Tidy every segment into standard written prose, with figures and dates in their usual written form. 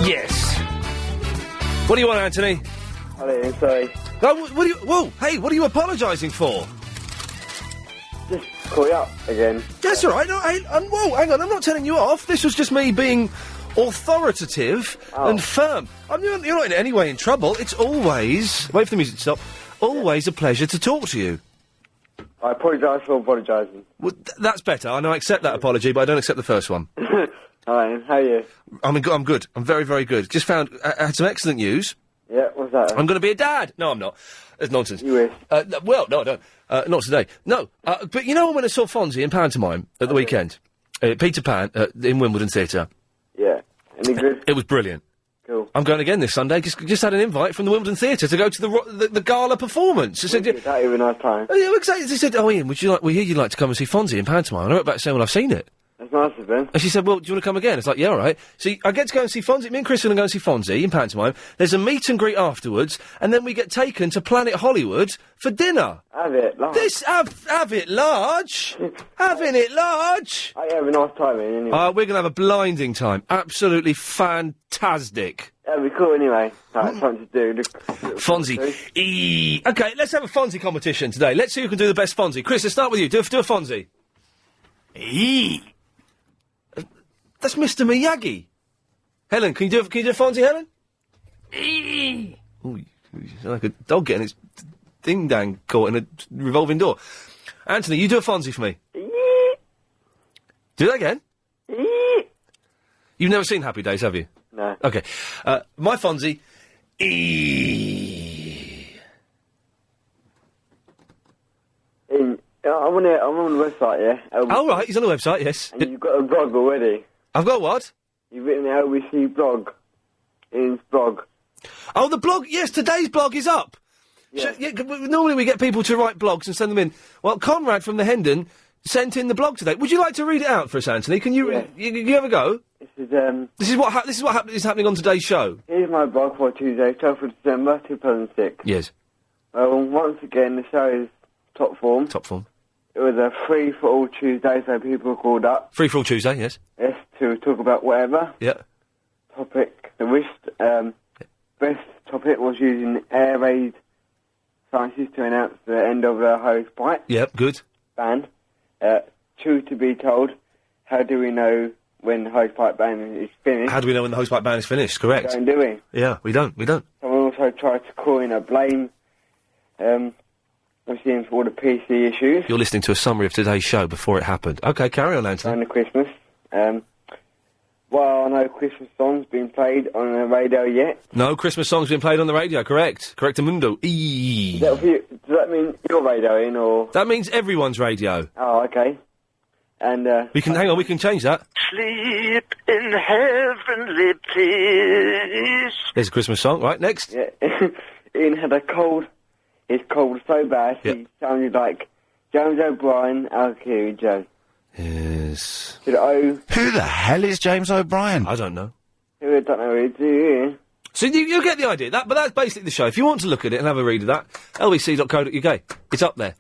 Yes. What do you want, Anthony? Hello, sorry. Oh, what do you... Whoa, hey, what are you apologising for? Just call you up again. That's all right. No, hey, whoa, hang on, I'm not telling you off. This was just me being authoritative and firm. You're not in any way in trouble. It's always... Wait for the music to stop. Always a pleasure to talk to you. I apologise for apologising. Well, that's better. I know I accept that apology, but I don't accept the first one. Hi, how are you? I'm good. I'm very, very good. Just found... I had some excellent news. Yeah, what's that? I'm going to be a dad. No, I'm not. It's nonsense. You wish. Well, no, I don't. Not today. No. But you know when I saw Fonzie in pantomime at the weekend? Peter Pan in Wimbledon Theatre. Yeah. Any good? It was brilliant. Cool. I'm going again this Sunday. Just had an invite from the Wimbledon Theatre to go to the gala performance. I said, that was a nice time. Oh, yeah, exactly. They said, Ian, we hear you'd like to come and see Fonzie in pantomime. And I wrote back saying, well, I've seen it. That's nice of them. And she said, well, do you want to come again? It's like, yeah, all right. So I get to go and see Fonzie. Me and Chris are going to go and see Fonzie in pantomime. There's a meet and greet afterwards, and then we get taken to Planet Hollywood for dinner. Have it large. Have it large. Having it large. I have a nice time anyway. We're going to have a blinding time. Absolutely fantastic. That'd be cool anyway. That's something to do. Fonzie. Okay, let's have a Fonzie competition today. Let's see who can do the best Fonzie. Chris, let's start with you. Do a Fonzie. That's Mr. Miyagi. Helen, can you do a Fonzie, Helen? Ooh, you sound like a dog getting its ding-dang caught in a revolving door. Anthony, you do a Fonzie for me. Do that again. You've never seen Happy Days, have you? No. Okay. My Fonzie. I'm on the website, yeah. Oh, right, he's on the website, yes. And you've got a blog already. I've got what? You've written the LBC blog. Ian's blog. Oh, the blog, yes, today's blog is up. Yeah. Normally we get people to write blogs and send them in. Well, Conrad from the Hendon sent in the blog today. Would you like to read it out for us, Anthony? Can you, Yeah. you have a go? This is what is happening on today's show. Here's my blog for Tuesday, 12th of December, 2006. Yes. Once again, the show is top form. Top form. It was a free-for-all Tuesday, so people called up. Free-for-all Tuesday, yes. Yes, to talk about whatever. Yeah. Topic, the best topic was using air raid sciences to announce the end of the hose pipe. Yep, good. Ban. True to be told, how do we know when the hose pipe ban is finished? How do we know when the hose pipe ban is finished? Correct. We don't, do we? Yeah, we don't. Someone also tried to call in a blame, obviously for all the PC issues. You're listening to a summary of today's show before it happened. Okay, carry on, Anthony. And the Christmas. Well, no Christmas songs being played on the radio yet. No Christmas songs being played on the radio, correct. Correctamundo. Does that mean your radio in, or...? That means everyone's radio. Oh, okay. And, we can change that. Sleep in heavenly place. There's a Christmas song, right, next. Yeah. Ian had a cold. His cold was so bad, he sounded like James O'Brien, Alkiri Joe. Yes. Who the hell is James O'Brien? I don't know. I don't know who it is. So you get the idea. But that's basically the show. If you want to look at it and have a read of that, lbc.co.uk. It's up there.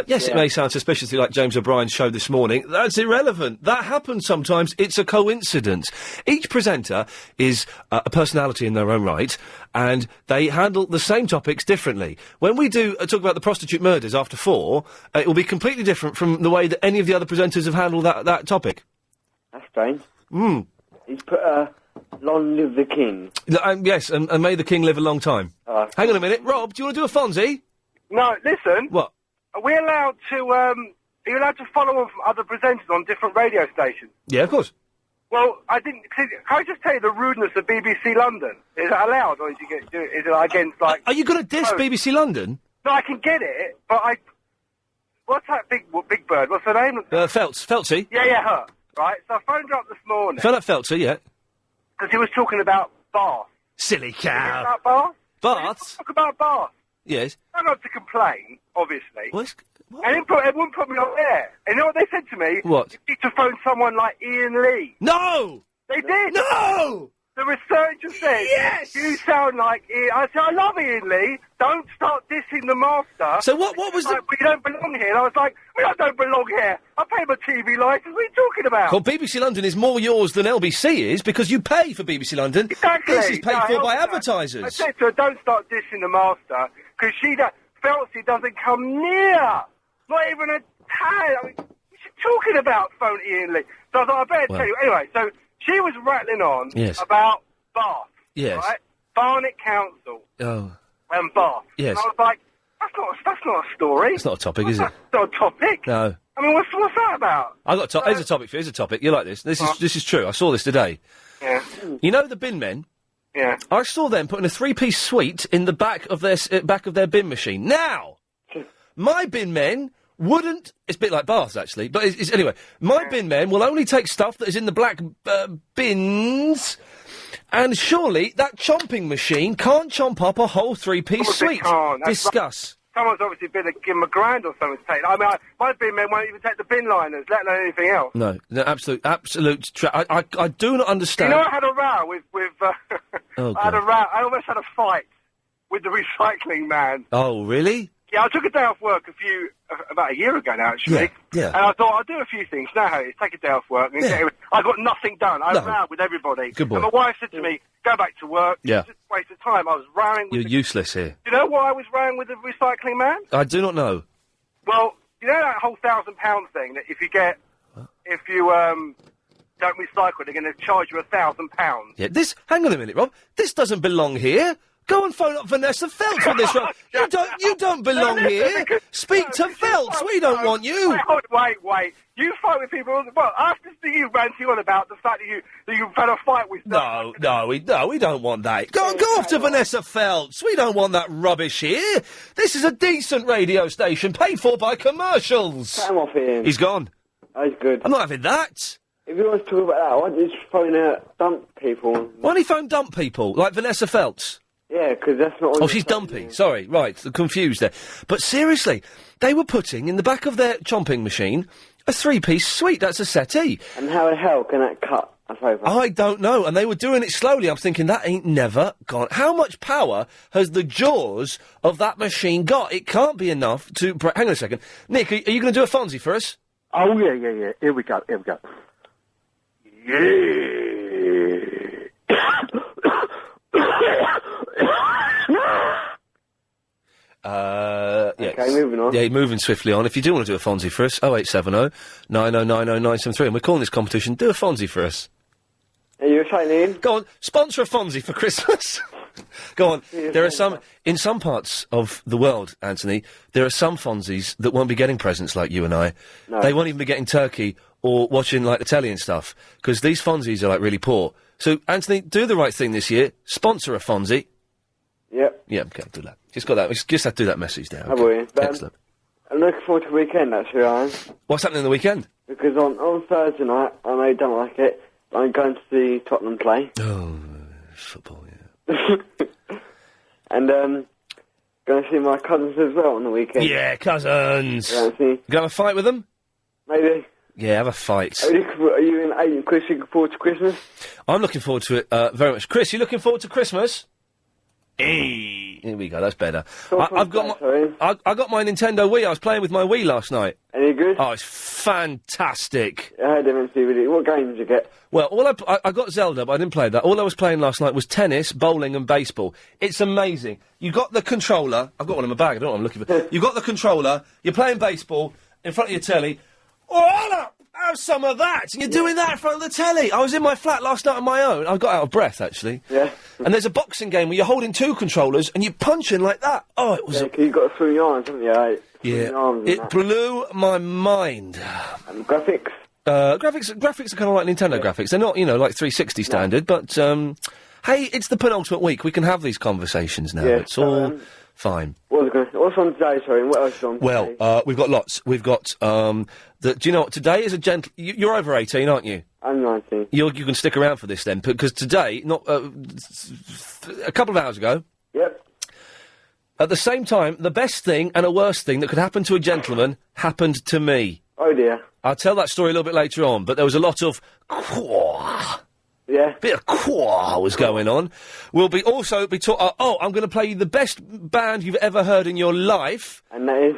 Yes, it may sound suspiciously like James O'Brien's show this morning. That's irrelevant. That happens sometimes. It's a coincidence. Each presenter is a personality in their own right, and they handle the same topics differently. When we do talk about the prostitute murders after 4, it will be completely different from the way that any of the other presenters have handled that topic. That's strange. He's put long live the king. Yes, and may the king live a long time. Hang on a minute. Rob, do you want to do a Fonzie? No, listen. What? Are we allowed to, are you allowed to follow on from other presenters on different radio stations? Yeah, of course. Well, can I just tell you the rudeness of BBC London? Is that allowed, or is it against, like... Are you going to diss BBC London? No, I can get it, but what's that big bird? What's her name? Feltzy. Yeah, her. Right, so I phoned her up this morning. Philip Feltzy, yeah. Because he was talking about Bath. Silly cow. About Bath? Baths? Talk about Bath. Yes. I'm not to complain, obviously. What? And it wouldn't put me on air. And you know what they said to me? What? You need to phone someone like Iain Lee. No! They did. No! The researcher said, Yes! You sound like Ian. I said, I love Ian Lee. Don't start dissing the master. So what was the... Like, we don't belong here. And I was like, I don't belong here. I pay my TV license. What are you talking about? Well, BBC London is more yours than LBC is because you pay for BBC London. Exactly. This is paid for by advertisers. I said to her, don't start dissing the master, because Felty doesn't come near. Not even a tad. I mean, what's she talking about, phone Ian Lee? So I thought, I better tell you. Anyway, so she was rattling on about Bath. Yes. Right? Barnet Council. Oh. And Bath. Yes. And I was like, that's not a story. It's not a topic, is it? That's not a topic. No. I mean, what's that about? Here's a topic for you. Here's a topic. You like this? This is true. I saw this today. Yeah. You know the bin men? Yeah. I saw them putting a 3-piece suite in the back of their bin machine. Now, my bin men wouldn't. It's a bit like baths, actually. But anyway, my bin men will only take stuff that is in the black bins. And surely that chomping machine can't chomp up a whole 3-piece suite. Discuss. Someone's obviously been to give them a grand or something to take. I mean, my bin men won't even take the bin liners, let alone anything else. No, absolute. I do not understand. You know, I had a row with Oh, I had a row. I almost had a fight with the recycling man. Oh, really? Yeah, I took a day off work about a year ago now, actually. Yeah. And I thought, I'll do a few things. Know how it is, take a day off work. And I got nothing done. I rowed with everybody. Good boy. And my wife said to me, go back to work. Yeah. It's just a waste of time. I was rowing with You're useless here. Do you know why I was rowing with the recycling man? I do not know. Well, you know that whole £1,000 thing that if you don't recycle, they're going to charge you £1,000. Yeah, hang on a minute, Rob. This doesn't belong here. Go and phone up Vanessa Feltz with this, Rob. You don't belong here. Speak to Feltz. We don't want you. Wait. You fight with people. Well, after you ranting on about the fact that you've had a fight with. No, we don't want that. Go off to Vanessa Feltz. We don't want that rubbish here. This is a decent radio station paid for by commercials. Cut him off, Ian. He's gone. That's good. I'm not having that. If you want to talk about that, why don't you just phone out dump people? Why don't he phone dump people like Vanessa Feltz? Yeah, because that's not... Oh, she's dumpy. Sorry, right, confused there. But seriously, they were putting in the back of their chomping machine a 3-piece suite. That's a settee. And how the hell can that cut a sofa? I don't know. And they were doing it slowly. I'm thinking, that ain't never gone. How much power has the jaws of that machine got? It can't be enough to... Hang on a second. Nick, are you going to do a Fonzie for us? Oh, yeah. Here we go. Yeah. Yeah. Okay, moving on. Yeah, moving swiftly on. If you do want to do a Fonzie for us, 0870 9090 973, and we're calling this competition, do a Fonzie for us. Are you excited, Ian? Go on, sponsor a Fonzie for Christmas. Go on. There are in some parts of the world, Anthony, there are some Fonzies that won't be getting presents like you and I. No. They won't even be getting turkey or watching, like, the telly and stuff, because these Fonzies are, like, really poor. So, Anthony, do the right thing this year. Sponsor a Fonzie. Yep. Yeah, okay, do that. Just got that. Just have to do that message now. I will. Excellent. I'm looking forward to the weekend, actually, Ian. What's happening on the weekend? Because on Thursday night, I know you don't like it, but I'm going to see Tottenham play. Oh, football, yeah. And, going to see my cousins as well on the weekend. Yeah, cousins. Yeah, see. You gonna have a fight with them? Maybe. Yeah, have a fight. Are you and Chris looking forward to Christmas? I'm looking forward to it very much. Chris, you looking forward to Christmas? Hey, here we go. That's better. I got my Nintendo Wii. I was playing with my Wii last night. Any good? Oh, it's fantastic. I heard them in DVD. What games did you get? Well, I got Zelda, but I didn't play that. All I was playing last night was tennis, bowling, and baseball. It's amazing. You got the controller. I've got one in my bag. I don't know what I'm looking for. You got the controller. You're playing baseball in front of your telly. Oh, Anna! Have some of that! And you're doing that in front of the telly! I was in my flat last night on my own. I got out of breath, actually. Yeah. And there's a boxing game where you're holding 2 controllers and you're punching like that. Oh, it was... Yeah, 'cause you got to swing your arms, haven't you? Right? Yeah. It blew my mind. And graphics? Graphics are kind of like Nintendo graphics. They're not, like 360 standard, but, hey, it's the penultimate week. We can have these conversations now. Yeah, it's all fine. What's on today, sorry, and what else is on today? Well, we've got lots. We've got, do you know what? Today is a you're over 18, aren't you? I'm 19. You can stick around for this then, because today, a couple of hours ago... Yep. At the same time, the best thing and a worst thing that could happen to a gentleman happened to me. Oh, dear. I'll tell that story a little bit later on, but there was a lot of... Yeah. Bit of quah was going on. We'll be also be taught. I'm going to play you the best band you've ever heard in your life. And that is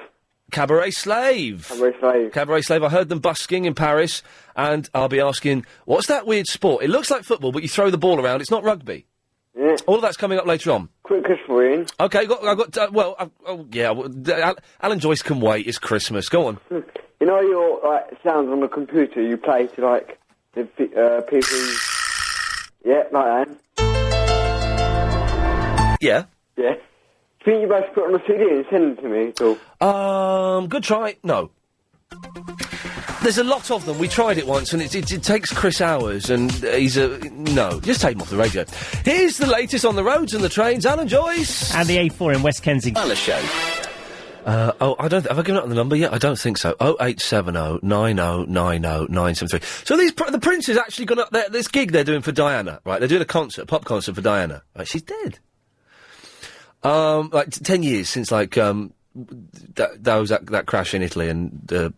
Cabaret Slave. Cabaret Slave. Cabaret Slave. I heard them busking in Paris, and I'll be asking, what's that weird sport? It looks like football, but you throw the ball around. It's not rugby. Yeah. All of that's coming up later on. Quick question for you, Ian. Okay, Alan Joyce can wait. It's Christmas. Go on. You know your sounds on the computer you play to the people. Yeah, like that. Yeah. Yeah. Do you think you both put it on a CD and send it to me? Or? Good try. No. There's a lot of them. We tried it once, and it takes Chris hours, and no. Just take him off the radio. Here's the latest on the roads and the trains. Alan Joyce. And the A4 in West Kensington. Alan Show. Have I given out the number yet? I don't think so. 0870 9090 973. So the Prince has actually gone up there, this gig they're doing for Diana, right? They're doing a pop concert for Diana. Right, she's dead. 10 years since, that crash in Italy and the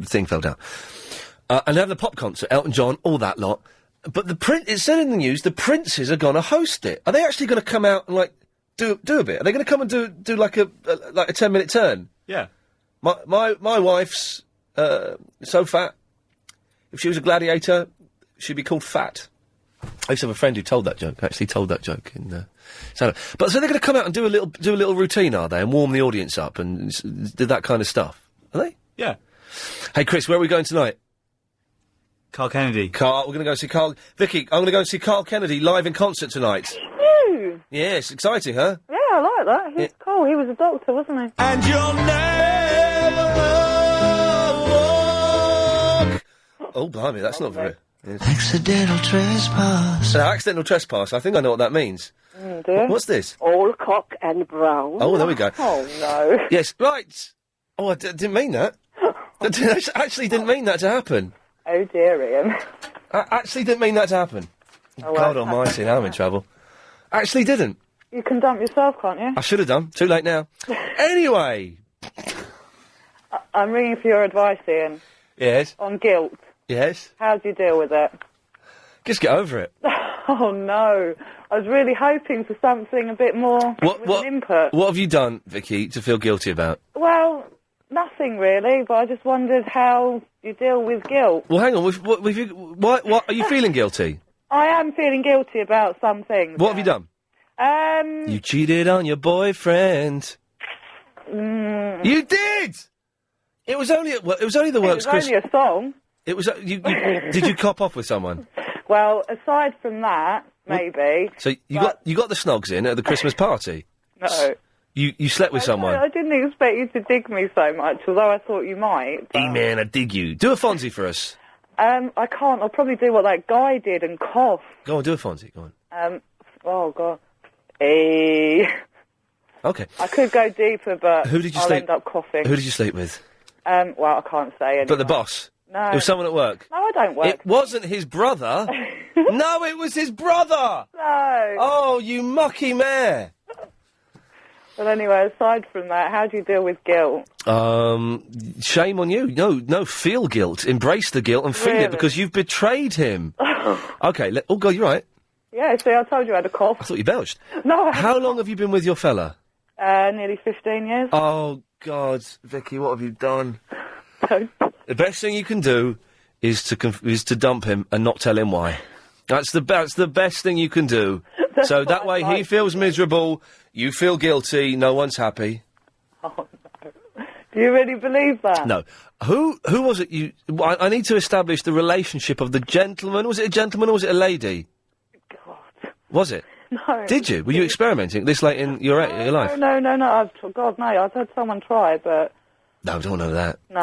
thing fell down. And they have the pop concert, Elton John, all that lot. But it said in the news, the Princes are gonna host it. Are they actually gonna come out and, do a bit? Are they going to come and do like a 10-minute turn? Yeah. My wife's so fat. If she was a gladiator, she'd be called Fat. I used to have a friend who told that joke. Actually, told that joke in. So they're going to come out and do a little routine, are they, and warm the audience up and do that kind of stuff? Are they? Yeah. Hey, Chris, where are we going tonight? Carl Kennedy. We're going to go see Carl. Vicky, I'm going to go and see Carl Kennedy live in concert tonight. Yes, exciting, huh? Yeah, I like that. He's cool. He was a doctor, wasn't he? And you'll never walk. Oh, blimey, that's not very... Yes. Accidental trespass. Accidental trespass. I think I know what that means. Do you? What's this? All cock and brown. Oh, there we go. Oh, no. Yes, right. Oh, I didn't mean that. I actually didn't mean that to happen. Oh, dear, Ian. I actually didn't mean that to happen. Oh, God almighty, now I'm in trouble. Actually didn't. You can dump yourself, can't you? I should have done. Too late now. Anyway. I'm ringing for your advice, Ian. Yes. On guilt. Yes. How do you deal with it? Just get over it. Oh, no. I was really hoping for something a bit more with an input. What have you done, Vicky, to feel guilty about? Well, nothing really, but I just wondered how you deal with guilt. Well, hang on. What are you feeling guilty? I am feeling guilty about some things. What have you done? You cheated on your boyfriend. You did. It was only the works. It was only a song. It was. Did you cop off with someone? Well, aside from that, maybe. So you got the snogs in at the Christmas party. No. You slept with someone. I didn't expect you to dig me so much, although I thought you might. Hey man, I dig you. Do a Fonzie for us. I can't. I'll probably do what that guy did and cough. Go on, do a Fonzie. Go on. Oh god. Hey. Okay. I could go deeper, but I'll end up coughing. Who did you sleep with? Well, I can't say anyway. But the boss? No. It was someone at work? No, I don't work. It wasn't his brother. No, it was his brother! No. Oh, you mucky mare. But anyway, aside from that, how do you deal with guilt? Shame on you. No, feel guilt. Embrace the guilt and feel it because you've betrayed him. Okay, oh God, you're right. Yeah, see, I told you I had a cough. I thought you belched. No. How long have you been with your fella? Nearly 15 years. Oh, God, Vicky, what have you done? Don't. The best thing you can do is to dump him and not tell him why. That's the best thing you can do. So that way he feels miserable, you feel guilty, no one's happy. Oh, no. Do you really believe that? No. Who was it you... I need to establish the relationship of the gentleman. Was it a gentleman or was it a lady? God. Was it? No. Did you? Were you experimenting this late in your life? No. God, no. I've had someone try, but... No, I don't want to know that. No,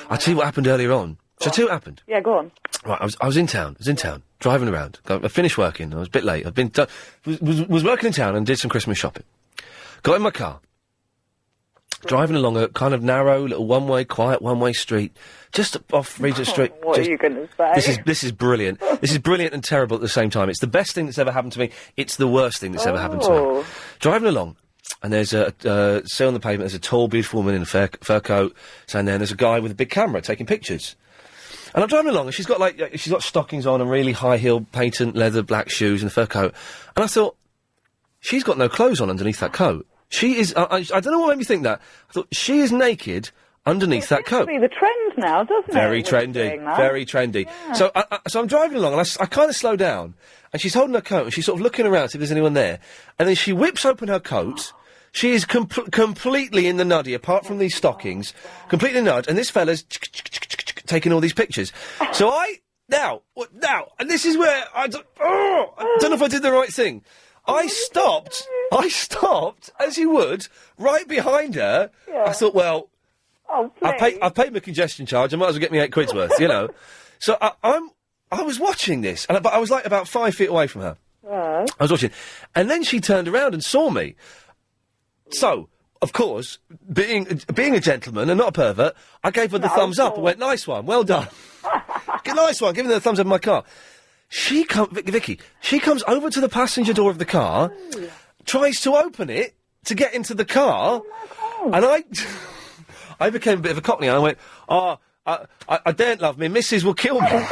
I'll tell you what happened earlier on. Shall I tell you what happened? Yeah, go on. Right, I was in town, driving around. I finished working, I was a bit late. Was working in town and did some Christmas shopping. Got in my car, driving along a kind of narrow, little quiet one-way street, just off Regent Street. What are you going to say? This is brilliant. This is brilliant and terrible at the same time. It's the best thing that's ever happened to me. It's the worst thing that's ever happened to me. Driving along, and there's a say on the pavement, there's a tall, beautiful woman in a fur coat, and then there's a guy with a big camera taking pictures. And I'm driving along, and she's got stockings on and really high-heeled patent leather black shoes and a fur coat. And I thought, she's got no clothes on underneath that coat. She is, I don't know what made me think that. I thought, she is naked underneath that coat. It seems to be the trend now, doesn't Very it? trendy, very trendy. Yeah. So I'm driving along, and I kind of slow down, and she's holding her coat, and she's sort of looking around to see if there's anyone there. And then she whips open her coat. She is completely in the nuddy, apart from these stockings. Completely nud, and this fella's taking all these pictures. So now, and this is where I don't know if I did the right thing. I stopped, as you would, right behind her. Yeah. I thought, well, I've paid my congestion charge, I might as well get me £8 worth, you know. So I was watching this, but I was like about 5 feet away from her. I was watching. And then she turned around and saw me. So, of course, being a gentleman and not a pervert, I gave her the thumbs up and went, nice one, well done. Nice one, giving her the thumbs up in my car. Vicky, she comes over to the passenger door of the car, tries to open it to get into the car, and I became a bit of a cockney, and I went, I daren't love me, missus will kill me. I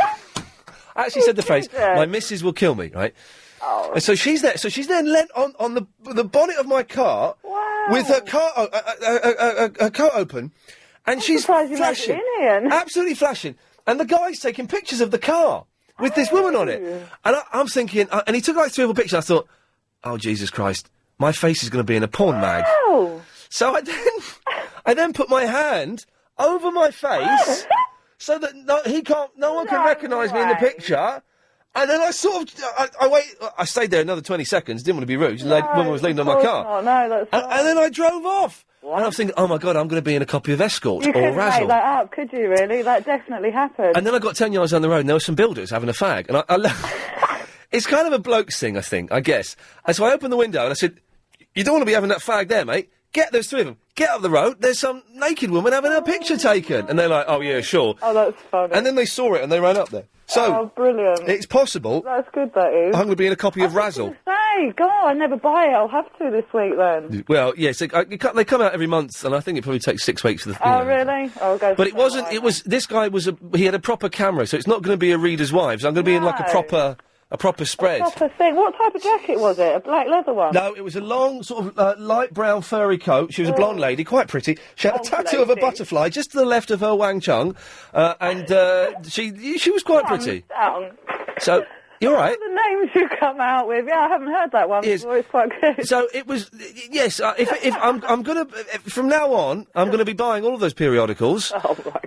actually said the phrase, my missus will kill me, right? Oh. And so she's there. So she's then leant on the bonnet of my car with her car her coat open, and she's flashing, absolutely flashing. And the guy's taking pictures of the car with this woman on it. And I'm thinking, and he took like 3 or 4 pictures. I thought, oh Jesus Christ, my face is going to be in a porn mag. So I then put my hand over my face so that no one can recognise me in the picture. And then I sort of, I stayed there another 20 seconds, didn't want to be rude, the woman was leaning on my car. And then I drove off. What? And I was thinking, oh my God, I'm going to be in a copy of Escort or Razzle. You couldn't make that up, could you really? That definitely happened. And then I got 10 yards down the road and there were some builders having a fag. And it's kind of a bloke's thing, I guess. And so I opened the window and I said, you don't want to be having that fag there, mate. There's 3 of them. Get up the road, there's some naked woman having her picture taken. And they're like, oh yeah, sure. Oh, that's funny. And then they saw it and they ran up there. So, brilliant. It's possible. That's good, that is. I'm going to be in a copy of Razzle. Say, God, I never buy it. I'll have to this week then. Well, yes, they come out every month, and I think it probably takes 6 weeks for the. Really? Oh, go. But it wasn't. It was. This guy he had a proper camera, so it's not going to be a Reader's Wives. I'm going to be in like a proper spread. A proper thing. What type of jacket was it? A black leather one? No, it was a long, sort of light brown furry coat. She was a blonde lady, quite pretty. She had a tattoo of a butterfly just to the left of her Wang Chung, and she was quite pretty. So. You're right. The names you come out with, I haven't heard that one before. It's quite good. So it was, yes. If I'm gonna from now on, I'm gonna be buying all of those periodicals,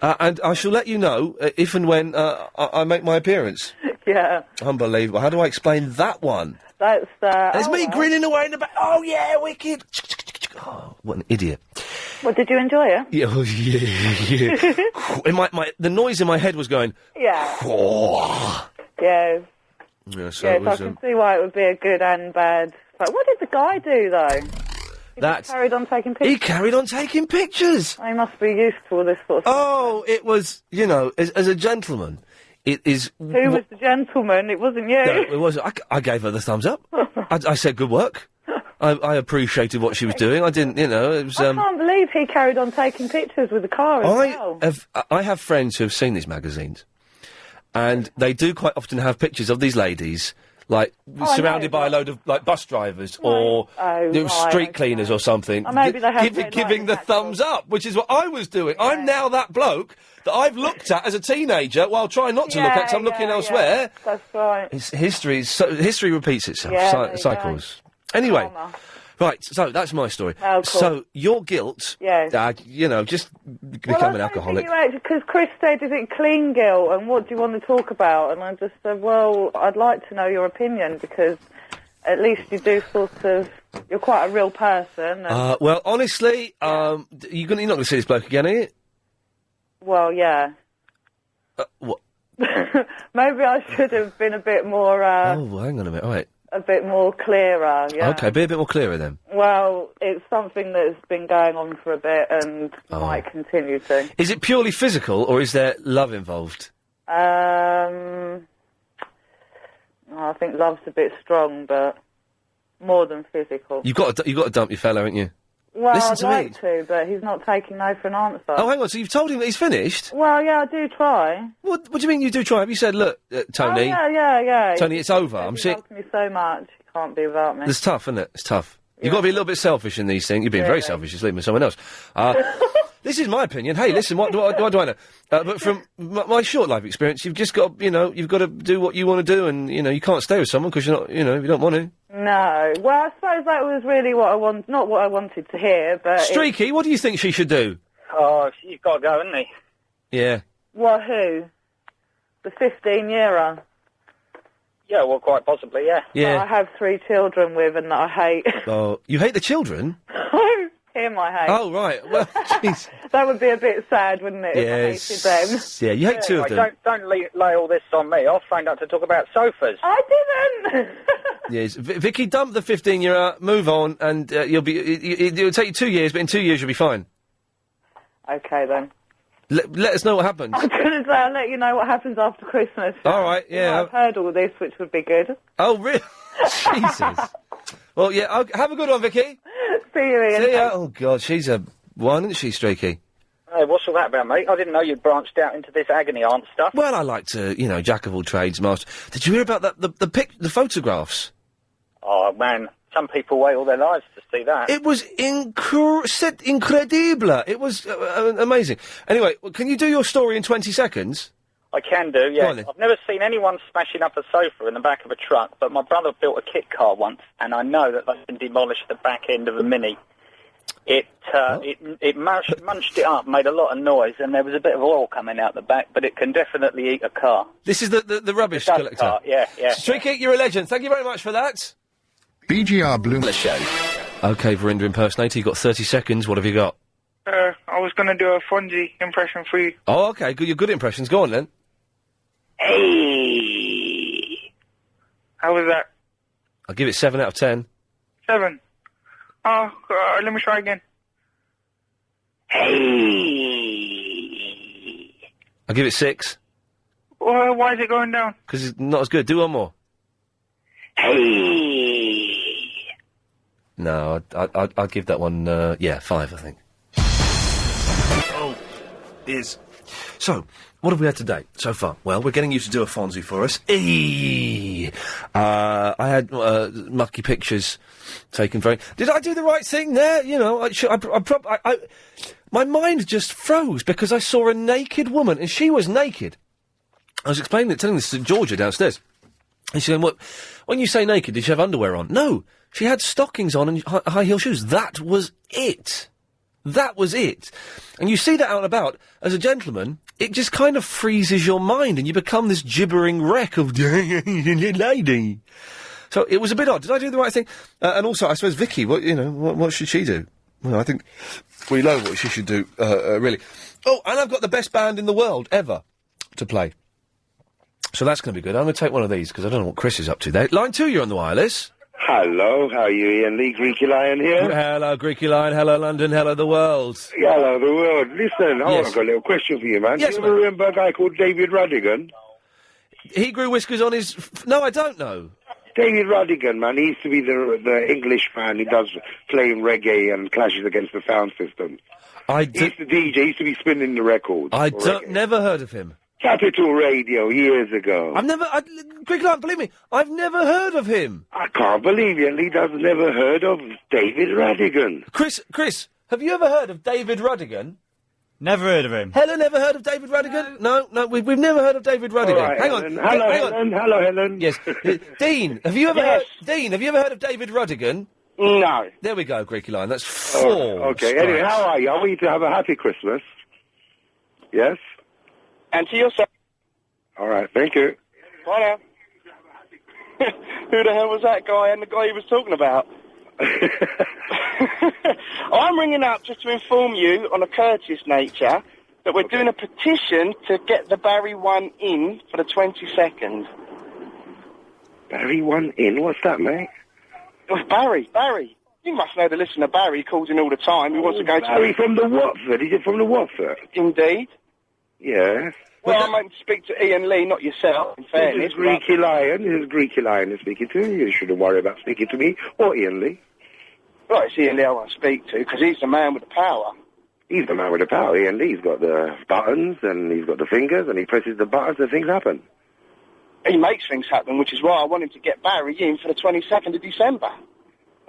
and I shall let you know if and when I make my appearance. Yeah. Unbelievable. How do I explain that one? That's There's me grinning away in the back. Oh yeah, wicked. Oh, what an idiot. Well, did you enjoy it? Yeah, yeah. The noise in my head was going. Yeah. Oh. Yes. Yeah, so yes, I can see why it would be a good and bad. But what did the guy do, though? He carried on taking pictures. He carried on taking pictures. He must be used to all this sort of stuff. Oh, it was, as a gentleman, it is... Who was the gentleman? It wasn't you. No, it wasn't. I gave her the thumbs up. I said good work. I appreciated what she was doing. I didn't, it was... I can't believe he carried on taking pictures with the car as well. I have friends who have seen these magazines. And they do quite often have pictures of these ladies, surrounded by a load of, bus drivers or street cleaners or something, maybe they have giving the thumbs up, which is what I was doing. Yeah. I'm now that bloke that I've looked at as a teenager while trying not to look at because I'm looking elsewhere. That's right. History repeats itself, cycles. Anyway. Right, so that's my story. Oh, cool. So, your guilt, just become an alcoholic. Because Chris said, is it clean guilt, and what do you want to talk about? And I just said, well, I'd like to know your opinion, because at least you do you're quite a real person. Well, honestly, you're not going to see this bloke again, are you? Well, yeah. What? Maybe I should have been a bit more... hang on a minute, all right. A bit more clearer, yeah. Okay, be a bit more clearer then. Well, it's something that's been going on for a bit and might continue to. Is it purely physical, or is there love involved? I think love's a bit strong, but more than physical. You've got to dump your fella, haven't you? Well, Listen I'd to me. like to, but he's not taking no for an answer. Oh, hang on, so you've told him that he's finished? Well, yeah, I do try. What do you mean you do try? Have you said, look, Tony... Oh, yeah. Tony, it's over. I'm He sick. loves me so much. He can't be without me. It's tough, isn't it? It's tough. You've got to be a little bit selfish in these things. You're being very selfish. You're sleeping with someone else. This is my opinion. Hey, listen, what do I know? But from my short life experience, you've just got, you've got to do what you want to do, and, you can't stay with someone because you're not, if you don't want to. No. Well, I suppose that was really not what I wanted to hear, but... Streaky, what do you think she should do? Oh, she's got to go, hasn't he? Yeah. Well, who? The 15-yearer? Yeah, well, quite possibly, yeah. Yeah. That I have 3 children with and that I hate. Oh, you hate the children? Him I hate. Oh, right. Well, jeez. That would be a bit sad, wouldn't it, if I hated them? Yeah, you hate 2 of them. Don't lay all this on me. I'll phone up to talk about sofas. I didn't! Yes, Vicky, dump the 15-year, move on, and you'll be... It'll take you 2 years, but in 2 years you'll be fine. Okay, then. Let us know what happens. I was going to say, I'll let you know what happens after Christmas. All right, yeah. I've heard all this, which would be good. Oh, really? Jesus. Well, yeah, have a good one, Vicky. See you, Ian. See ya. Oh, God, she's a one, isn't she, Streaky? Hey, what's all that about, mate? I didn't know you'd branched out into this agony aunt stuff. Well, I like to, jack of all trades, master. Did you hear about that? The photographs? Oh, man. Some people wait all their lives to see that. It was incredible. It was amazing. Anyway, can you do your story in 20 seconds? I can do, yeah. Go on, then. I've never seen anyone smashing up a sofa in the back of a truck, but my brother built a kit car once, and I know that they can demolish the back end of a Mini. It munched it up, made a lot of noise, and there was a bit of oil coming out the back, but it can definitely eat a car. This is the rubbish collector. Car. Yeah. Streaky, you're a legend. Thank you very much for that. BGR Blue Show. OK, Verinder impersonator, you've got 30 seconds. What have you got? I was going to do a Fonzie impression for you. Oh, OK, good. You're good impressions. Go on, then. Hey! How was that? I'll give it 7 out of 10. 7. Oh, let me try again. Hey! I'll give it 6. Well, why is it going down? Because it's not as good. Do one more. Hey! No, I'd give that one, 5, I think. Oh, is. So, what have we had today so far? Well, we're getting you to do a Fonzie for us. I had mucky pictures taken very... Did I do the right thing there? My mind just froze because I saw a naked woman, and she was naked. I was telling this to Georgia downstairs. And she said, "What? When you say naked, did she have underwear on?" No, she had stockings on and high heel shoes. That was it. That was it. And you see that out and about, as a gentleman, it just kind of freezes your mind and you become this gibbering wreck of lady. So it was a bit odd. Did I do the right thing? And also, I suppose, Vicky, what should she do? Well, I think we know what she should do, really. Oh, and I've got the best band in the world ever to play. So that's going to be good. I'm going to take one of these because I don't know what Chris is up to there. Line 2, you're on the wireless. Hello, how are you, Iain Lee, Greeky Lion here? Hello, Greeky Lion, hello, London, hello, the world. Hello, the world. Listen, Yes. I've got a little question for you, man. Yes, Do you remember a guy called David Radigan? He grew whiskers on his... No, I don't know. David Radigan, man, he used to be the English man who does playing reggae and clashes against the sound system. He used to DJ, he used to be spinning the records. Never heard of him. Capital Radio, years ago. Greeky Lion, believe me, I've never heard of him. I can't believe it. Lee does never heard of David Radigan. Chris, have you ever heard of David Radigan? Never heard of him. Helen, ever heard of David Radigan? No, we've never heard of David Radigan. All right, hang Helen. on. Hello, hang on. Helen. Hello, Helen. Yes. Dean, have you ever heard of David Radigan? No. There we go, Greeky Lion. That's 4. Okay, anyway, how are you? I want you to have a happy Christmas. Yes? And to yourself. All right, thank you. Bye now. Who the hell was that guy and the guy he was talking about? I'm ringing up just to inform you, on a courteous nature, that we're doing a petition to get the Barry one in for the 22nd. Barry one in? What's that, mate? It was Barry. You must know the listener Barry. He calls in all the time. He wants to go to... Barry from the Watford? Is it from the Watford? Indeed. Yes. Well, I'm going to speak to Iain Lee, not yourself, in fairness. This is Greeky Lion. This is Greeky Lion is speaking to you. You shouldn't worry about speaking to me or Iain Lee. Well, it's Iain Lee I want to speak to, because he's the man with the power. He's the man with the power, Iain Lee. He's got the buttons, and he's got the fingers, and he presses the buttons, and things happen. He makes things happen, which is why I want him to get Barry in for the 22nd of December.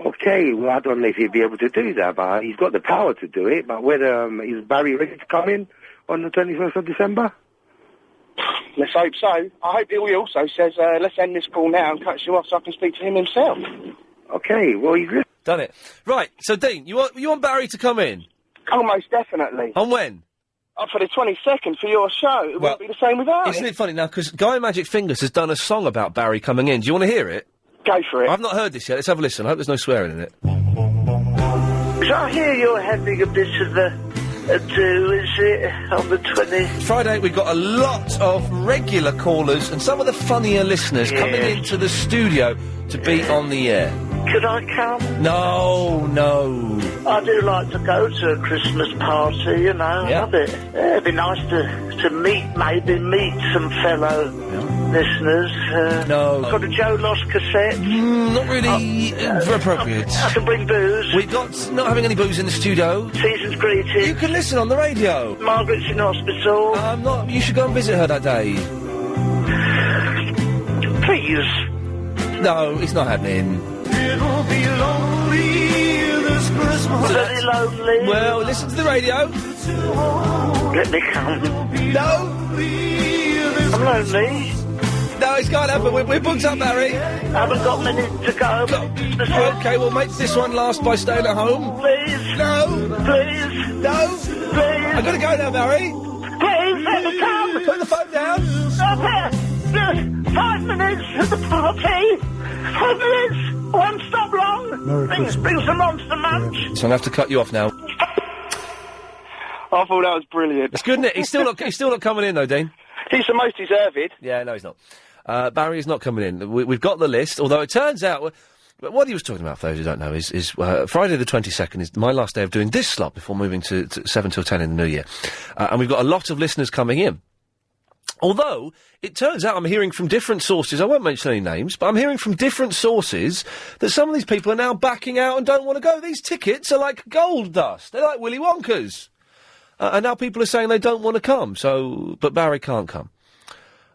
Okay, well, I don't know if he'd be able to do that, but he's got the power to do it. But whether is Barry ready to come in on the 21st of December? Let's hope so. I hope he also says, let's end this call now and cut you off so I can speak to him himself. Okay, well, he's done it. Right, so Dean, you want Barry to come in? Oh, most definitely. On when? For the 22nd for your show. It won't be the same without Isn't it funny now, because Guy Magic Fingers has done a song about Barry coming in. Do you want to hear it? Go for it. I've not heard this yet. Let's have a listen. I hope there's no swearing in it. So I hear you're having a bit of a do, is it, on the 20th? Friday, we've got a lot of regular callers and some of the funnier listeners coming into the studio to be on the air. Could I come? No. I do like to go to a Christmas party, you know. Yeah. Love it. Yeah, it'd be nice to meet some fellow listeners. No. Got a Joe Lost cassette? Not really appropriate. I can bring booze. We've got not having any booze in the studio. Season's greetings. You can listen on the radio. Margaret's in hospital. You should go and visit her that day. Please. No, it's not happening. It'll be lonely this Christmas. Very lonely. Well, listen to the radio. Let me come. No. I'm lonely. No, it's can't happen. We're booked up, Barry. I haven't got many to go. Okay, we'll make this one last by staying at home. Please. No. Please. No. Please. I've got to go now, Barry. Please, let me come. Put the phone down. 5 minutes at the party. 5 minutes. Won't stop long. Bring some Monster Munch. So I'm going to have to cut you off now. I thought that was brilliant. It's good, isn't it? He's still not coming in, though, Dean. He's the most deserved. Yeah, no, he's not. Barry is not coming in. We've got the list, although it turns out... What he was talking about, for those who don't know, is Friday the 22nd is my last day of doing this slot before moving to 7 till 10 in the new year. And we've got a lot of listeners coming in. Although, it turns out I'm hearing from different sources, I won't mention any names, but I'm hearing from different sources that some of these people are now backing out and don't want to go. These tickets are like gold dust. They're like Willy Wonka's. And now people are saying they don't want to come, but Barry can't come.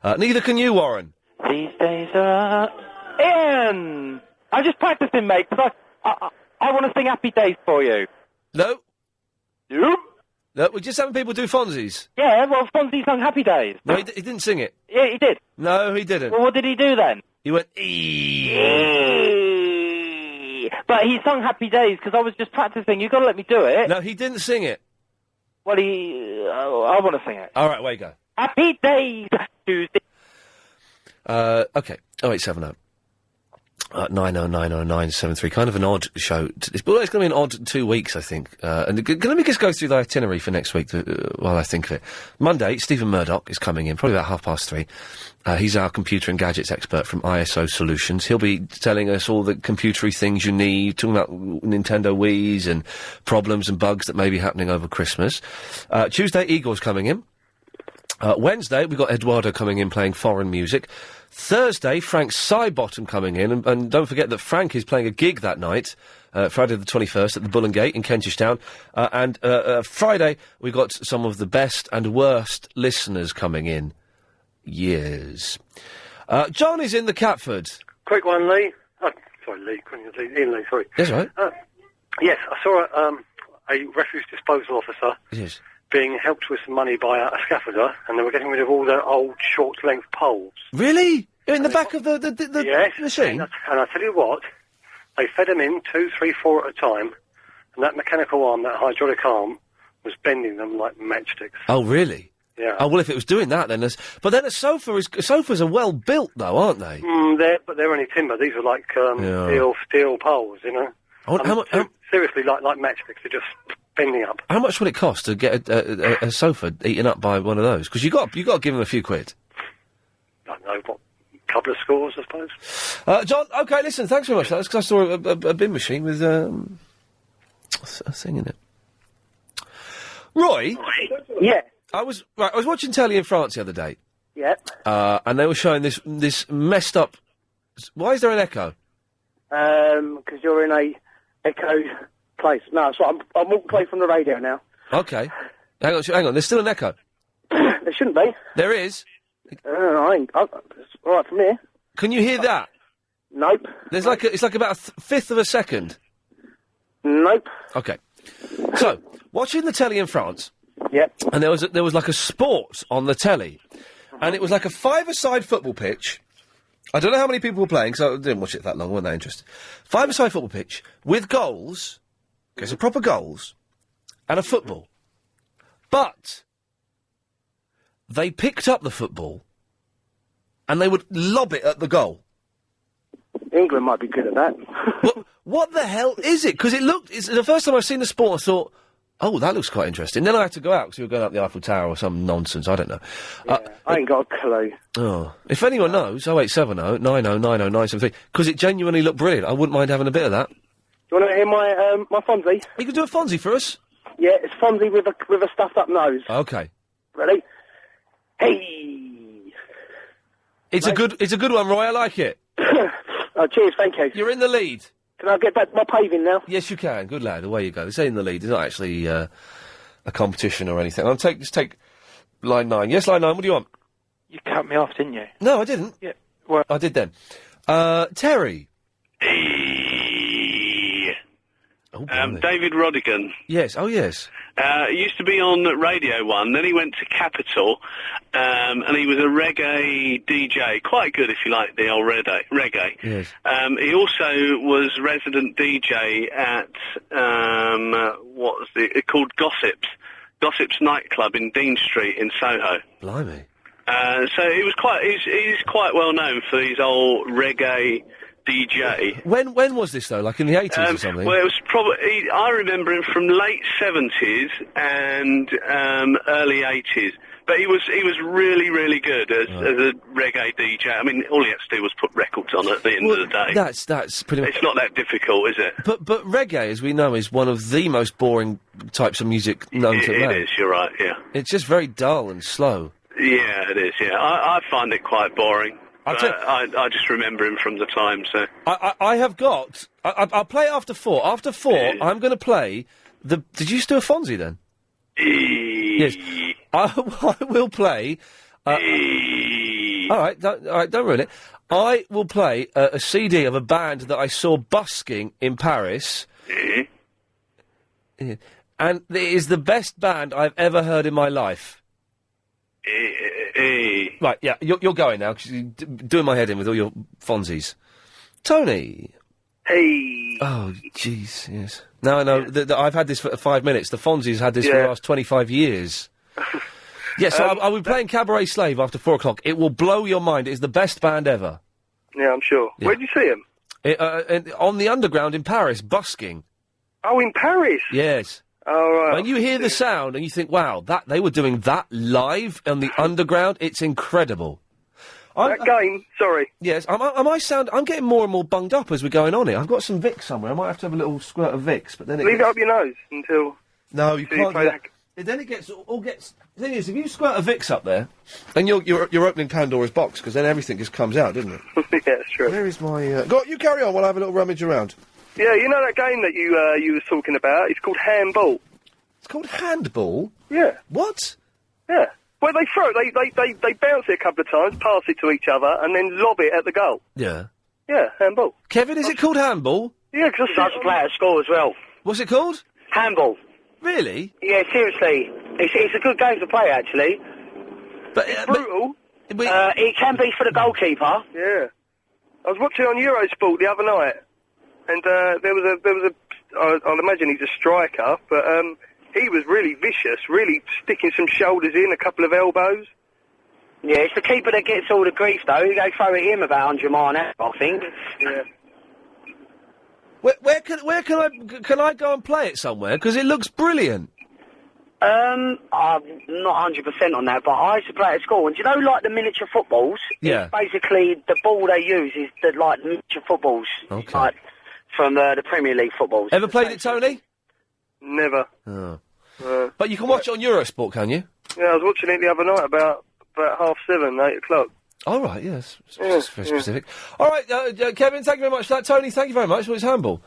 Neither can you, Warren. These days are... Iain! I'm just practicing, mate, because I want to sing Happy Days for you. No. You? No, we're just having people do Fonzie's. Yeah, well, Fonzie sung Happy Days. No, he didn't sing it. Yeah, he did. No, he didn't. Well, what did he do then? He went, eee. But he sung Happy Days because I was just practicing. You've got to let me do it. No, he didn't sing it. Well, I want to sing it. All right, away you go. Happy Days, Tuesday. Okay. 0870. 90900973. Kind of an odd show. It's going to be an odd 2 weeks, I think. And let me just go through the itinerary for next week while I think of it. Monday, Stephen Murdoch is coming in, probably about 3:30. He's our computer and gadgets expert from ISO Solutions. He'll be telling us all the computery things you need, talking about Nintendo Wii's and problems and bugs that may be happening over Christmas. Tuesday, Igor's coming in. Wednesday, we've got Eduardo coming in playing foreign music. Thursday, Frank Sidebottom coming in, and don't forget that Frank is playing a gig that night, Friday the 21st at the Bull and Gate in Kentish Town, and Friday, we got some of the best and worst listeners coming in. Years. John is in the Catford. Quick one, Lee. Oh, sorry, Lee. Ian Lee, sorry. That's right. Yes, I saw a refuse disposal officer Yes. being helped with some money by a scaffolder, and they were getting rid of all their old short-length poles. Really? In the back of the yes, machine? And I tell you what, they fed them in 2, 3, 4 at a time, and that mechanical arm, that hydraulic arm, was bending them like matchsticks. Oh, really? Yeah. Oh, well, if it was doing that, then... Sofas are well built, though, aren't they? But they're only timber. These are like steel poles, you know? Seriously, like matchsticks. They're just bending up. How much would it cost to get a sofa eaten up by one of those? Because you got to give them a few quid. I don't know, what, a couple of scores, I suppose. John, OK, listen, thanks very much. That's because I saw a bin machine with a thing in it. Roy? Yeah. I was watching telly in France the other day. Yep. And they were showing this messed up... Why is there an echo? Because you're in a Echo place. No, so I'm walking away from the radio now. Okay. Hang on. There's still an echo. There shouldn't be. There is. It's all right from here. Can you hear that? Nope. There's it's like about a fifth of a second. Nope. Okay. So, watching the telly in France. Yep. And there was like a sport on the telly, and it was like a five-a-side football pitch. I don't know how many people were playing, because I didn't watch it that long, weren't that interested. Five-a-side football pitch with goals, okay, so proper goals, and a football. But they picked up the football, and they would lob it at the goal. England might be good at that. What the hell is it? Because it's the first time I've seen the sport, I thought, oh, that looks quite interesting. Then I had to go out, because we were going up the Eiffel Tower or some nonsense, I don't know. I ain't got a clue. Oh. If anyone knows, 0870 90 90 973, because it genuinely looked brilliant. I wouldn't mind having a bit of that. Do you want to hear my Fonzie? You can do a Fonzie for us? Yeah, it's Fonzie with a stuffed up nose. Okay. Ready? Hey! It's a good one, Roy, I like it. Oh, cheers, thank you. You're in the lead. Can I get back to my paving now? Yes, you can. Good lad. Away you go. It's in the lead. It's not actually a competition or anything. Just take line 9. Yes, line 9. What do you want? You cut me off, didn't you? No, I didn't. Yeah. Well, I did then. Terry. Oh, David Rodigan. Yes. Oh, yes. He used to be on Radio 1, then he went to Capital, and he was a reggae DJ. Quite good, if you like, the old reggae. Yes. He also was resident DJ at, what was it called? Gossips nightclub in Dean Street in Soho. Blimey. So he's quite well known for his old reggae DJ. When was this, though? Like in the 80s or something? Well, it was probably... I remember him from late 70s and early 80s. But he was really, really good as a reggae DJ. I mean, all he had to do was put records on at the end of the day. That's pretty much... It's not that difficult, is it? But reggae, as we know, is one of the most boring types of music known to man. It is, you're right, yeah. It's just very dull and slow. Yeah, it is, yeah. I find it quite boring. I just remember him from the time, so... I have got... I'll play after 4. After 4, I'm going to play the... Did you just do a Fonzie, then? Yes. I will play... all right, don't ruin it. I will play a CD of a band that I saw busking in Paris. Yeah. And it is the best band I've ever heard in my life. Right, yeah, you're going now, because you're doing my head in with all your Fonzies. Tony! Hey! Oh, jeez, yes. Now I know that I've had this for 5 minutes. The Fonzies had this for the last 25 years. Yes, so I will be playing Cabaret Slave after 4 o'clock. It will blow your mind. It is the best band ever. Yeah, I'm sure. Yeah. Where did you see him? On the Underground in Paris, busking. Oh, in Paris? Yes. Oh, right. When you hear the sound and you think, wow, they were doing that live on the Underground, it's incredible. Sorry. Yes, I'm getting more and more bunged up as we're going on here. I've got some Vicks somewhere. I might have to have a little squirt of Vicks, but then Leave it up your nose until... No, you can't do that. Then it gets... The thing is, if you squirt a Vicks up there, then you're opening Pandora's box, because then everything just comes out, doesn't it? Yeah, that's true. Where is my... Go on, you carry on while I have a little rummage around. Yeah, you know that game that you was talking about? It's called handball. It's called handball? Yeah. What? Yeah. Well, they bounce it a couple of times, pass it to each other, and then lob it at the goal. Yeah. Yeah, handball. Kevin, is it called handball? Yeah, because I used to play at school as well. What's it called? Handball. Really? Yeah, seriously. It's a good game to play, actually. But it's brutal. It can be for the goalkeeper. Yeah. I was watching on Eurosport the other night, and there was a I'll imagine he's a striker, but he was really vicious, really sticking some shoulders in, a couple of elbows. Yeah, it's the keeper that gets all the grief, though. They throw it him about 100 mile an hour, I think. Yeah. Where can I go and play it somewhere? Because it looks brilliant. I'm not 100% on that, but I used to play at school. And do you know, like the miniature footballs? Yeah. Basically, the ball they use is the miniature footballs. Okay. Like, from the Premier League footballs. Ever played it, Tony? Never. Oh. But you can watch it on Eurosport, can you? Yeah, I was watching it the other night about 7:30, 8 o'clock. All right, yes. Very specific. All right, Kevin, thank you very much for that. Tony, thank you very much. Well, it's handball.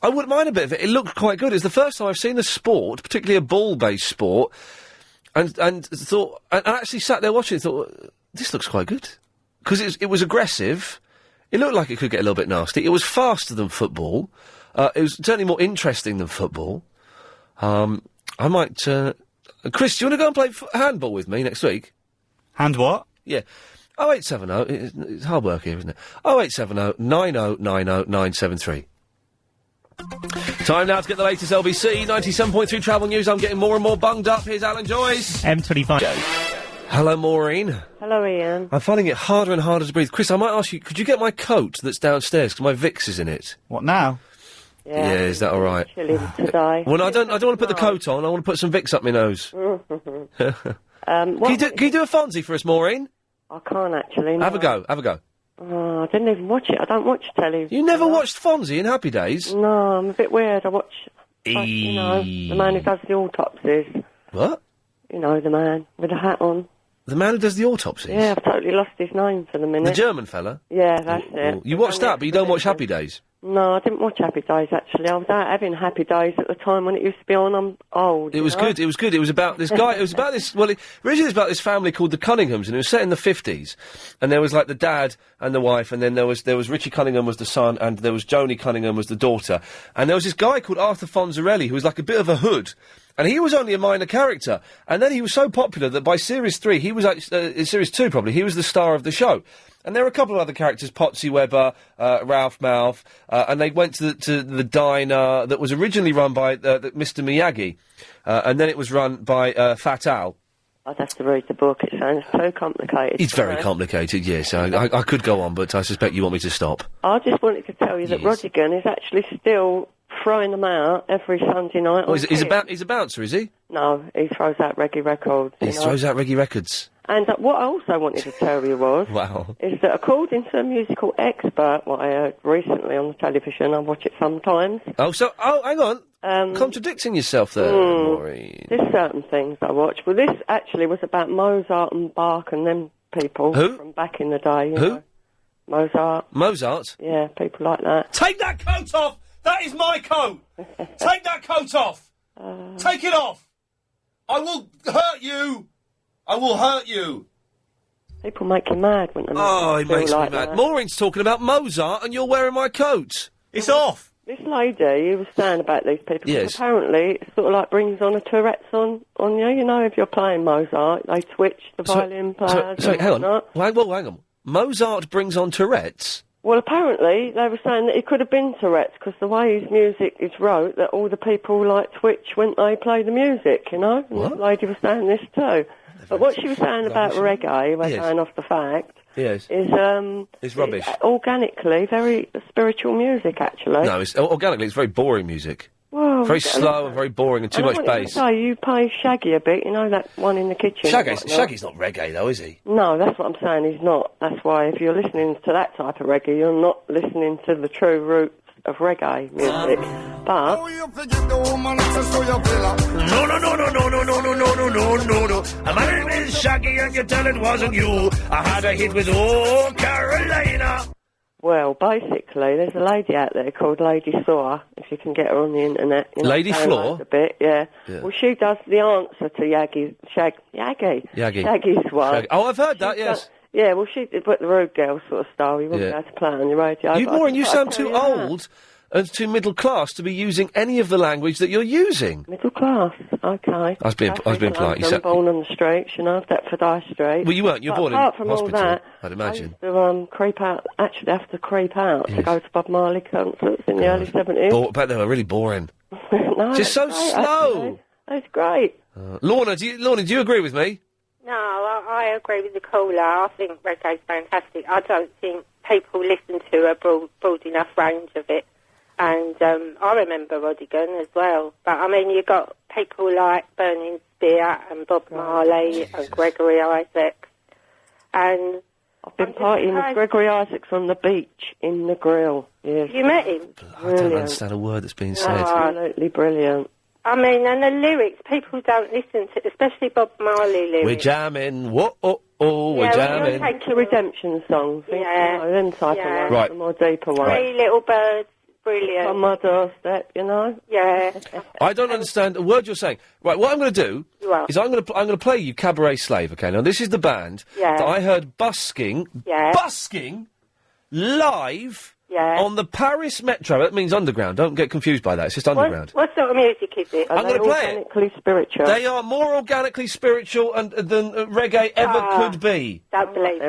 I wouldn't mind a bit of it. It looked quite good. It's the first time I've seen a sport, particularly a ball-based sport, and thought, and I actually sat there watching and thought, this looks quite good. Because it was aggressive. It looked like it could get a little bit nasty. It was faster than football. It was certainly more interesting than football. I might, Chris, do you want to go and play handball with me next week? Hand what? Yeah. 0870, it's hard work here, isn't it? 0870 9090 973. Time now to get the latest LBC 97.3 travel news. I'm getting more and more bunged up. Here's Alan Joyce. M25. Hello, Maureen. Hello, Ian. I'm finding it harder and harder to breathe. Chris, I might ask you, could you get my coat that's downstairs, because my Vicks is in it? What now? Yeah, is that all right? Chilly today. Well, no, I don't want to put the coat on. I want to put some Vicks up my nose. Can you do a Fonzie for us, Maureen? I can't actually. No. Have a go. Oh, I didn't even watch it. I don't watch telly. You never watched Fonzie in Happy Days? No, I'm a bit weird. I watch, you know, the man who does the autopsies. What? You know, the man with the hat on. The man who does the autopsies? Yeah, I've totally lost his name for the minute. The German fella? Yeah, that's it. You watched that, but you don't watch Happy Days? No, I didn't watch Happy Days, actually. I was out having Happy Days at the time when it used to be on. I'm old. It was good. It was good. It was about this guy. It was about this. Well, originally it was about this family called the Cunninghams, and it was set in the 50s. And there was like the dad and the wife, and then there was Richie Cunningham was the son, and there was Joni Cunningham was the daughter. And there was this guy called Arthur Fonzarelli who was like a bit of a hood. And he was only a minor character. And then he was so popular that by Series 3, he was in Series 2 probably, he was the star of the show. And there were a couple of other characters, Potsy Weber, Ralph Mouth, and they went to the diner that was originally run by Mr. Miyagi, and then it was run by Fat Al. I'd have to read the book. It sounds so complicated. It's very complicated, yes. I could go on, but I suspect you want me to stop. I just wanted to tell you that Rodigan is actually still throwing them out every Sunday night. Oh, he's a bouncer, is he? No, he throws out reggae records. He throws out reggae records. And what I also wanted to tell you was, is that according to a musical expert, what I heard recently on the television, I watch it sometimes. Hang on. Contradicting yourself there, Maureen. There's certain things I watch. Well, this actually was about Mozart and Bach and them people from back in the day. You know. Mozart. Mozart? Yeah, people like that. Take that coat off! That is my coat! Take that coat off! Take it off! I will hurt you! I will hurt you! People make you mad when they it makes like me mad. that. Maureen's talking about Mozart and you're wearing my coat. It's off! This lady who was saying about these people, yes. Apparently it sort of like brings on a Tourette's on you. You know, if you're playing Mozart, they twitch, the violin players. Sorry, hang on. Hang on. Mozart brings on Tourette's? Well, apparently they were saying that it could have been Tourette's because the way his music is wrote, that all the people like twitch when they play the music, you know? And this lady was saying this too. But what she was saying about reggae, we're going off the fact, is it's rubbish. It's organically very spiritual music, actually. No, organically it's very boring music. Well, very slow and very boring and too much bass. So you play Shaggy a bit, you know, that one in the kitchen. Shaggy's not reggae though, is he? No, that's what I'm saying, he's not. That's why if you're listening to that type of reggae, you're not listening to the true roots of reggae music. But No. My name is Shaggy and you tell it wasn't you. I had a hit with Oh Carolina. Well, basically, there's a lady out there called Lady Saw, if you can get her on the internet. You know, Lady Floor? A bit, yeah. Well, she does the answer to Shaggy's one. Oh, I've heard that, yes. Yeah, well, she did the Rude Girl sort of style. You wouldn't be able to play on your radio. Maureen, you sound too old and too middle class to be using any of the language that you're using. Middle class, okay. I was being polite. You born on the streets, you know, Deptford High Street. Well, you weren't. You were born in apart from hospital, all that, I'd imagine. I used to creep out. Actually, have to creep out to go to Bob Marley concerts in the early 70s. But they were really boring. No, just so great, slow. Actually. That's great. Lorna, do you agree with me? No, I agree with the caller. I think reggae's fantastic. I don't think people listen to a broad enough range of it. And I remember Rodigan as well. But, I mean, you got people like Burning Spear and Bob Marley and Gregory Isaacs. And I've been partying with Gregory Isaacs on the beach in the grill. Yes. You met him? I don't understand a word that's being said. Absolutely brilliant. I mean, and the lyrics, people don't listen to, especially Bob Marley lyrics. We're jamming, we're jamming. Take the redemption songs, them type of ones, the more deeper ones. 3 little birds brilliant. On my doorstep, you know. Yeah. I don't understand a word you're saying. Right, what I'm going to do Well. is I'm going to play you Cabaret Slave. Okay, now this is the band Yeah. that I heard busking live on the Paris Metro. That means underground. Don't get confused by that. It's just underground. What sort of music is it? I'm going to play it. Organically spiritual. They are more organically spiritual than reggae ever could be. Don't believe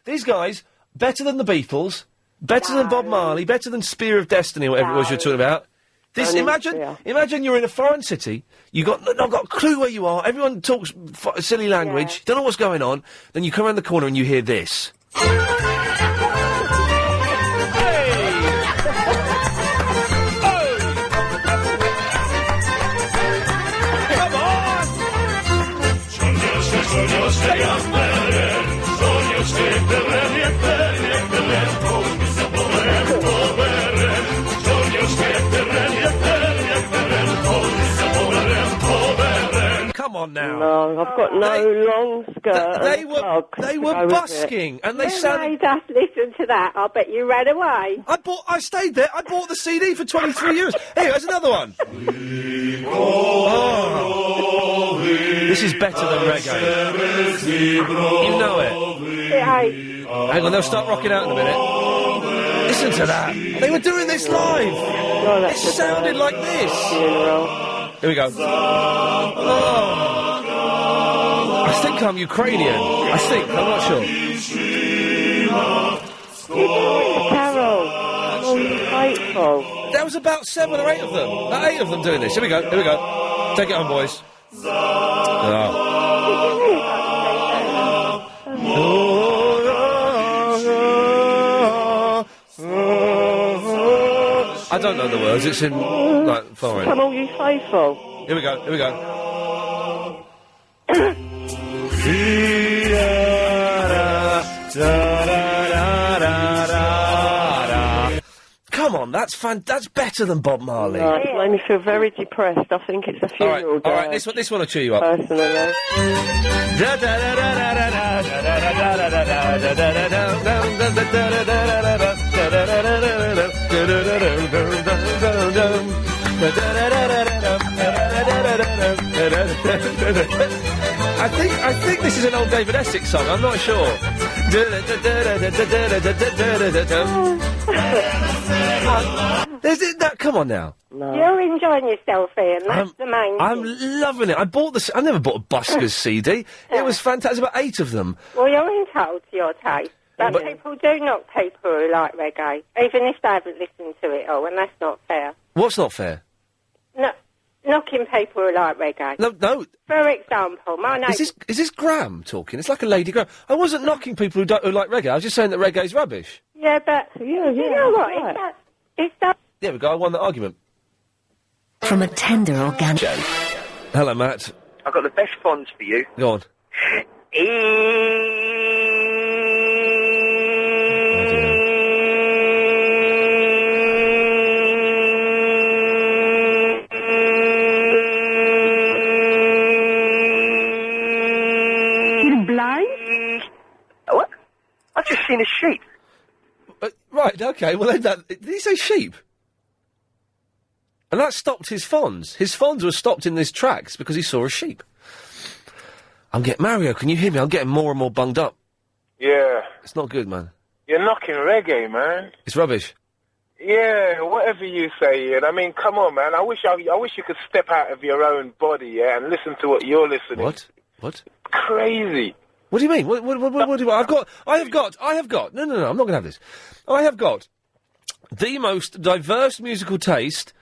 These guys, better than the Beatles, better than Bob Marley, better than Spear of Destiny, whatever it was you're talking about. This, imagine you're in a foreign city, you've not got a clue where you are, everyone talks silly language, don't know what's going on, then you come around the corner and you hear this. Come on now. No, I've got no long skirt. They were busking, and they sounded. made us listen to that. I bet you ran away. I stayed there. I bought the CD for 23 years. Here, here's another one. Oh. This is better than reggae. You know it. Hang on, they'll start rocking out in a minute. Listen to that. They were doing this live. It sounded like this. Here we go. Oh. I think I'm Ukrainian. I think. I'm not sure. Carol. Oh, you faithful. There was about 7 or 8 of them. 8 of them doing this. Here we go. Here we go. Take it on, boys. I don't know the words. It's in like foreign. Come on, you faithful. Here we go. Here we go. Come on, that's better than Bob Marley. No, it made me feel very depressed. I think it's a funeral. All right, this one will cheer you up. Personally. I think this is an old David Essex song. I'm not sure. Come on now. No. You're enjoying yourself, Ian. That's the main I'm thing. loving it. I never bought a Buskers CD. It was fantastic. About 8 of them. Well, you're entitled to your taste. But people do knock people who like reggae, even if they haven't listened to it all, and that's not fair. What's not fair? No, knocking people who like reggae. No. For example, my name... Is this Graham talking? It's like a Lady Graham. I wasn't knocking people who like reggae. I was just saying that reggae's rubbish. Yeah, but... you know what? Right. It's that... There we go. I won that argument. From a tender organic... Hello, Matt. I've got the best fonts for you. Go on. What? I've just seen a sheep. Right, okay. Well, did he say sheep? And that stopped his fonds. His fonds were stopped in his tracks because he saw a sheep. Mario, can you hear me? I'm getting more and more bunged up. Yeah. It's not good, man. You're knocking reggae, man. It's rubbish. Yeah, whatever you say, Ian. I mean, come on, man. I wish you could step out of your own body, yeah, and listen to what you're listening. What? Crazy. What do you mean? What do you want? I have got. No, I'm not going to have this. I have got the most diverse musical taste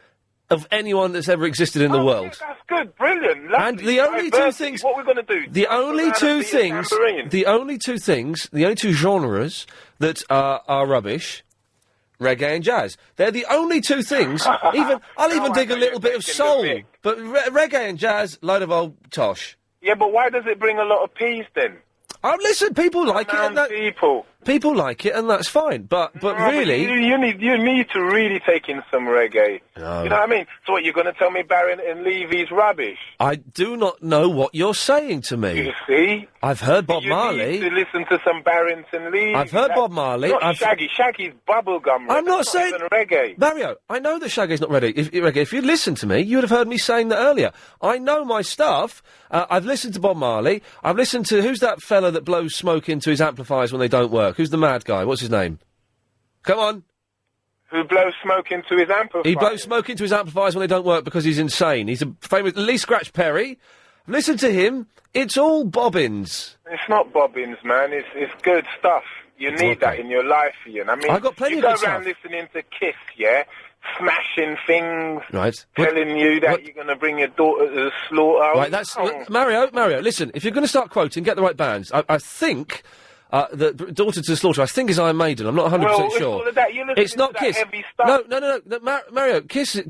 of anyone that's ever existed in the world. Yeah, that's good, brilliant, lovely. And the only two things... What we're going to do? The only two genres that are rubbish, reggae and jazz. They're the only two things. I'll even dig a little bit of soul. But reggae and jazz, load of old tosh. Yeah, but why does it bring a lot of peace then? Oh, listen, people like it. People. People like it, and that's fine. But really, you need to really take in some reggae. No. You know what I mean? So what, you're going to tell me Barron and Levy's rubbish? I do not know what you're saying to me. You see? I've heard Bob You Marley. need to listen to some Barrington Levy. I've heard Bob Marley. Not Shaggy. Shaggy's bubblegum. I'm not saying reggae. Mario, I know that Shaggy's not ready. If you'd listened to me, you would have heard me saying that earlier. I know my stuff. I've listened to Bob Marley. I've listened to who's that fella that blows smoke into his amplifiers when they don't work? Who's the mad guy? What's his name? Come on. Who blows smoke into his amplifier? He blows smoke into his amplifiers when they don't work because he's insane. He's a famous Lee Scratch Perry. Listen to him. It's all bobbins. It's not bobbins, man. It's good stuff. You need that in your life, Ian. I mean, I've got plenty you of go good around stuff. listening to Kiss, yeah? Smashing things, Right. telling you that you're going to bring your daughter to the slaughter. Right, that's... Mario, listen, if you're going to start quoting, get the right bands. I think... the Daughter to the Slaughter, I think is Iron Maiden. I'm not 100% well, sure. All of that, you're listening It's not to that Kiss. heavy stuff. No. Mario, Kiss is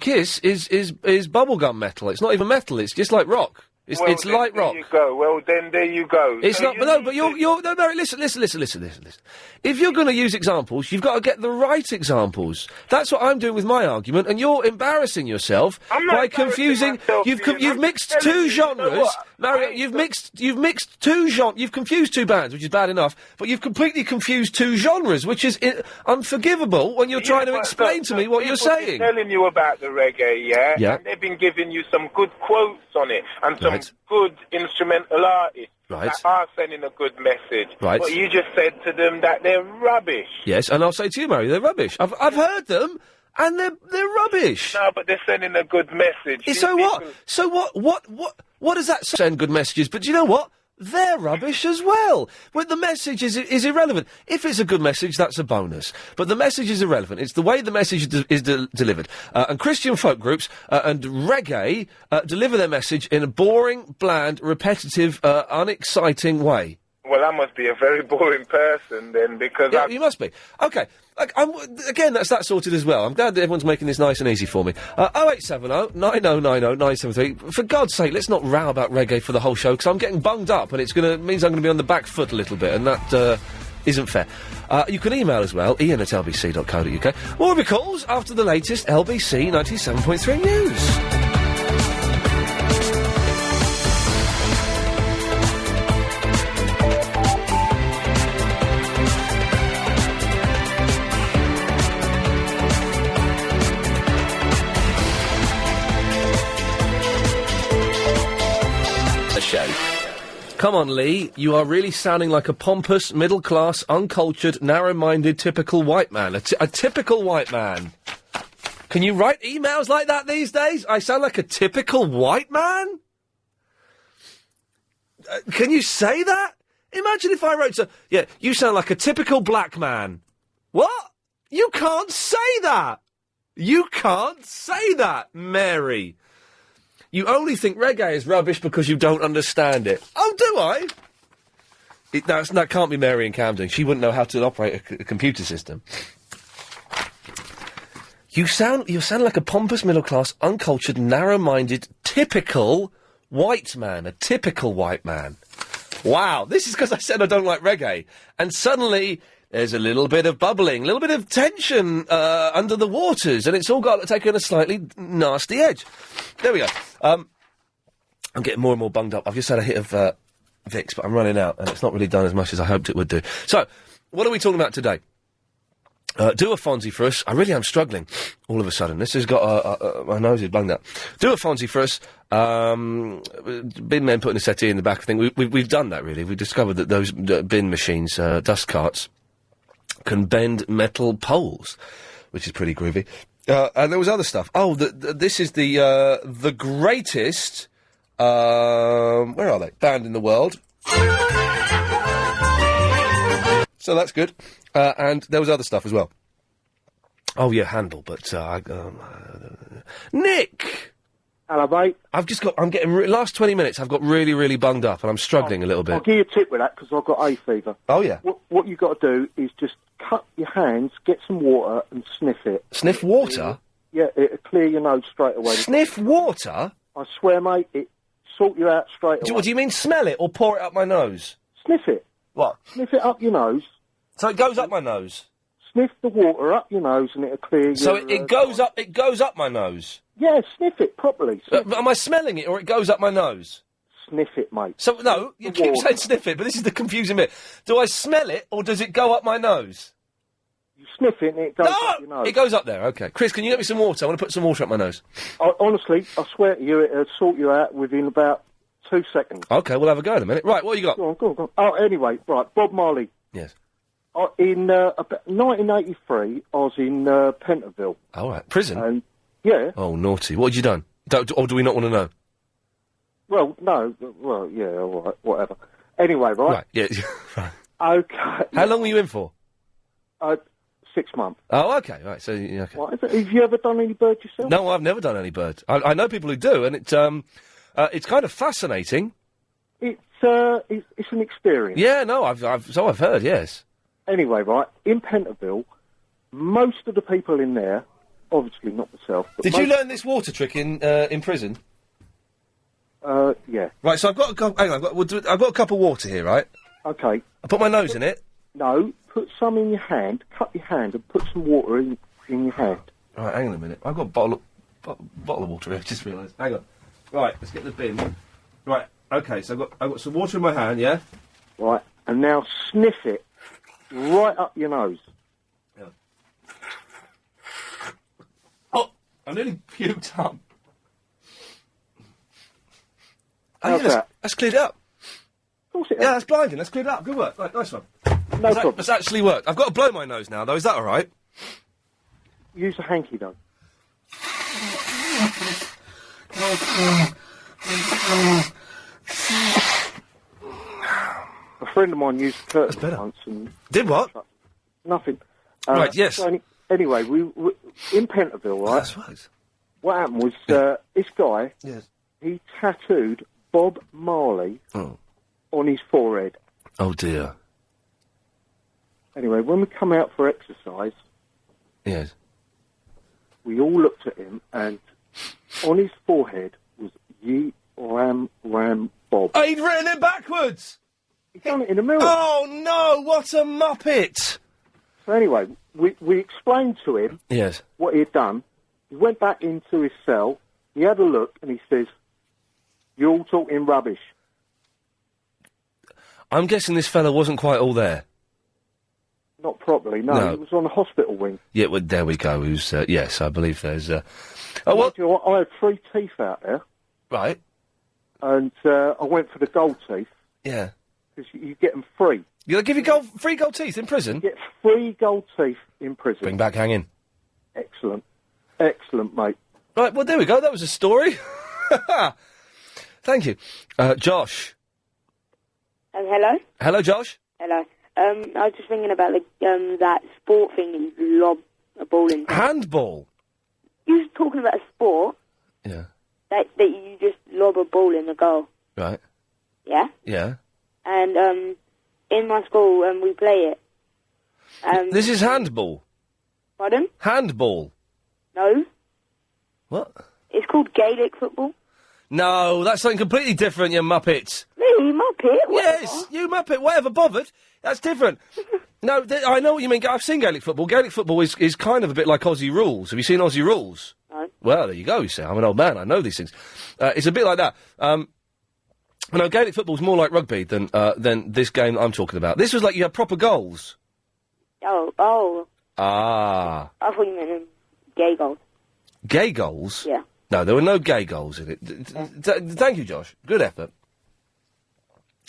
bubblegum metal. It's not even metal. It's just like rock. It's light rock. There you go. Well, then there you go. It's So not. But you're no, Mary. Listen. If you're going to use examples, you've got to get the right examples. That's what I'm doing with my argument, and you're embarrassing yourself by confusing. You've mixed two genres, Mario. You've mixed two genres. You've confused two bands, which is bad enough. But you've completely confused two genres, which is unforgivable when you're trying to explain to me what you're saying. Telling you about the reggae, yeah. Yeah. And they've been giving you some good quotes on it, and some good instrumental artists that are sending a good message. Right. But you just said to them that they're rubbish. Yes, and I'll say to you, Mary, they're rubbish. I've heard them, and they're rubbish. No, but they're sending a good message. So what? So what does that send good messages? But do you know what? They're rubbish as well. Well, the message is irrelevant. If it's a good message, that's a bonus. But the message is irrelevant. It's the way the message is delivered. And Christian folk groups and reggae deliver their message in a boring, bland, repetitive, unexciting way. Well, I must be a very boring person then, because you must be. Okay. Again, that's that sorted as well. I'm glad that everyone's making this nice and easy for me. 0870 9090 973. For God's sake, let's not row about reggae for the whole show, because I'm getting bunged up, and means I'm going to be on the back foot a little bit, and that isn't fair. You can email as well, ian@lbc.co.uk. More of your calls after the latest LBC 97.3 news. Come on, Lee. You are really sounding like a pompous, middle-class, uncultured, narrow-minded, typical white man. A typical white man. Can you write emails like that these days? I sound like a typical white man? Can you say that? Imagine if I wrote you sound like a typical black man. What? You can't say that! You can't say that, Mary. You only think reggae is rubbish because you don't understand it. Oh, do I? That can't be Mary in Camden. She wouldn't know how to operate a computer system. You sound like a pompous, middle-class, uncultured, narrow-minded, typical white man. A typical white man. Wow, this is because I said I don't like reggae. And suddenly there's a little bit of bubbling, a little bit of tension under the waters, and it's all got taken a slightly nasty edge. There we go. I'm getting more and more bunged up. I've just had a hit of Vicks, but I'm running out, and it's not really done as much as I hoped it would do. So, what are we talking about today? Do a Fonzie for us. I really am struggling all of a sudden. This has got my nose is bunged up. Do a Fonzie for us. Bin men putting a settee in the back. I think we've done that, really. We've discovered that those bin machines, dust carts, can bend metal poles, which is pretty groovy. And there was other stuff. Oh, this is the greatest, where are they? Band in the world. So that's good. And there was other stuff as well. Oh, yeah, Handel, but, Nick! Hello, mate. I'm getting, last 20 minutes, I've got really, really bunged up, and I'm struggling a little bit. I'll give you a tip with that, because I've got hay fever. Oh, yeah? What you've got to do is just cut your hands, get some water, and sniff it. Sniff water? Yeah, it'll clear your nose straight away. Sniff water? I swear, mate, it sort you out straight away. What do you mean, smell it, or pour it up my nose? Sniff it. What? Sniff it up your nose. So it goes up my nose. Sniff the water up your nose and it'll clear So your... it goes up. It goes up my nose. Yeah, sniff it properly. Am I smelling it, or it goes up my nose? Sniff it, mate. So no, you keep saying sniff it, but this is the confusing bit. Do I smell it, or does it go up my nose? You sniff it and it goes up your nose. It goes up there. Okay, Chris, can you get me some water? I want to put some water up my nose. Honestly, I swear to you, it'll sort you out within about 2 seconds. Okay, we'll have a go in a minute. Right, what you got? Go on. Oh, anyway, right, Bob Marley. Yes. In about 1983, I was in Pentonville. All right, prison. And yeah. Oh, naughty! What had you done? Or do we not want to know? Well, no. Well, yeah. All right, whatever. Anyway, right. Right. Yeah. Right. Okay. How long were you in for? 6 months. Oh, okay. Right. So, okay. What is it? Have you ever done any bird yourself? No, I've never done any bird. I know people who do, and it's kind of fascinating. It's an experience. Yeah. No, I've heard. Yes. Anyway, right, in Pentonville, most of the people in there, obviously not myself. But Did you learn this water trick in prison? Yeah. Right, so I've got I've got a cup of water here, right? Okay. I put my nose in it. No, put some in your hand, cut your hand and put some water in your hand. Right, hang on a minute. I've got a bottle of water here, I just realised. Hang on. Right, let's get the bin. Right, okay, so I've got some water in my hand, yeah? Right, and now sniff it right up your nose. Yeah. Oh, I nearly puked up. How's that? That's cleared it up. Of course it is. Yeah, that's blinding. That's cleared it up. Good work. Right, nice one. No problem. That's actually worked. I've got to blow my nose now, though. Is that all right? Use a hanky, though. A friend of mine used curtains once and... Did what? Nothing. Right, yes. So anyway, we in Pentonville, right? That's right. What happened was this guy, yes, he tattooed Bob Marley on his forehead. Oh, dear. Anyway, when we come out for exercise... Yes. We all looked at him, and on his forehead was Ye Ram Ram Bob. Oh, he'd written it backwards! He'd done it in the mirror. Oh, no! What a muppet! So anyway, we explained to him Yes. what he had done. He went back into his cell, he had a look, and he says, "You're all talking rubbish." I'm guessing this fella wasn't quite all there. Not properly, no. He was on the hospital wing. Yeah, well, there we go. Who's, yes, I believe there's... Oh, well, I had 3 teeth out there. Right. And I went for the gold teeth. Yeah. Because you get them free. You'll give you free gold teeth in prison? You get free gold teeth in prison. Bring back hanging. Excellent. Excellent, mate. Right, well, there we go. That was a story. Thank you. Josh. Hello? Hello, Josh. Hello. I was just thinking about that sport thing that you lob a ball into. Handball? You was talking about a sport. Yeah. That you just lob a ball in the goal. Right. Yeah? Yeah. And in my school, we play it. This is handball? Pardon? Handball? No. What? It's called Gaelic football. No, that's something completely different, you muppet. Me, Muppet? Yes, you muppet, whatever, bothered. That's different. No, I know what you mean. I've seen Gaelic football. Gaelic football is kind of a bit like Aussie rules. Have you seen Aussie rules? No. Well, there you go, you see. I'm an old man. I know these things. It's a bit like that. No, Gaelic football's more like rugby than this game that I'm talking about. This was like you had proper goals. Oh. Ah. I thought you meant gay goals. Gay goals? Yeah. No, there were no gay goals in it. Thank you, Josh. Good effort.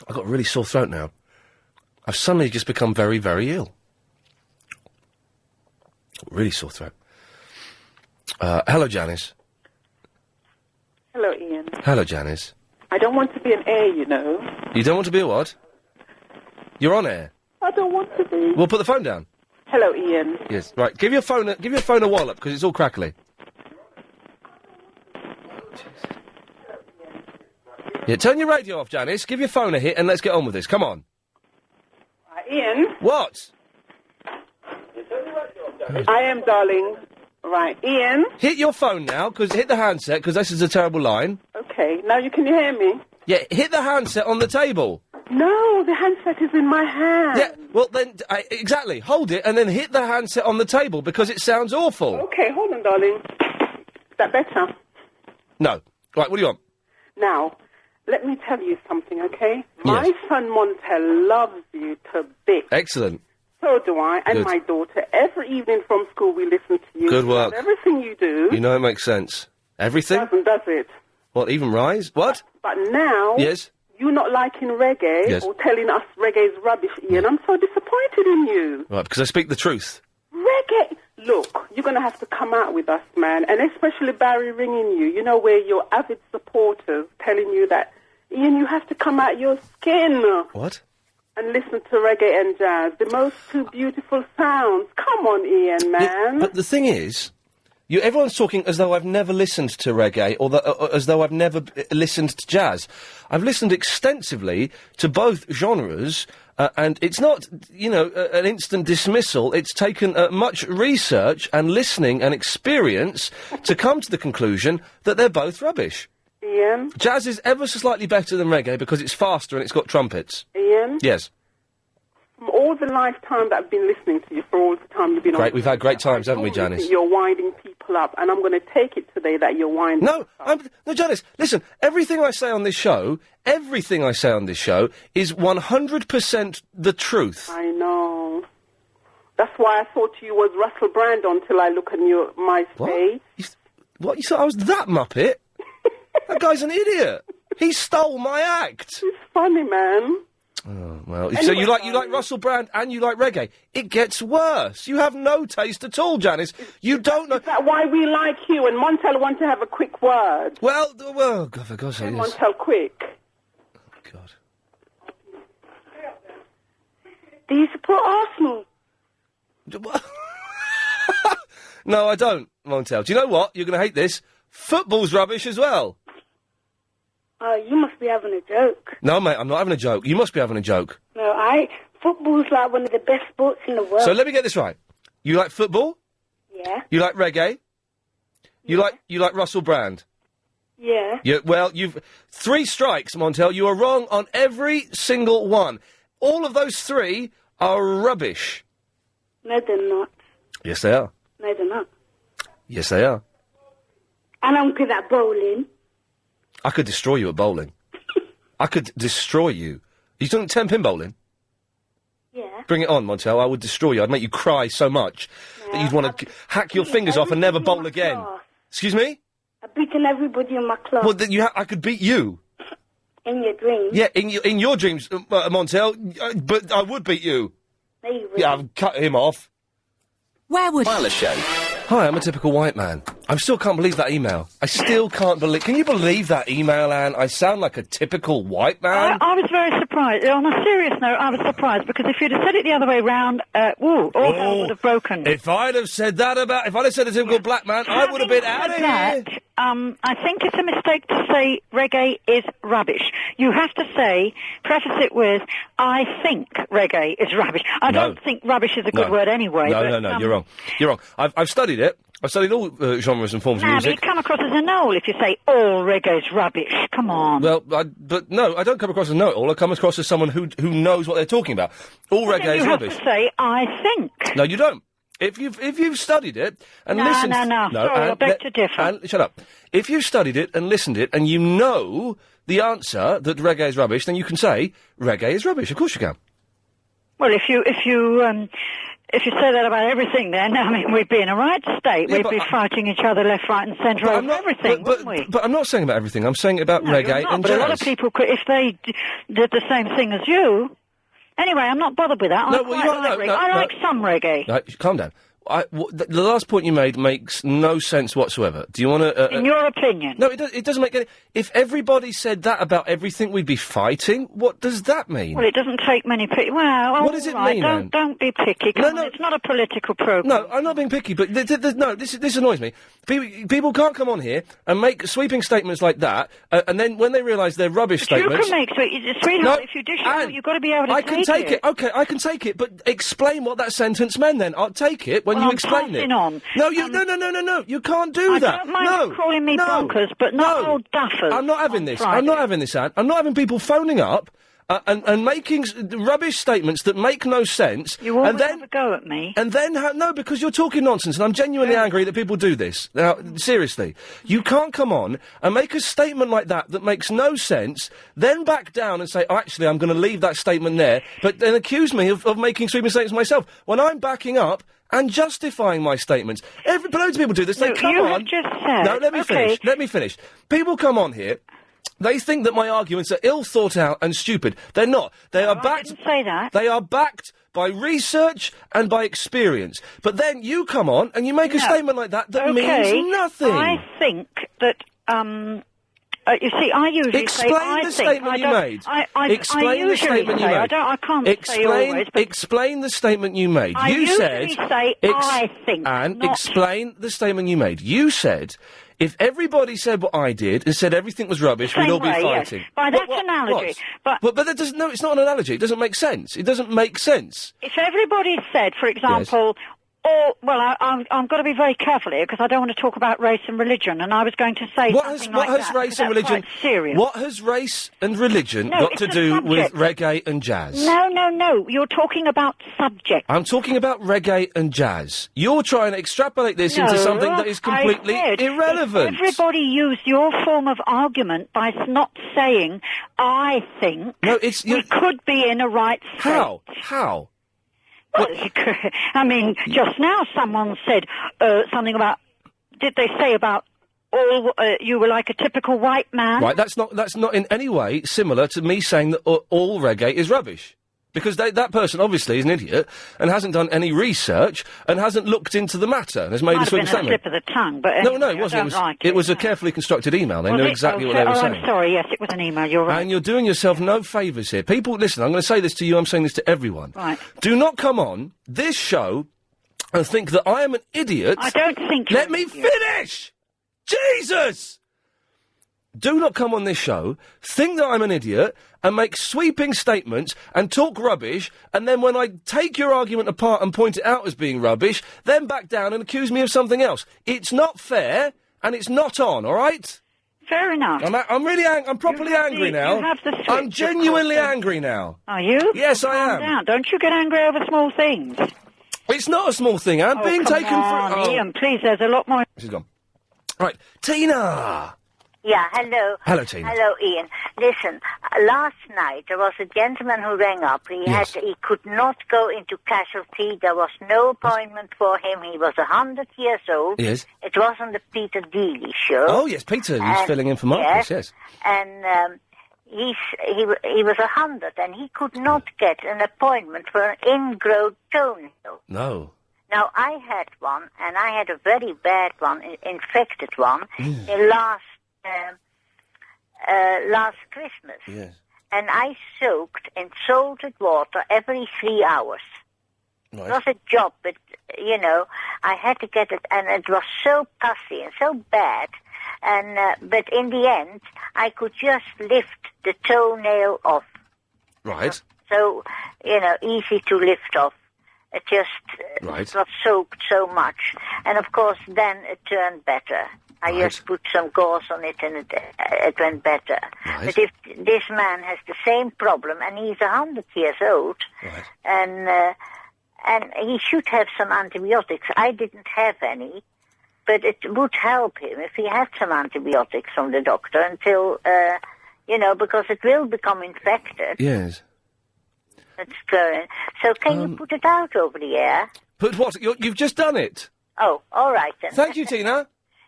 I've got a really sore throat now. I've suddenly just become very, very ill. Really sore throat. Hello, Janice. Hello, Ian. Hello, Janice. I don't want to be an air, you know. You don't want to be a what? You're on air. I don't want to be. Well, put the phone down. Hello, Ian. Yes. Right. Give your phone a wallop because it's all crackly. Yeah, turn your radio off, Janice. Give your phone a hit and let's get on with this. Come on. Ian? What? I am, darling. Right, Ian? Hit your phone now, hit the handset, because this is a terrible line. Okay, now you can hear me? Yeah, hit the handset on the table. No, the handset is in my hand. Yeah, well then, exactly. Hold it and then hit the handset on the table because it sounds awful. Okay, hold on, darling. Is that better? No. Right, what do you want? Now, let me tell you something, okay? My son Montel loves you to bits. Excellent. So do I, and Good. my daughter. Every evening from school we listen to you. Good work. Everything you do. You know it makes sense. Everything? Doesn't, does it? What, even Rise? What? But now... Yes? You not liking reggae Yes. or telling us reggae is rubbish, Ian. I'm so disappointed in you. Right, because I speak the truth. Reggae... Look, you're going to have to come out with us, man, and especially Barry ringing you. You know, where your avid supporters telling you that, Ian, you have to come out your skin. What? And listen to reggae and jazz. The most two beautiful sounds. Come on, Ian, man. But the thing is, everyone's talking as though I've never listened to reggae or as though I've never listened to jazz. I've listened extensively to both genres, and it's not, an instant dismissal. It's taken much research and listening and experience to come to the conclusion that they're both rubbish. Ian? Jazz is ever so slightly better than reggae because it's faster and it's got trumpets. Ian? Yes. From all the lifetime that I've been listening to you, for all the time you've been on... Great, we've had great times, haven't we, Janice? You're winding people up, and I'm going to take it today that you're winding No, Janice, listen, everything I say on this show is 100% the truth. I know. That's why I thought you was Russell Brand until I look on your MySpace. What? You thought I was that muppet? That guy's an idiot. He stole my act. It's funny, man. Oh, well, so you like Russell Brand and you like reggae. It gets worse. You have no taste at all, Janice. You don't know... Is that why we like you? And Montel wants to have a quick word. Well, God, for God's sake, yes. Montel, quick. God. Do you support Arsenal? No, I don't, Montel. Do you know what? You're going to hate this. Football's rubbish as well. Oh, you must be having a joke. No, mate, I'm not having a joke. You must be having a joke. No, football's like one of the best sports in the world. So let me get this right. You like football? Yeah. You like reggae? You like Russell Brand? Yeah. You've 3 strikes, Montel. You are wrong on every single one. All of those 3 are rubbish. No, they're not. Yes, they are. No, they're not. Yes, they are. And I'm good at bowling. I could destroy you at bowling. I could destroy you. You doing 10-pin bowling? Yeah. Bring it on, Montel. I would destroy you. I'd make you cry so much that you'd want to hack your fingers off and never bowl again. Excuse me? I've beaten everybody in my class. Well, then I could beat you. In your dreams? Yeah, in your dreams, Montel. But I would beat you. No, you wouldn't. Yeah, I've cut him off. Where would... Wireless show. Hi, I'm a typical white man. I still can't believe that email. I still can't believe... Can you believe that email, Anne? I sound like a typical white man? I was very surprised. On a serious note, I was surprised, because if you'd have said it the other way round, all hell would have broken. If I'd have said that about... If I'd have said a typical black man, I would have been out of here. I think it's a mistake to say reggae is rubbish. You have to say, preface it with, I think reggae is rubbish. I don't think rubbish is a good word anyway. No, you're wrong. You're wrong. I've studied it. I've studied all genres and forms of music. You come across as a know-all if you say all reggae's rubbish. Come on. Well, but no, I don't come across as know-it-all. I come across as someone who knows what they're talking about. All reggae is rubbish. You have to say, I think. No, you don't. If you've studied it and listened... No. Sorry, I beg to differ. Shut up. If you've studied it and listened it and you know the answer that reggae is rubbish, then you can say reggae is rubbish. Of course you can. Well, if you say that about everything, then, I mean, we'd be in a riot state. Yeah, we'd be fighting each other left, right and centre over everything, wouldn't we? But I'm not saying about everything. I'm saying about reggae and but jazz. a lot of people could, if they did the same thing as you... Anyway, I'm not bothered with that. I like some reggae. No, calm down. The last point you made makes no sense whatsoever. Do you want to... in your opinion? No, it doesn't make any... If everybody said that about everything, we'd be fighting. What does that mean? Well, it doesn't take many people... Well, what does it mean, Anne? Don't be picky. Come on, it's not a political programme. No, I'm not being picky, but this annoys me. People can't come on here and make sweeping statements like that, and then when they realise they're rubbish statements... You can make sweetheart, if you dish it out, you've got to be able to I can take it. Okay, I can take it, but explain what that sentence meant then. I'll take it when you explain it. On. No, no, you can't do that. I don't mind you calling me bonkers, but not old duffers. I'm not having this. I'm not having this, Anne. I'm not having people phoning up and making rubbish statements that make no sense. You always and then have a go at me. And then no, because you're talking nonsense, and I'm genuinely angry that people do this. Now, seriously, you can't come on and make a statement like that makes no sense, then back down and say, oh, actually, I'm going to leave that statement there, but then accuse me of making sweeping statements myself when I'm backing up and justifying my statements. Loads of people do this. They come you on. have just said. No, let me finish. Let me finish. People come on here. They think that my arguments are ill thought out and stupid. They're not. They are backed. I didn't say that. They are backed by research and by experience. But then you come on and you make a statement like that means nothing. I think that. You see, I usually explain the statement you made. Explain the statement you made. I can't say always. But explain the statement you made. I usually say I think. And not... explain the statement you made. You said. If everybody said what I did and said everything was rubbish, we'd all be fighting. Yes. By that analogy. But that doesn't. No, it's not an analogy. It doesn't make sense. It doesn't make sense. If everybody said, for example, I'm going to be very careful here because I don't want to talk about race and religion. And I was going to say what has race and religion? What has race and religion got to do with reggae and jazz? No. You're talking about subject. I'm talking about reggae and jazz. You're trying to extrapolate this into something that is completely irrelevant. If everybody used your form of argument by not saying, I think, we could be in a right state. How? Well, I mean, just now someone said something about. Did they say about you were like a typical white man? Right. That's not in any way similar to me saying that all reggae is rubbish. Because that person obviously is an idiot and hasn't done any research and hasn't looked into the matter and has made a sweeping statement. Might have been a slip of the tongue, but anyway, no, it wasn't. It was a carefully constructed email. They knew exactly what they were saying. I'm sorry. Yes, it was an email. You're right. And you're doing yourself no favours here. People, listen. I'm going to say this to you. I'm saying this to everyone. Right. Do not come on this show and think that I am an idiot. I don't think. Let me finish. Jesus. Do not come on this show, think that I'm an idiot, and make sweeping statements and talk rubbish, and then when I take your argument apart and point it out as being rubbish, then back down and accuse me of something else. It's not fair, and it's not on, all right? Fair enough. I'm really I'm properly angry now. You have the switch, I'm genuinely angry now. Are you? Yes, I am. Calm down. Don't you get angry over small things. It's not a small thing. I'm being taken for... Ian, please, there's a lot more... She's gone. Right, Tina! Yeah, hello. Hello, Tina. Hello, Ian. Listen, last night there was a gentleman who rang up. He could not go into casualty. There was no appointment for him. He was 100 years old. Yes. It was on the Peter Deely show. Oh, yes, Peter was filling in for Marcus, yes. And he was 100 and he could not get an appointment for an ingrown toenail. No. Now, I had one, and I had a very bad one, infected one, last Christmas. Yes. And I soaked in salted water every 3 hours. Right. It was a job, but, I had to get it, and it was so pussy and so bad. And but in the end, I could just lift the toenail off. Right. So, easy to lift off. It just got soaked so much. And, of course, then it turned better. I just put some gauze on it and it went better. Right. But if this man has the same problem, and he's 100 years old, and he should have some antibiotics. I didn't have any, but it would help him if he had some antibiotics from the doctor until, because it will become infected. Yes. It's going. So can you put it out over the air? Put what? You've just done it. Oh, all right then. Thank you, Tina.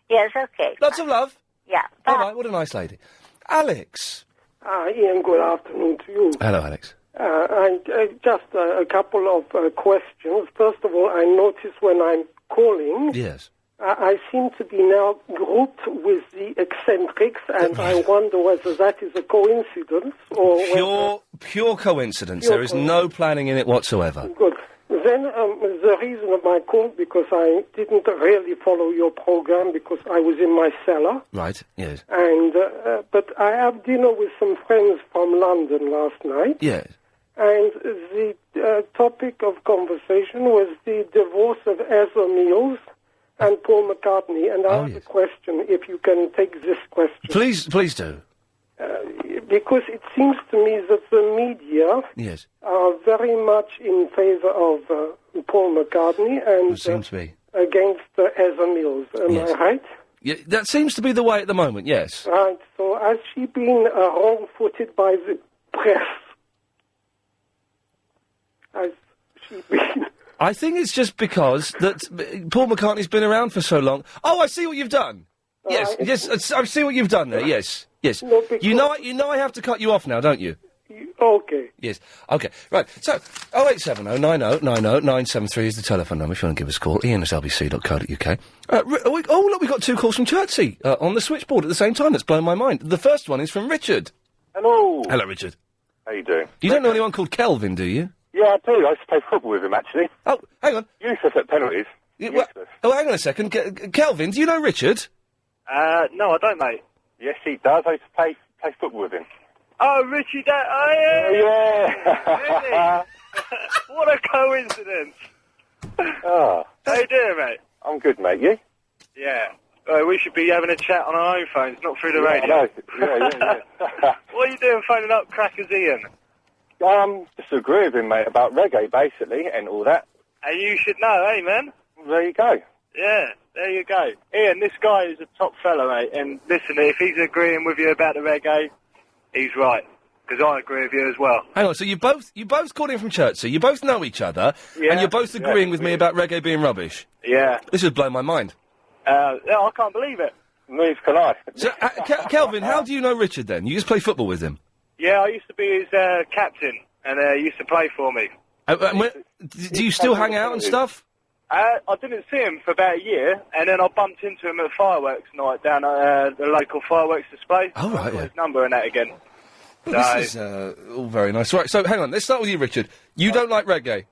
Yes, okay. Lots of love. Yeah. Bye-bye. What a nice lady. Alex. Ian, good afternoon to you. Hello, Alex. Just a couple of questions. First of all, I notice when I'm calling... Yes. I seem to be now grouped with the eccentrics, and I wonder whether that is a coincidence or... Pure coincidence. There is no planning in it whatsoever. Good. Then the reason of my call, because I didn't really follow your program because I was in my cellar. Right, yes. And but I had dinner with some friends from London last night. Yes. And the topic of conversation was the divorce of Ezra Mills and Paul McCartney. And I have a question, if you can take this question. Please do. Because it seems to me that the media Yes. are very much in favour of Paul McCartney and seems to be. against Heather Mills. Am I right? Yeah, that seems to be the way at the moment, yes. Right. So has she been wrong-footed by the press? Has she been... I think it's just because that Paul McCartney's been around for so long. Oh, I see what you've done. Yes, yes, I see what you've done there. Yes, yes. No, you know I have to cut you off now, don't you? Okay. Yes. Okay. Right. So, 0870 90 90 973 is the telephone number if you want to give us a call. Iain@lbc.co.uk. Look, we've got 2 calls from Chertsey on the switchboard at the same time. That's blown my mind. The first one is from Richard. Hello. Hello, Richard. How you doing? You don't know anyone called Kelvin, do you? Yeah, I do. I used to play football with him, actually. Oh, hang on. Useless at penalties. Hang on a second. Kelvin, do you know Richard? No, I don't, mate. Yes, he does. I used to play football with him. Oh, Richie, Yeah. Really? What a coincidence. Oh. How you doing, mate? I'm good, mate. You? Yeah. We should be having a chat on our own phones, not through the Yeah, radio. I know. Yeah. What are you doing phoning up Crackers Ian? Just agree with him, mate, about reggae, basically, and all that. And you should know, eh, man? There you go. Yeah, there you go. Ian, this guy is a top fella, mate, and listen, if he's agreeing with you about the reggae, he's right, because I agree with you as well. Hang on, so you both called in from Chertsey, you both know each other, and you're both agreeing with me about reggae being rubbish? Yeah. This has blown my mind. Yeah, I can't believe it. Neither can I. So, Kelvin, how do you know Richard then? You just play football with him? Yeah, I used to be his captain, and he used to play for me. Do you still hang out and stuff? I didn't see him for about a year, and then I bumped into him at fireworks night down at the local fireworks display. Oh, right, I got yeah. his number and that again. Well, this is all very nice. Right, so hang on, let's start with you, Richard. You don't like reggae?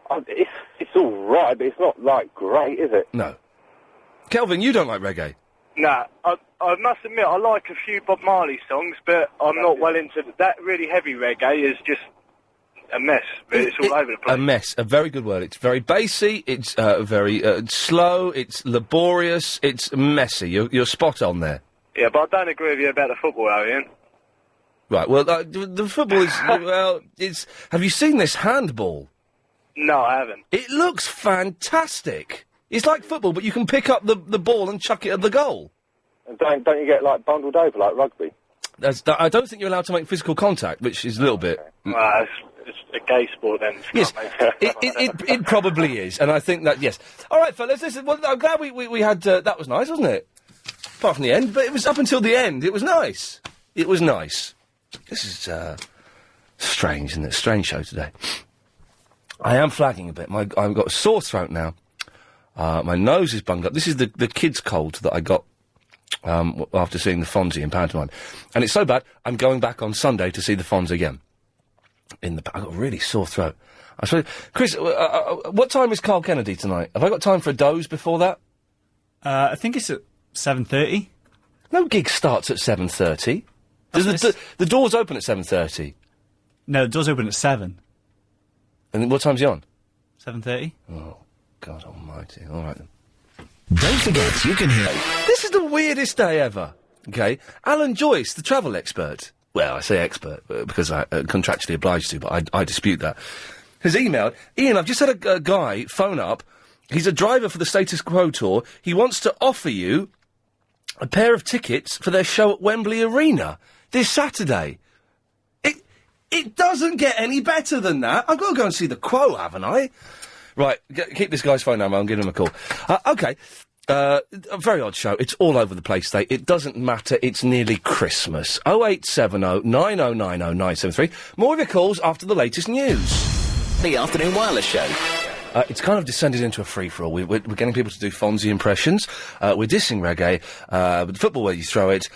It's all right, but it's not, like, great, is it? No. Kelvin, you don't like reggae? Nah, I must admit, I like a few Bob Marley songs, but I'm not well into that. Really heavy reggae is just a mess. It's all over the place. A mess, a very good word. It's very bassy, it's very slow, it's laborious, it's messy. You're spot on there. Yeah, but I don't agree with you about the football, Ian. Right, well, the football is, well, it's... Have you seen this handball? No, I haven't. It looks fantastic. It's like football, but you can pick up the ball and chuck it at the goal. And don't you get, like, bundled over like rugby? I don't think you're allowed to make physical contact, which is a little bit... Well, it's a gay sport then. Yes, it probably is, and I think that, yes. All right, fellas, listen, well, I'm glad we had... that was nice, wasn't it? Apart from the end, but it was up until the end. It was nice. It was nice. This is, strange, isn't it? Strange show today. I am flagging a bit. I've got a sore throat now. My nose is bunged up. This is the kid's cold that I got after seeing the Fonzie in pantomime. And it's so bad, I'm going back on Sunday to see the Fonz again. I've got a really sore throat. I suppose, Chris, what time is Carl Kennedy tonight? Have I got time for a doze before that? I think it's at 7:30. No gig starts at 7:30. The doors open at 7:30. No, the doors open at 7. And what time's he on? 7:30. Oh, God almighty. All right then. Don't forget, you can hear... This is the weirdest day ever. Okay? Alan Joyce, the travel expert. Well, I say expert because I'm contractually obliged to, but I dispute that. Has emailed, Ian, I've just had a guy phone up. He's a driver for the Status Quo tour. He wants to offer you a pair of tickets for their show at Wembley Arena this Saturday. It doesn't get any better than that. I've got to go and see the Quo, haven't I? Right, keep this guy's phone number. I'll give him a call. Okay. A very odd show. It's all over the place today. It doesn't matter. It's nearly Christmas. 0870 9090 973. More of your calls after the latest news. The Afternoon Wireless Show. It's kind of descended into a free-for-all. We're getting people to do Fonzie impressions. We're dissing reggae, football where you throw it,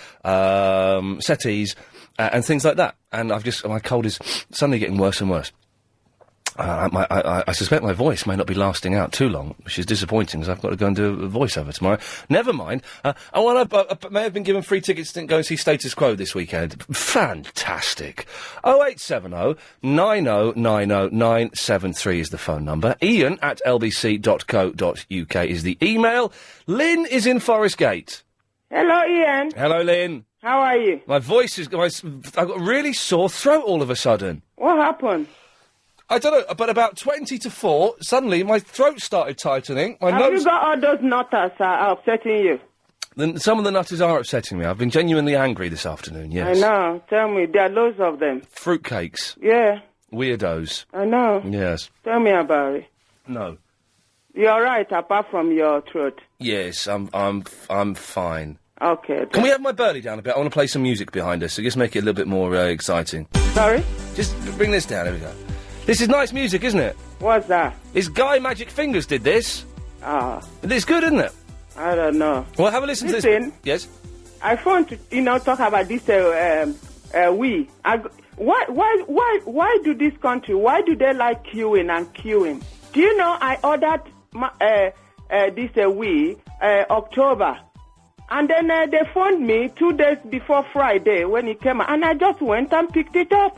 settees, and things like that. And my cold is suddenly getting worse and worse. I suspect my voice may not be lasting out too long, which is disappointing because I've got to go and do a voiceover tomorrow. Never mind. I may have been given free tickets to go and see Status Quo this weekend. Fantastic. 0870 9090 973 is the phone number. Iain@lbc.co.uk is the email. Lynn is in Forest Gate. Hello, Ian. Hello, Lynn. How are you? My voice is... I've got a really sore throat all of a sudden. What happened? I don't know, but about 20 to 4, suddenly my throat started tightening. My Have nose... you got all those nutters are upsetting you? Some of the nutters are upsetting me. I've been genuinely angry this afternoon, yes. I know. Tell me, there are loads of them. Fruitcakes. Yeah, Weirdos. I know. Yes. Tell me about it. No. You're all right, apart from your throat. Yes, I'm fine. Okay. Can we have my Burley down a bit? I want to play some music behind us, so just make it a little bit more exciting. Sorry? Just bring this down, there we go. This is nice music, isn't it? What's that? It's Guy Magic Fingers did this. Ah. It's good, isn't it? I don't know. Well, have a listen to this. Yes? I want to, talk about this, why do this country, why do they like queuing and queuing? Do you know, I ordered this October, and then they phoned me 2 days before Friday when it came out, and I just went and picked it up.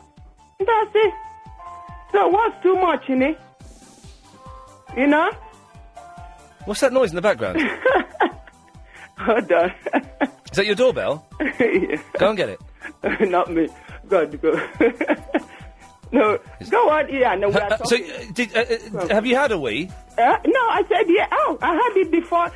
That's it. So what's too much in it? You know? What's that noise in the background? Hold on. Is that your doorbell? Yeah. Go and get it. Not me. God, go. No, go on, Ian. No, have you had a wee? No, I said, yeah. Oh, I had it before.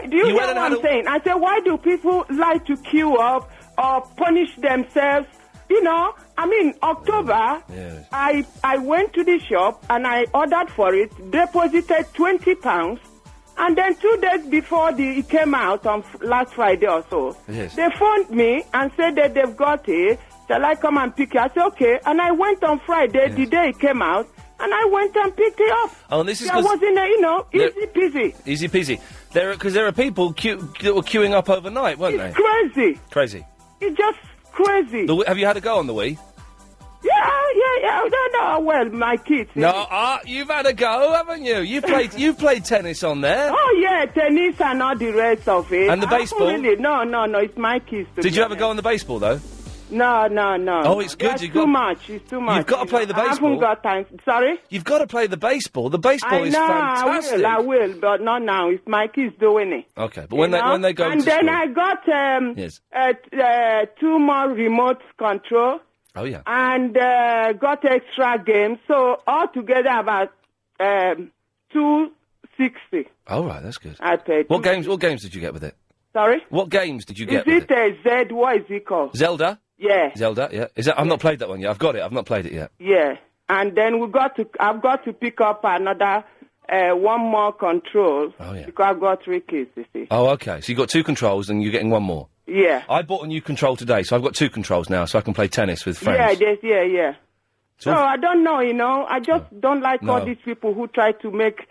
Do you know what I'm saying? I said, why do people like to queue up or punish themselves? You know, I mean, October, yes. I went to the shop and I ordered for it, deposited £20, and then 2 days before it came out on last Friday or so, yes. They phoned me and said that they've got it. Shall I come and pick it? I said, okay. And I went on Friday, the day it came out, and I went and picked it up. Oh, and this is I was in easy peasy. Easy peasy. Because there are people that were queuing up overnight, weren't they? Crazy. Crazy. It's just crazy. Have you had a go on the Wii? Yeah. No. Well, my kids. No, you've had a go, haven't you? You've played tennis on there. Oh yeah, tennis and all the rest of it. And the baseball? Really, no. It's my kids. Did you have a go on the baseball though? No. Oh, it's good. It's too much. It's too much. You've got to play the baseball. I haven't got time. Sorry? You've got to play the baseball. The baseball is fantastic. I will, but not now. It's my kids doing it. Okay, but when they go and to then school... I got yes. 2 more remote control. Oh yeah. And got extra games. So altogether about 260. Oh right, that's good. I paid. What games did you get with it? Sorry? What games did you get? Is it Z? What is it called? Zelda. Yeah. Zelda. Yeah. Is that? I've not played that one yet. I've got it. I've not played it yet. Yeah. And then I've got to pick up another 1 more control. Oh yeah. Because I've got 3 kids. You see. Oh okay. So you got 2 controls and you're getting 1 more. Yeah. I bought a new control today, so I've got 2 controls now, so I can play tennis with friends. Yeah. So I don't know, I just don't like all these people who try to make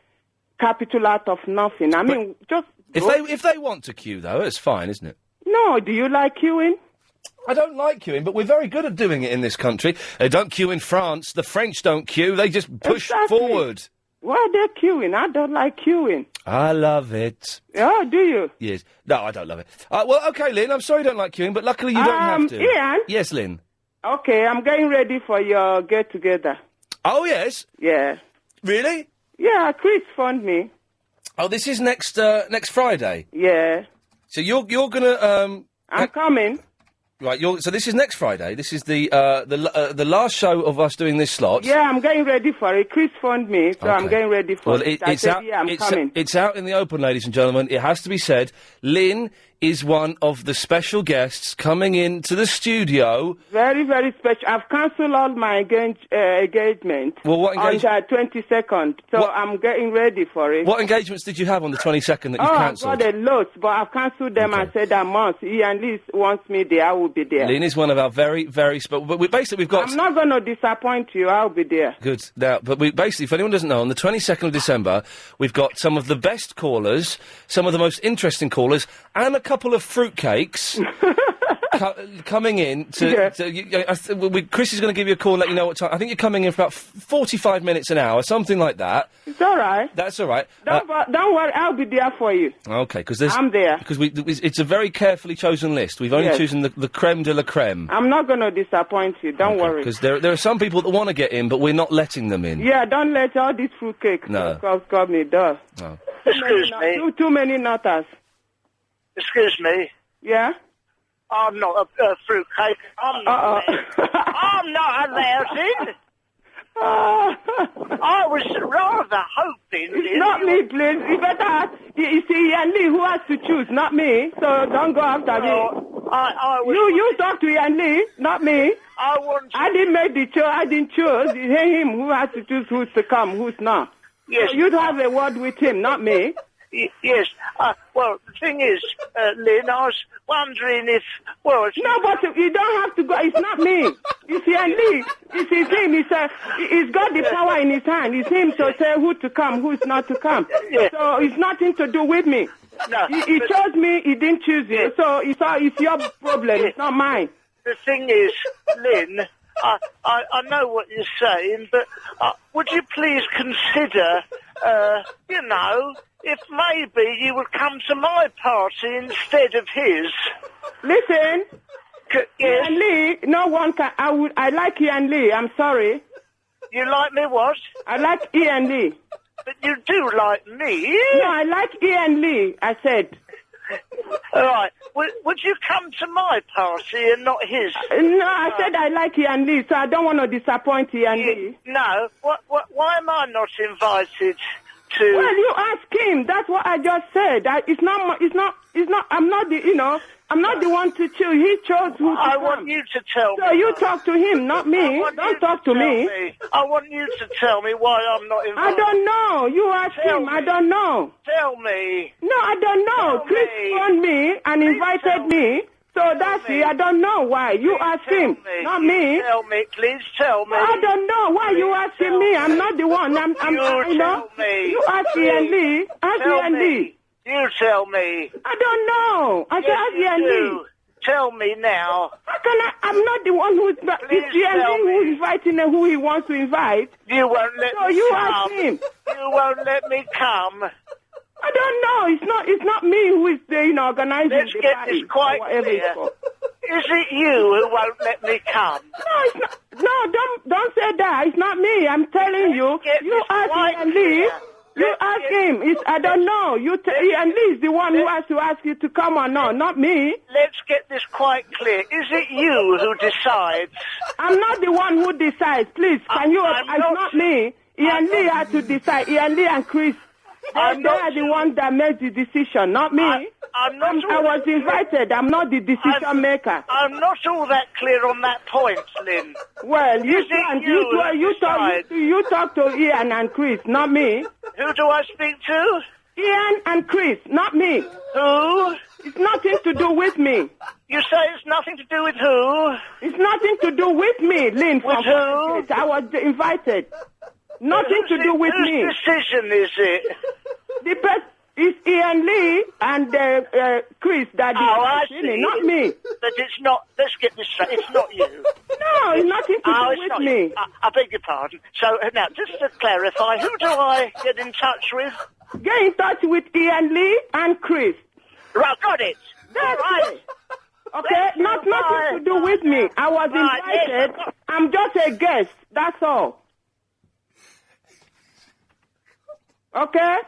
capital out of nothing. I mean, just... If they want to queue, though, it's fine, isn't it? No, do you like queuing? I don't like queuing, but we're very good at doing it in this country. They don't queue in France. The French don't queue. They just push forward. Why are they queuing? I don't like queuing. I love it. Oh, do you? Yes. No, I don't love it. Well, OK, Lynn, I'm sorry you don't like queuing, but luckily you don't have to. Ian? Yes, Lynn? Okay, I'm getting ready for your get-together. Oh, yes? Yeah. Really? Yeah, Chris phoned me. Oh, this is next Friday? Yeah. So you're gonna... I'm coming. Right, so this is next Friday. This is the last show of us doing this slot. Yeah, I'm getting ready for it. Chris phoned me, so I'm getting ready for it. It's out. Yeah, I'm coming. It's out in the open, ladies and gentlemen. It has to be said. Lynn is one of the special guests coming into the studio. Very, very special. I've cancelled all my engagement. Well, what engagement? On the 22nd, so I'm getting ready for it. What engagements did you have on the 22nd that you cancelled? I've got a lot, but I've cancelled them. I said I must. Ian Lee wants me there. I will be there. Lynn is one of our very, very special... But we've got... I'm not going to disappoint you. I'll be there. Good. Now, but basically, if anyone doesn't know, on the 22nd of December, we've got some of the best callers, some of the most interesting callers, and a couple of fruitcakes coming in to... Chris is going to give you a call and let you know what time... I think you're coming in for about 45 minutes an hour, something like that. It's all right. That's all right. Don't worry, I'll be there for you. Okay, because I'm there. Because it's a very carefully chosen list. We've only chosen the creme de la creme. I'm not going to disappoint you, don't worry. Because there are some people that want to get in, but we're not letting them in. Yeah, don't let all these fruitcakes cause me duh. No. Excuse me. Too many nutters. Excuse me. Yeah? I'm not a fruitcake. I'm not. I'm not allowed in. I was rather hoping. It's not me, please. You better. You see, Ian Lee, who has to choose, not me. So don't go after me. You talk to Ian Lee, not me. I didn't make the choice. I didn't choose. It's him who has to choose who's to come, who's not. Yes. So you'd have a word with him, not me. Yes. Well, the thing is, Lynn, I was wondering if... Well, no, but you don't have to go. It's not me. It's Ian Lee. It's him. He's got the power in his hand. It's him to say who to come, who's not to come. Yeah. So it's nothing to do with me. No. He chose me. He didn't choose you. So it's your problem. It's not mine. The thing is, Lynn, I know what you're saying, but would you please consider, if maybe you would come to my party instead of his. Listen, yes. Ian Lee, no one can. I like Ian Lee. I'm sorry. You like me what? I like Ian Lee. But you do like me. No, I like Ian Lee. I said. All right. Would you come to my party and not his? No, I said I like Ian Lee, so I don't want to disappoint Ian Lee. No. Why am I not invited? Well, you ask him. That's what I just said. It's not. I'm not the. I'm not the one to choose. He chose who to I want you to tell me. So you talk to him, not me. Don't talk to me. I want you to tell me why I'm not invited. I don't know. You ask him. I don't know. Tell me. No, I don't know. Chris phoned me and invited me. So that's it. I don't know why. You ask him, not me. Tell me, please tell me. I don't know why you asking me. I'm not the one. I'm you know. Me. You ask Ian Lee. Ask Ian Lee. You tell me. I don't know. I yes, ask Ian Lee. Tell me now. How can I'm not the one who's... It's Ian Lee who's inviting who he wants to invite. You won't let me So you come. ask him. You won't let me come. I don't know. It's not me who is organizing Let's the get party. this quite clear. Is it you who won't let me come? No, it's not. No, don't say that. It's not me. I'm telling you. You ask Ian Lee. You ask him. I don't know. Ian Lee is the one who has to ask you to come or not me. Let's get this quite clear. Is it you who decides? I'm not the one who decides. Please, can you... It's not me. Ian Lee has to decide. Ian Lee and Chris. They are the ones that made the decision, not me. I was invited. I'm not the decision maker. I'm not all that clear on that point, Lynn. Well, you talk to Ian and Chris, not me. Who do I speak to? Ian and Chris, not me. Who? It's nothing to do with me. You say it's nothing to do with who? It's nothing to do with me, Lynn. With who? I was invited. Nothing to do with me. Whose decision is it? It's Ian Lee and Chris that I see. Not me. But it's not. Let's get this straight. It's not you. No, it's nothing to do with me. I beg your pardon. So now, just to clarify, who do I get in touch with? Get in touch with Ian Lee and Chris. Right, got it. That's right. Okay, nothing to do with me. I was invited. Yes. I'm just a guest. That's all. Okay?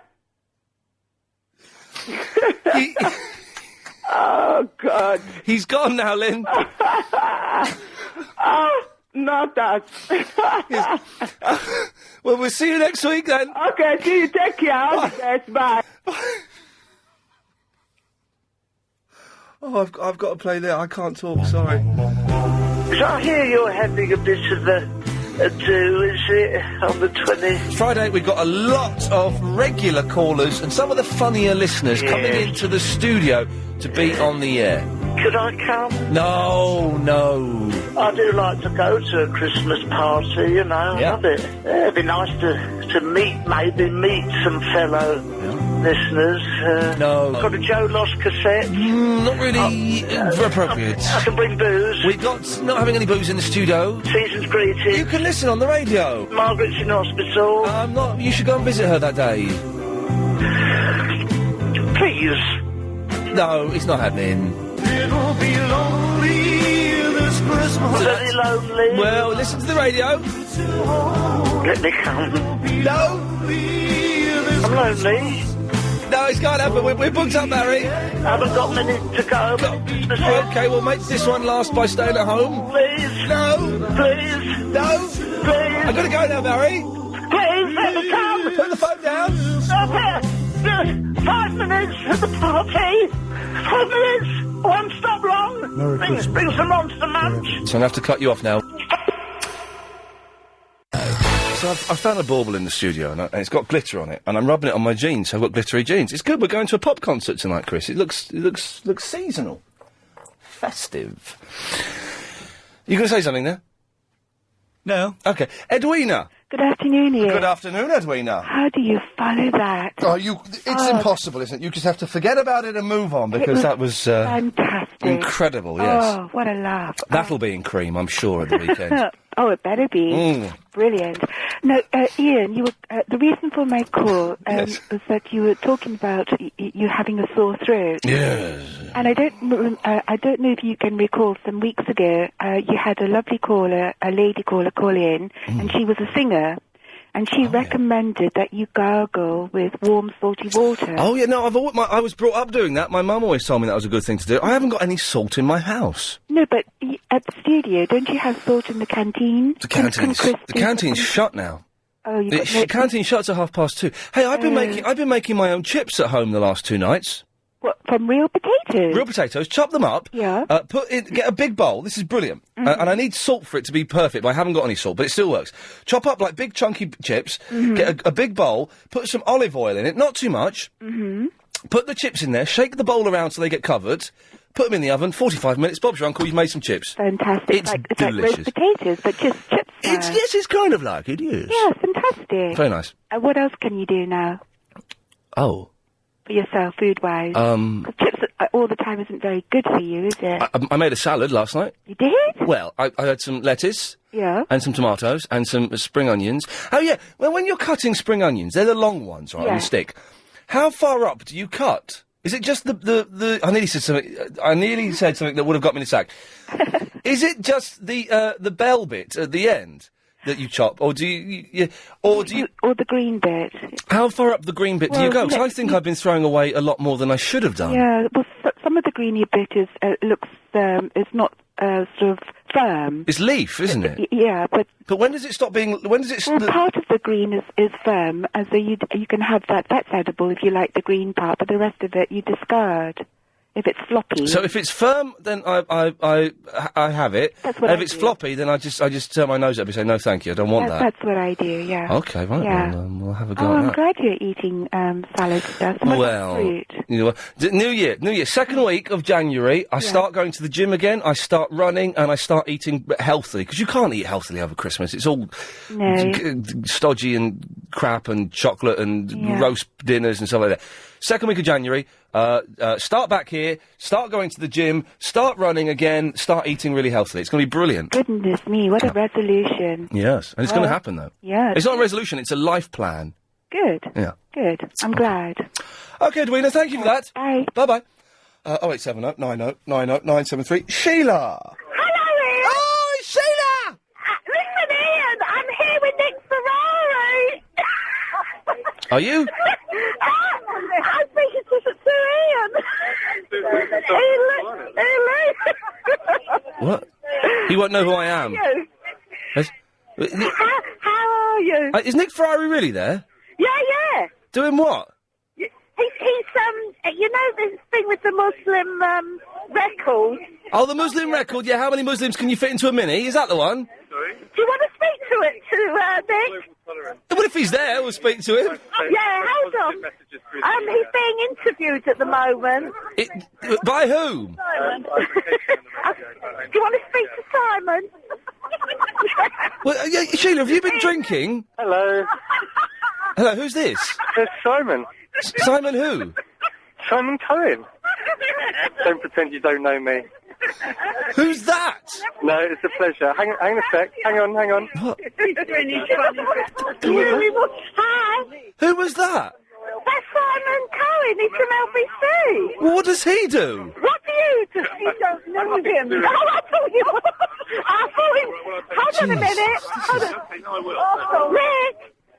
Oh, God. He's gone now, Lynn. Not that. Well, we'll see you next week then. Okay, see you. Take care. All the best. Bye. Oh, I've got to play there. I can't talk, sorry. So I hear you're having a bit of a do, is it, on the 20th? Friday, we've got a lot of regular callers and some of the funnier listeners coming into the studio to be on the air. Could I come? No. I do like to go to a Christmas party, you know. I love it. Yeah, it'd be nice to meet some fellow listeners. No. Got a Joe Loss cassette. Not really appropriate. I can bring booze. We're not having any booze in the studio. Season's greetings. You can listen on the radio. Margaret's in hospital. You should go and visit her that day. Please. No, it's not happening. It'll be lonely this Christmas. Very lonely. Well, listen to the radio. Let me come. No. I'm lonely. No, it's can't happen. We're booked up, Barry. Haven't got a minute to go. That's it. Okay, we'll make this one last by staying at home. Please. No. Please. No. Please. I've got to go now, Barry. Please, let me come. Put the phone down. 5 minutes at the party. 5 minutes. Won't stop long. Bring some Monster Munch. So I'm going to have to cut you off now. So I found a bauble in the studio, and it's got glitter on it, and I'm rubbing it on my jeans, so I've got glittery jeans. It's good. We're going to a pop concert tonight, Chris. It looks seasonal, festive. You going to say something there? No. Okay, Edwina. Good afternoon, Ian. Good afternoon, Edwina. How do you follow that? Oh, it's impossible, isn't it? You just have to forget about it and move on, because that was fantastic. Incredible, yes. Oh, what a laugh. That'll be in cream, I'm sure, at the weekend. Oh, it better be. Brilliant. No, Ian, you were, the reason for my call Yes. was that you were talking about you having a sore throat. Yes. And I don't know if you can recall, some weeks ago, you had a lovely caller, a lady caller, call in, and she was a singer. And she recommended that you gargle with warm, salty water. Oh, yeah, no, I was brought up doing that. My mum always told me that was a good thing to do. I haven't got any salt in my house. No, but at the studio, don't you have salt in the canteen? The canteen's shut now. Oh, you The canteen shuts at 2:30. Hey, I've been making my own chips at home the last 2 nights. What, from real potatoes? Real potatoes, chop them up. Yeah. Get a big bowl. This is brilliant. And I need salt for it to be perfect, but I haven't got any salt, but it still works. Chop up like big chunky chips, get a big bowl, put some olive oil in it, not too much. Put the chips in there, shake the bowl around so they get covered, put them in the oven, 45 minutes, Bob's your uncle, you've made some chips. Fantastic. It's it's delicious. like roast potatoes, but just chips. Yes, it's kind of like it, yes. Yeah, fantastic. Very nice. What else can you do now Oh. for yourself, food-wise? Chips all the time isn't very good for you, is it? I made a salad last night. You did? Well, I had some lettuce. Yeah. And some tomatoes, and some spring onions. Oh, yeah, well, when you're cutting spring onions, they're the long ones, right, on the stick. How far up do you cut? Is it just the I nearly said something that would have got me in a sack. Is it just the bell bit at the end that you chop, or do you or the green bit? How far up the green bit do you Well, go? 'Cause I think I've been throwing away a lot more than I should have done. Yeah, well, some of the greeny bit looks it's not sort of firm. It's leaf, isn't it? Yeah, but when does it stop being? When does it? Well, part of the green is firm, and so you can have that's edible if you like the green part, but the rest of it you discard if it's floppy. So if it's firm, then I have it. That's what if I it's do. floppy, then I just turn my nose up and say no, thank you, I don't want that. That's what I do. Yeah. Okay, right. Yeah. Well, we'll have a go Oh, at I'm that. glad you're eating salad stuff. Some of Well, that fruit. you know what? New Year, second week of January, I start going to the gym again, I start running, and I start eating healthily, because you can't eat healthily over Christmas. It's all stodgy and crap and chocolate and roast dinners and stuff like that. Second week of January, start back here, start going to the gym, start running again, start eating really healthily. It's going to be brilliant. Goodness me, what a resolution. Yes, and it's going to happen, though. Yeah. It's not a resolution, it's a life plan. Good. Yeah. Good. I'm glad. Okay, Edwina, thank you for that. Bye. Bye-bye. 0870 90 90 973. Sheila! Hello, Ian. Oh, it's Sheila! Listen, Ian, I'm here with Nick Ferrari. Are you? I'm speaking to Ian. What? He won't know who I am. Yes. How are you? Is Nick Ferrari really there? Yeah. Doing what? He's you know this thing with the Muslim record? Oh, the Muslim record, yeah. How many Muslims can you fit into a Mini? Is that the one? Sorry? Do you want to speak to Nick? Well, if he's there, we'll speak to him. Yeah, hold on. He's being interviewed at the moment. By whom? Simon. Do you want to speak to Simon? Well, Sheila, have you been drinking? Hello. Hello, who's this? It's Simon. Simon who? Simon Cohen. Don't pretend you don't know me. Who's that? No, it's a pleasure. Hang a sec. Hang on. What? Hi. Who was that? That's Simon Cohen. He's from LBC. Well, what does he do? What do you do? You don't know him. Oh, I thought you were. I thought him. Hold on a minute. Hold on.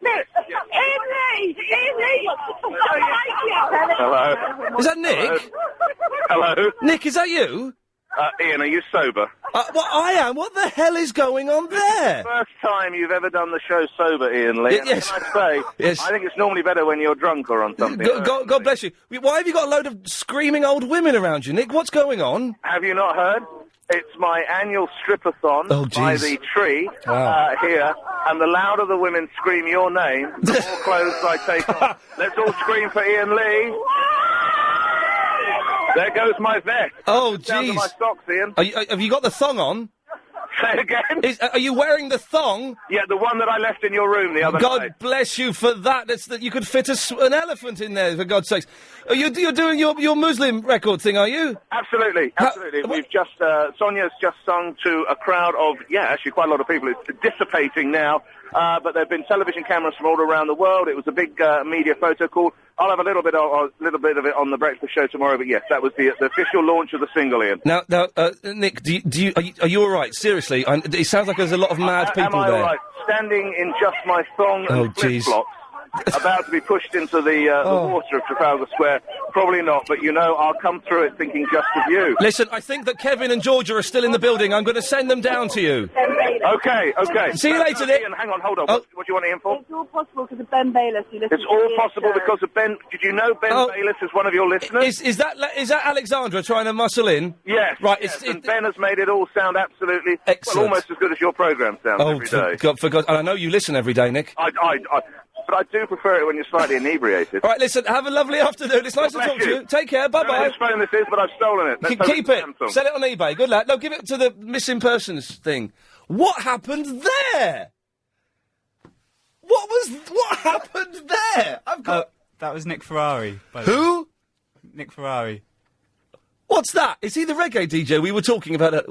Nick. Ian Lee. Is that Nick? Hello? Nick, is that you? Ian, are you sober? Well, I am. What the hell is going on there? First time you've ever done the show sober, Ian Lee. Yes. And can I say, Yes. I think it's normally better when you're drunk or on something. God bless you. Why have you got a load of screaming old women around you, Nick? What's going on? Have you not heard? It's my annual stripper-thon by jeez. the tree Wow. here, and the louder the women scream your name, the more clothes I take off. Let's all scream for Ian Lee. There goes my vest. Oh, Down to jeez. my socks, Ian. Have you got the thong on? Say it again? Are you wearing the thong? Yeah, the one that I left in your room the other God night. bless you for that. That's that you could fit an elephant in there, for God's sakes. You're doing your Muslim record thing, are you? Absolutely, absolutely. We've just, Sonia's just sung to a crowd of, actually quite a lot of people. It's dissipating now, but there have been television cameras from all around the world. It was a big media photo call. I'll have a little bit of it on the breakfast show tomorrow, but yes, that was the official launch of the single, Ian. Now, Nick, are you all right? Seriously, it sounds like there's a lot of mad people am I there. all right? Standing in just my thong and flip-flops, about to be pushed into the water of Trafalgar Square. Probably not, but I'll come through it thinking just of you. Listen, I think that Kevin and Georgia are still in the building. I'm going to send them down to you. Okay. See you later, Nick. Ian, hang on, hold on. What do you want Ian for? It's all possible because of Ben Bayless. It's all possible because of Ben. Did you know Ben Bayless is one of your listeners? Is that Alexandra trying to muscle in? Yes. Right. Yes, and Ben has made it all sound absolutely Excellent. almost as good as your programme sounds every day. For God, and I know you listen every day, Nick. But I do prefer it when you're slightly inebriated. All right, listen, have a lovely afternoon. It's nice to talk to you. Take care, bye-bye. I don't know whose phone this is, but I've stolen it. Let's hope Keep it's it. Samsung. Sell it on eBay. Good luck. No, give it to the missing persons thing. What happened there? What happened there? I've got... that was Nick Ferrari. By the Who? way. Nick Ferrari. What's that? Is he the reggae DJ we were talking about? That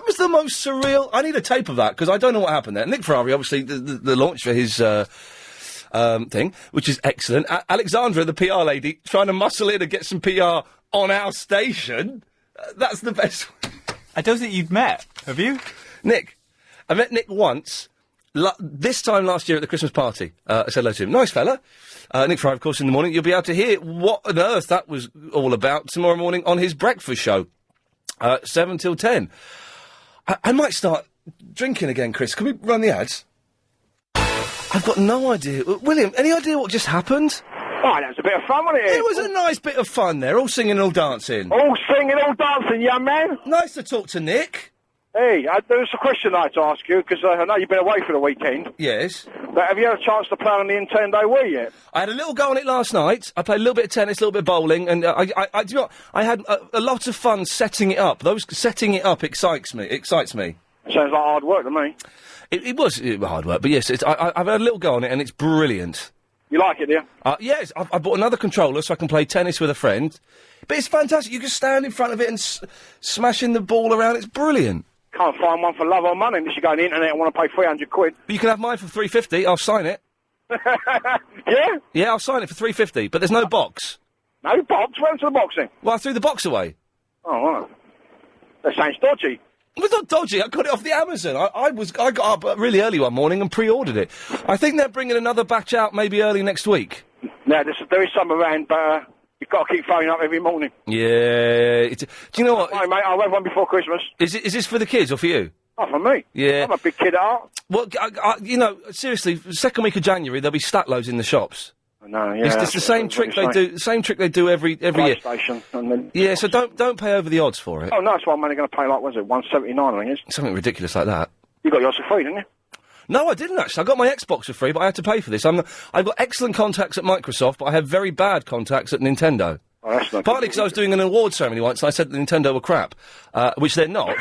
was the most surreal... I need a tape of that, because I don't know what happened there. Nick Ferrari, obviously, the launch for his thing, which is excellent. Alexandra, the PR lady, trying to muscle in and get some PR on our station. That's the best... I don't think you've met, have you? Nick. I met Nick once, this time last year at the Christmas party. I said hello to him. Nice fella. Nick Fry, of course, in the morning. You'll be able to hear what on earth that was all about tomorrow morning on his breakfast show. 7 till 10. I might start drinking again, Chris. Can we run the ads? I've got no idea. William, any idea what just happened? Oh, that was a bit of fun, wasn't it? It was a nice bit of fun there, all singing and all dancing. All singing, all dancing, young man. Nice to talk to Nick. Hey, there's a question I'd like to ask you, because I know you've been away for the weekend. Yes. But have you had a chance to play on the Nintendo Wii yet? I had a little go on it last night. I played a little bit of tennis, a little bit of bowling, and do you know what? I had a lot of fun setting it up. Setting it up excites me. Sounds like hard work to me. It was hard work, but yes, I've had a little go on it, and it's brilliant. You like it, do you? Yes, I bought another controller so I can play tennis with a friend. But it's fantastic. You can stand in front of it and smashing the ball around. It's brilliant. Can't find one for love or money unless you go on the internet and want to pay £300. But you can have mine for $350. I'll sign it. Yeah? Yeah, I'll sign it for $350. But there's no box. No box? Where to the boxing? Well, I threw the box away. Oh, right. That sounds dodgy. It was not dodgy. I got it off the Amazon. I got up really early one morning and pre-ordered it. I think they're bringing another batch out maybe early next week. No, there is some around, but you've got to keep phoning up every morning. Yeah. Do you know what? Hi, mate. I'll have one before Christmas. Is this for the kids or for you? Oh, for me. Yeah. I'm a big kid at heart. Well, seriously, second week of January there'll be stat loads in the shops. No, yeah. It's the same trick they do. The same trick they do every year. PlayStation, and then. Yeah, so don't pay over the odds for it. Oh no, that's why I'm only going to pay $179. I think it is. Something ridiculous like that. You got yours for free, didn't you? No, I didn't actually. I got my Xbox for free, but I had to pay for this. I've got excellent contacts at Microsoft, but I have very bad contacts at Nintendo. Oh, that's not Partly because I was doing an award ceremony once, and I said that Nintendo were crap, which they're not.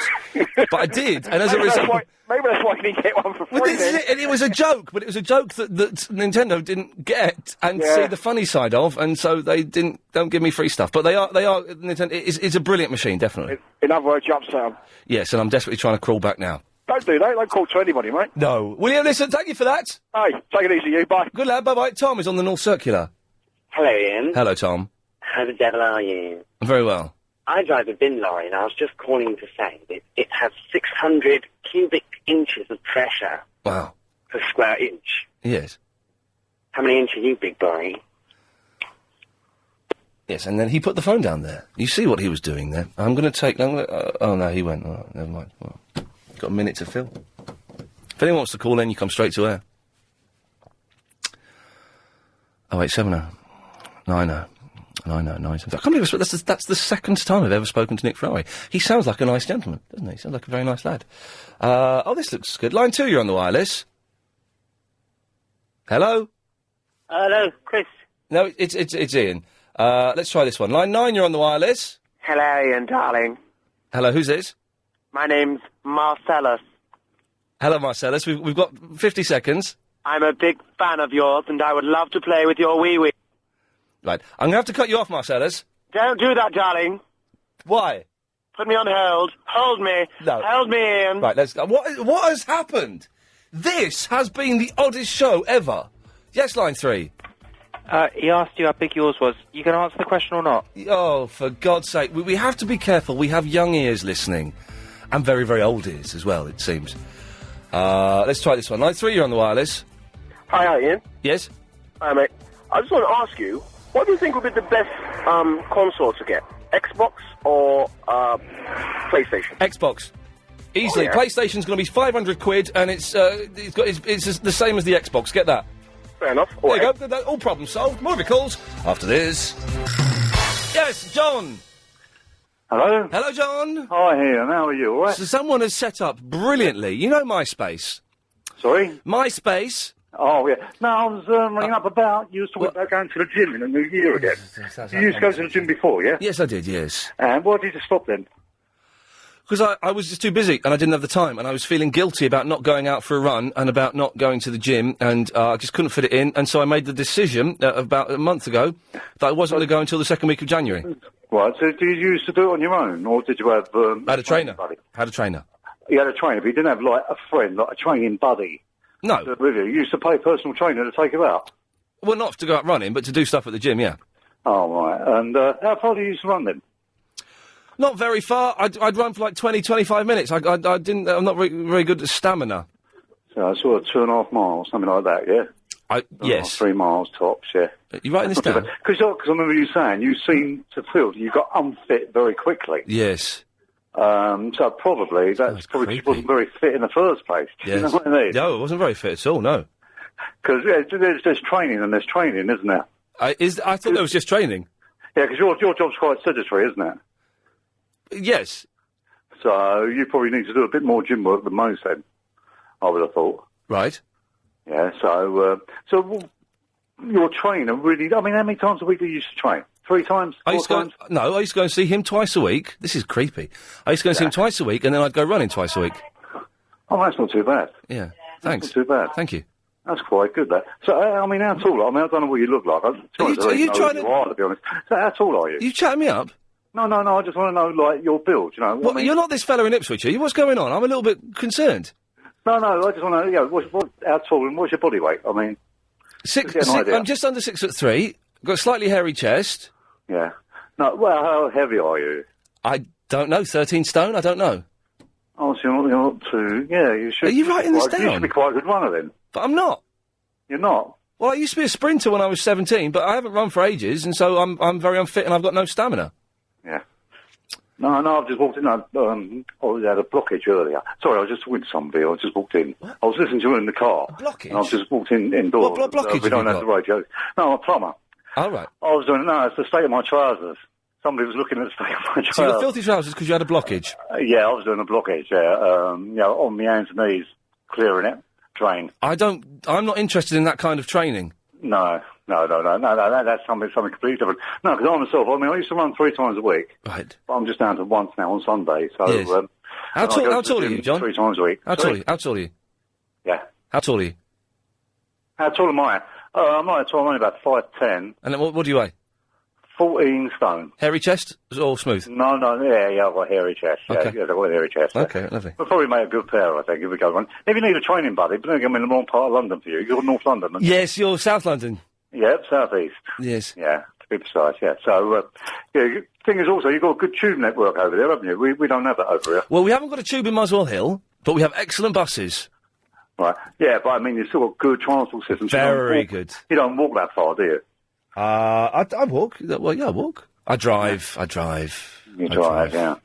But I did, and as a result. Maybe that's why you didn't get one for free. Well, this is it, and it was a joke, but it was a joke that Nintendo didn't get and see the funny side of, and so they don't give me free stuff. But they are Nintendo. It's a brilliant machine, definitely. In other words, you upset them. Yes, and I'm desperately trying to crawl back now. Don't do that. Don't call to anybody, mate. No. William, listen, thank you for that. Hey, take it easy, you. Bye. Good lad. Bye bye. Tom is on the North Circular. Hello, Ian. Hello, Tom. How the devil are you? I'm very well. I drive a bin lorry, and I was just calling to say that it has 600 cubic inches of pressure. Wow. Per square inch. Yes. How many inches are you, big boy? Yes, and then he put the phone down there. You see what he was doing there? I'm going to take... oh, no, he went. Oh, never mind. Well, got a minute to fill. If anyone wants to call in, you come straight to air. 0870 90 90 I can't believe that's the second time I've ever spoken to Nick Ferrari. He sounds like a nice gentleman, doesn't he? He sounds like a very nice lad. This looks good. Line 2, you're on the wireless. Hello? Hello, Chris. No, it's Iain. Let's try this one. Line 9, you're on the wireless. Hello, Ian, darling. Hello, who's this? My name's Marcellus. Hello, Marcellus. We've got 50 seconds. I'm a big fan of yours, and I would love to play with your wee-wee. Right. I'm going to have to cut you off, Marcellus. Don't do that, darling. Why? Put me on hold. Hold me. No. Hold me, Ian. Right, let's go. What has happened? This has been the oddest show ever. Yes, line 3. He asked you how big yours was. You can answer the question or not? Oh, for God's sake. We have to be careful. We have young ears listening. And very, very old ears as well, it seems. Let's try this one. Line 3, you're on the wireless. Hi, Ian. Yes? Hi, mate. I just want to ask you, what do you think would be the best console to get? Xbox or PlayStation? Xbox. Easily. Oh, yeah. PlayStation's going to be 500 quid, and it's the same as the Xbox. Get that. Fair enough. There you go. All problems solved. More calls after this. Yes, John. Hello? Hello, John. Hi, Ian. How are you? All right? So someone has set up brilliantly. You know MySpace? Sorry? MySpace. Oh, yeah. No, I was ringing up about, you used to talk about going to the gym in the new year again. You used to go to the gym before, yeah? Yes, I did, yes. And why did you stop then? Because I was just too busy and I didn't have the time, and I was feeling guilty about not going out for a run and about not going to the gym, and I just couldn't fit it in, and so I made the decision about a month ago that I wasn't going to go until the second week of January. Right, so did you used to do it on your own, or did you have... I had a trainer. Had a trainer. You had a trainer, but you didn't have, like, a friend, like a training buddy? No. With you? You used to pay a personal trainer to take you out? Well, not to go out running, but to do stuff at the gym, yeah. Oh, right. And how far do you used to run then? Not very far. I'd run for like 20, 25 minutes. I'm not very good at stamina. So sort of 2.5 miles, something like that, yeah? Yes. 3 miles tops, yeah. You writing this down? Because I remember you saying you seem to feel you got unfit very quickly. Yes. So probably that's probably just wasn't very fit in the first place. Yes. You know what I mean? No, it wasn't very fit at all, no. Because there's training and there's training, isn't there? I thought there was just training. Yeah, because your job's quite sedentary, isn't it? Yes. So you probably need to do a bit more gym work than most then, I would have thought. Right. Yeah, so your trainer really... I mean, how many times a week do you used to train? 3 times? 4 times? I used to go and see him twice a week. This is creepy. I used to go and see him twice a week, and then I'd go running twice a week. Oh, that's not too bad. Yeah, thanks. That's not too bad. Thank you. That's quite good, that. So, I mean, how tall are you? I mean, I don't know what you look like. Are you trying to... You are, to be honest. So, how tall are you? You chatting me up? No, I just want to know, like, your build, you know. Well, I mean, you're not this fella in Ipswich, are you? What's going on? I'm a little bit concerned. No, I just want to know, how tall and what's your body weight? I mean... I'm just under 6'3", got a slightly hairy chest. Yeah. No, well, how heavy are you? I don't know, 13 stone, I don't know. Oh, so you're not too... Yeah, you should... Are you writing this down? You should be quite a good runner then. But I'm not. You're not? Well, I used to be a sprinter when I was 17, but I haven't run for ages, and so I'm very unfit and I've got no stamina. Yeah. No, I've just walked in. I had a blockage earlier. Sorry, I was just talking to somebody. I just walked in. What? I was listening to you in the car. A blockage? And I've just walked indoors. What blockage we don't have have you the radio. No, a plumber. All right. I was doing... No, it's the state of my trousers. Somebody was looking at the state of my trousers. So you got filthy trousers because you had a blockage? Yeah, I was doing a blockage, yeah. On my hands and knees, clearing it, drain. I'm not interested in that kind of training. No, that's something completely different. No, because I myself, I mean, I used to run 3 times a week. Right. But I'm just down to once now on Sunday, so... Yes. How tall are you, John? 3 times a week. How tall are you? Yeah. How tall are you? How tall am I? I'm not tall, I'm only about 5'10". And then what do you weigh? 14 stone. Hairy chest or smooth? No, yeah, I've got a hairy chest. Yeah, Okay. I've got a hairy chest. Okay, lovely. We'll probably make a good pair, I think, if we go on. If you need a training buddy, but then I'm in the wrong part of London for you. You're North London, aren't you? Yes, you're South London. Yep, South East. Yes. Yeah, to be precise, yeah. So, thing is also, you've got a good tube network over there, haven't you? We don't have that over here. Well, we haven't got a tube in Muswell Hill, but we have excellent buses. Right. Yeah, but I mean, you've still got good transport systems. Very good. You don't walk that far, do you? I walk. Well, yeah, I walk. I drive. You drive, yeah.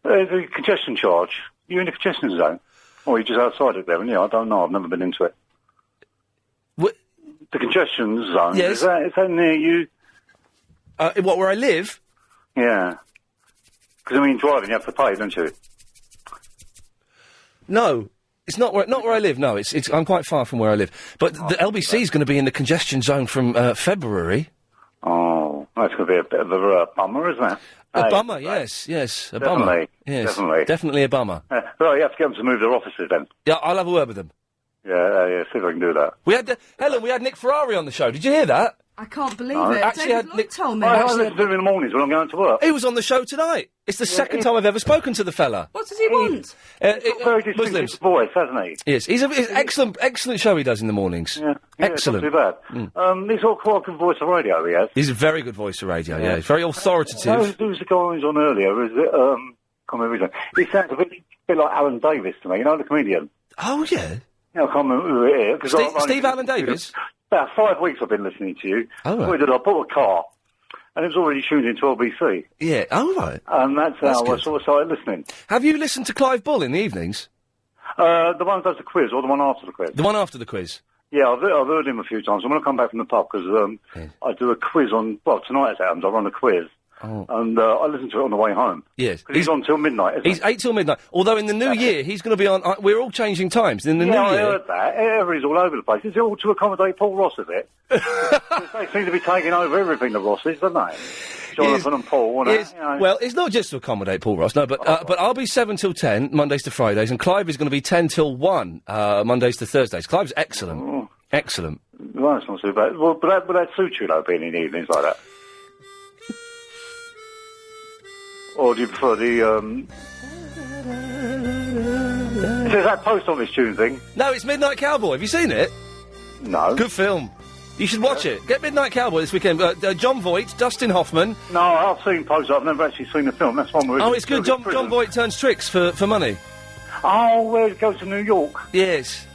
The congestion charge. You in the congestion zone? Or are you just outside it there? Yeah, I don't know. I've never been into it. What? The congestion zone. Yes. Is that near you? Where I live? Yeah. Because, I mean, driving, you have to pay, don't you? No. It's not where I live, no. I'm quite far from where I live. But the LBC is going to be in the congestion zone from February. Oh, that's going to be a bit of a bummer, isn't it? A bummer, yes, a bummer. Yes, definitely a bummer. Well, you have to get them to move their offices then. Yeah, I'll have a word with them. Yeah, see if I can do that. Helen, we had Nick Ferrari on the show. Did you hear that? I can't believe No. it. Actually, David Lloyd told me. I listen to him in the mornings when I'm going to work. He was on the show tonight. It's the second time I've ever spoken to the fella. What does he want? He's got a very distinctive Muslims. voice, hasn't he? Yes, he's excellent show he does in the mornings. Yeah, excellent. It's not too bad. He's got quite a good voice of radio, he has. He's a very good voice of radio, yeah. He's very authoritative. Who's the guy who was on earlier? Is it, can't remember his name. He sounds a bit like Alan Davis to me, you know, the comedian. Oh, yeah. Yeah, I can't remember who it is. Steve Alan Davis? About 5 weeks I've been listening to you. Oh, right. What did I bought a car, and it was already tuned into LBC. Yeah, oh, right. And that's how I good. sort of started listening. Have you listened to Clive Bull in the evenings? The one that does the quiz, or the one after the quiz? The one after the quiz. Yeah, I've heard him a few times. I'm going to come back from the pub because I do a quiz on, well, tonight as it happens, I run a quiz. Oh. And I listen to it on the way home. Yes. Because he's on till midnight, isn't He's 8 till midnight. Although in the new year, he's going to be on... we're all changing times. In the new year... I heard that. Everybody's all over the place. Is it all to accommodate Paul Ross, is it? They seem to be taking over everything, the Rosses, don't they? Jonathan and Paul, and Well, it's not just to accommodate Paul Ross, no, but I'll be 7 till 10, Mondays to Fridays, and Clive is going to be 10 till 1, Mondays to Thursdays. Clive's excellent. Oh. Excellent. Well, that's not too bad. Well, but that suits you, though, being in the evenings like that. Or do you prefer the, Is it that post office tune thing? No, it's Midnight Cowboy. Have you seen it? No. Good film. You should watch it. Get Midnight Cowboy this weekend. John Voight, Dustin Hoffman. No, I've seen post. I've never actually seen the film. That's one where... Oh, it's good. John Voight turns tricks for money. Oh, where it goes to New York. Yes.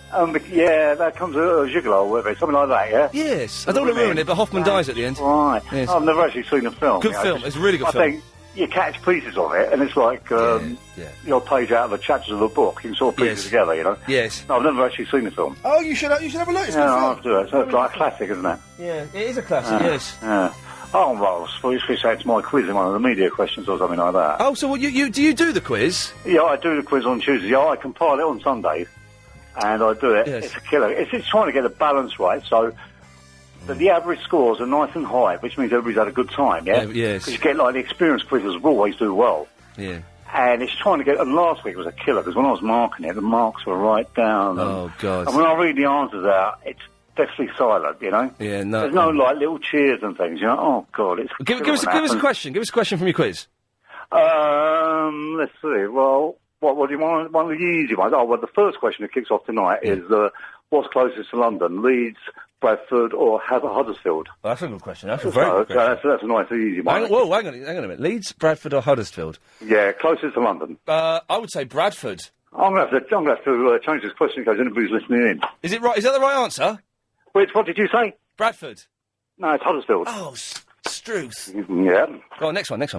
Yeah, that comes a gigolo, whatever, something like that, yeah? Yes. I don't want to ruin it, but Hoffman dies at the end. Right. Yes. I've never actually seen the film. Good film. It's a really good film. I think you catch pieces of it, and it's like your page out of the chapters of a book. You can sort of piece it together, you know? Yes. No, I've never actually seen the film. Oh, you should have a look. It's a good I'll film. have to do it. So it's like a classic, isn't it? Yeah, it is a classic, yes. Yeah. Oh, well, I suppose you say it's my quiz in one of the media questions or something like that. Oh, so what, do you do the quiz? Yeah, I do the quiz on Tuesday. Yeah, I compile it on Sundays, and I do it. Yes. It's a killer. It's trying to get the balance right, so that the average scores are nice and high, which means everybody's had a good time, yeah? Yes. Because you get, like, the experienced quizzes will always do well. Yeah. And it's trying to get... And last week was a killer, because when I was marking it, the marks were right down. Oh, God. And when I read the answers out, it's deathly silent, you know? Yeah, no. There's no, like, little cheers and things, you know? Oh, God, it's... Give us a question. Give us a question from your quiz. Let's see. Well, what do you want? One of the easy ones. Oh, well, the first question that kicks off tonight is, what's closest to London? Leeds, Bradford, or Huddersfield? Well, that's a good question. That's a very good question. That's a nice, easy one. Hang on a minute. Leeds, Bradford, or Huddersfield? Yeah, closest to London. I would say Bradford. I'm going to have to change this question because anybody's listening in. Is it right? Is that the right answer? What did you say? Bradford. No, it's Huddersfield. Oh, Struth. Yeah. Go on, next one. Next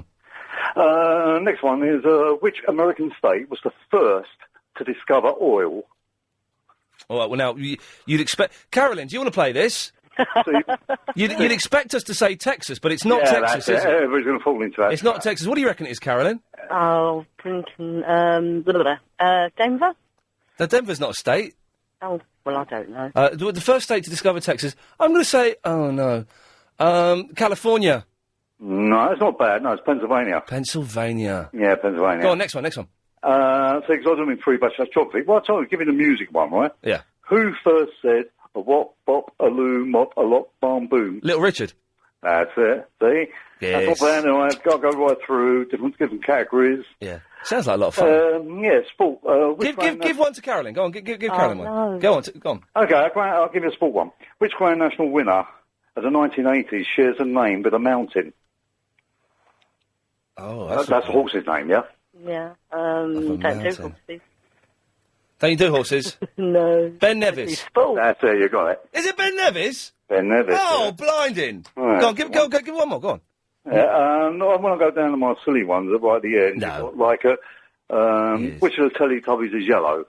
one is, which American state was the first to discover oil? All right, well, now, you'd expect... Carolyn, do you want to play this? You'd expect us to say Texas, but it's not Texas, is it? Everybody's going to fall into that. It's not Texas. What do you reckon it is, Carolyn? Oh, thinking, Denver? Now, Denver's not a state. Oh, well, I don't know. The first state to discover Texas, I'm going to say... Oh, no. California. No, it's not bad. No, it's Pennsylvania. Pennsylvania. Yeah, Pennsylvania. Go on, next one. So, because I don't mean free batch, that's geography. Well, I'll tell you, give me the music one, right? Yeah. Who first said, a wop, bop, a loo, mop, a lop, bomb, boom? Little Richard. That's it. See? Yes. That's not bad. No, I've got to go right through different categories. Yeah. Sounds like a lot of fun. Yeah, sport. Give one to Carolyn. Go on, give Carolyn one. No. Go on. Okay, I'll give you a sport one. Which Grand National winner of the 1980s shares a name with a mountain? Oh, that's a horse's name, yeah? Yeah. Don't do horses. Don't you do horses? No. Ben Nevis. That's it, you got it. Is it Ben Nevis? Ben Nevis. Oh, blinding! Right. Go on, give one more. Go on. Yeah, no, I want to go down to my silly ones right at the end. No. Like which of the Teletubbies is yellow?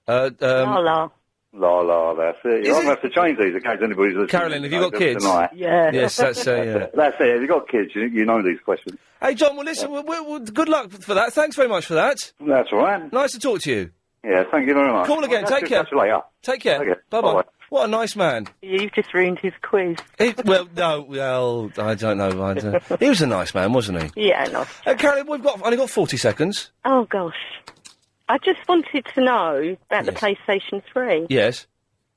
La. La, that's it. I'm going to have to change these in case anybody's listening. Carolyn, have you got kids? Tonight. Yeah. Yes, that's yeah. That's it. If you've got kids, you know these questions. Hey, John, well, listen, good luck for that. Thanks very much for that. That's all right. Nice to talk to you. Yeah, thank you very much. Call again. Take care. Catch you later. Take care. Okay. Bye-bye. Bye-bye. What a nice man. You've just ruined his quiz. I don't know. He was a nice man, wasn't he? Yeah, no. Carolyn, we've only got 40 seconds. Oh, gosh. I just wanted to know about the PlayStation 3. Yes.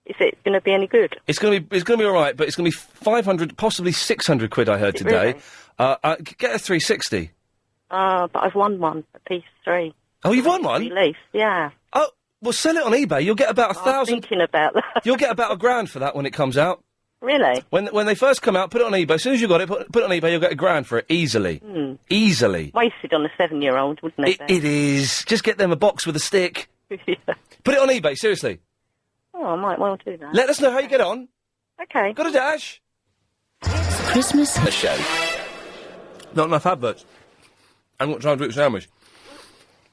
Is it going to be any good? It's going to be all right, but it's going to be 500, possibly 600 quid. I heard today. Really? Get a 360. But I've won one, a PS3. Oh, you've won one? Release, yeah. Oh, well, sell it on eBay. You'll get about 1,000. I was thinking about that. You'll get about £1,000 for that when it comes out. Really? When they first come out, put it on eBay. As soon as you got it, put it on eBay. You'll get £1,000 for it easily. Easily. Wasted on a 7-year-old, wouldn't it? It is. Just get them a box with a stick. Yeah. Put it on eBay. Seriously. Oh, I might well do that. Let us know how you get on. Okay. Got a dash? Christmas the show. Not enough adverts. I'm not trying to do a sandwich.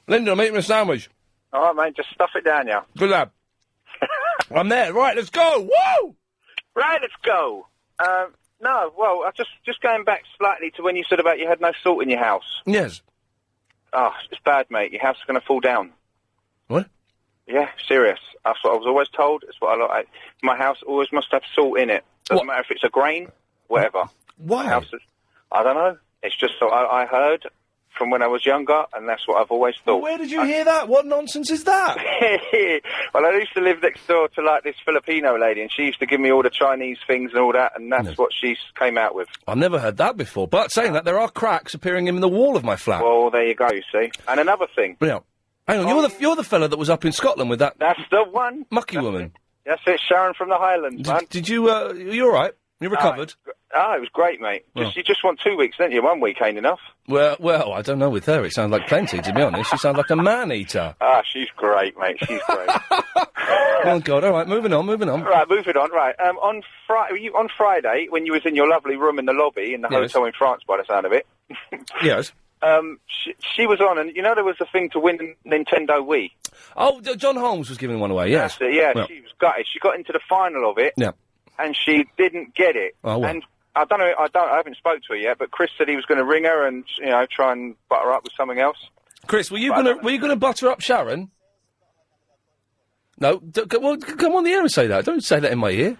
Lyndon, I'm eating a sandwich. All right, mate, just stuff it down, yeah. Good lad. I'm there. Right, let's go. Woo! Right, let's go. No, well, just going back slightly to when you said about you had no salt in your house. Yes. Oh, it's bad, mate. Your house is going to fall down. What? Yeah, serious. That's what I was always told. It's what I like. My house always must have salt in it. Doesn't matter if it's a grain, whatever. Why? My house is, I don't know. It's just so I heard from when I was younger, and that's what I've always thought. Where did you hear that? What nonsense is that? Well, I used to live next door to, like, this Filipino lady, and she used to give me all the Chinese things and all that, and that's what she came out with. I've never heard that before. But saying that, there are cracks appearing in the wall of my flat. Well, there you go, you see. And another thing. Yeah. Hang on, you're the fella that was up in Scotland with that... That's the one. Mucky woman. That's it, Sharon from the Highlands, man. Did you, you all right? You recovered? It was great, mate. You just want 2 weeks, don't you? 1 week ain't enough. Well, I don't know with her. It sounds like plenty, to be honest. She sounds like a man-eater. She's great, mate. She's great. Oh, God. All right, moving on. Right, moving on. Right. On Friday, when you was in your lovely room in the lobby in the hotel in France, by the sound of it. Yes. She was on, and you know there was a thing to win Nintendo Wii. Oh, John Holmes was giving one away. Yes. That's it, yeah. Well. She was gutted. She got into the final of it. Yeah. And she didn't get it. Oh, well. And I don't know. I haven't spoke to her yet. But Chris said he was going to ring her and try and butter her up with something else. Chris, were you going to butter up Sharon? No. Well, come on the air and say that. Don't say that in my ear.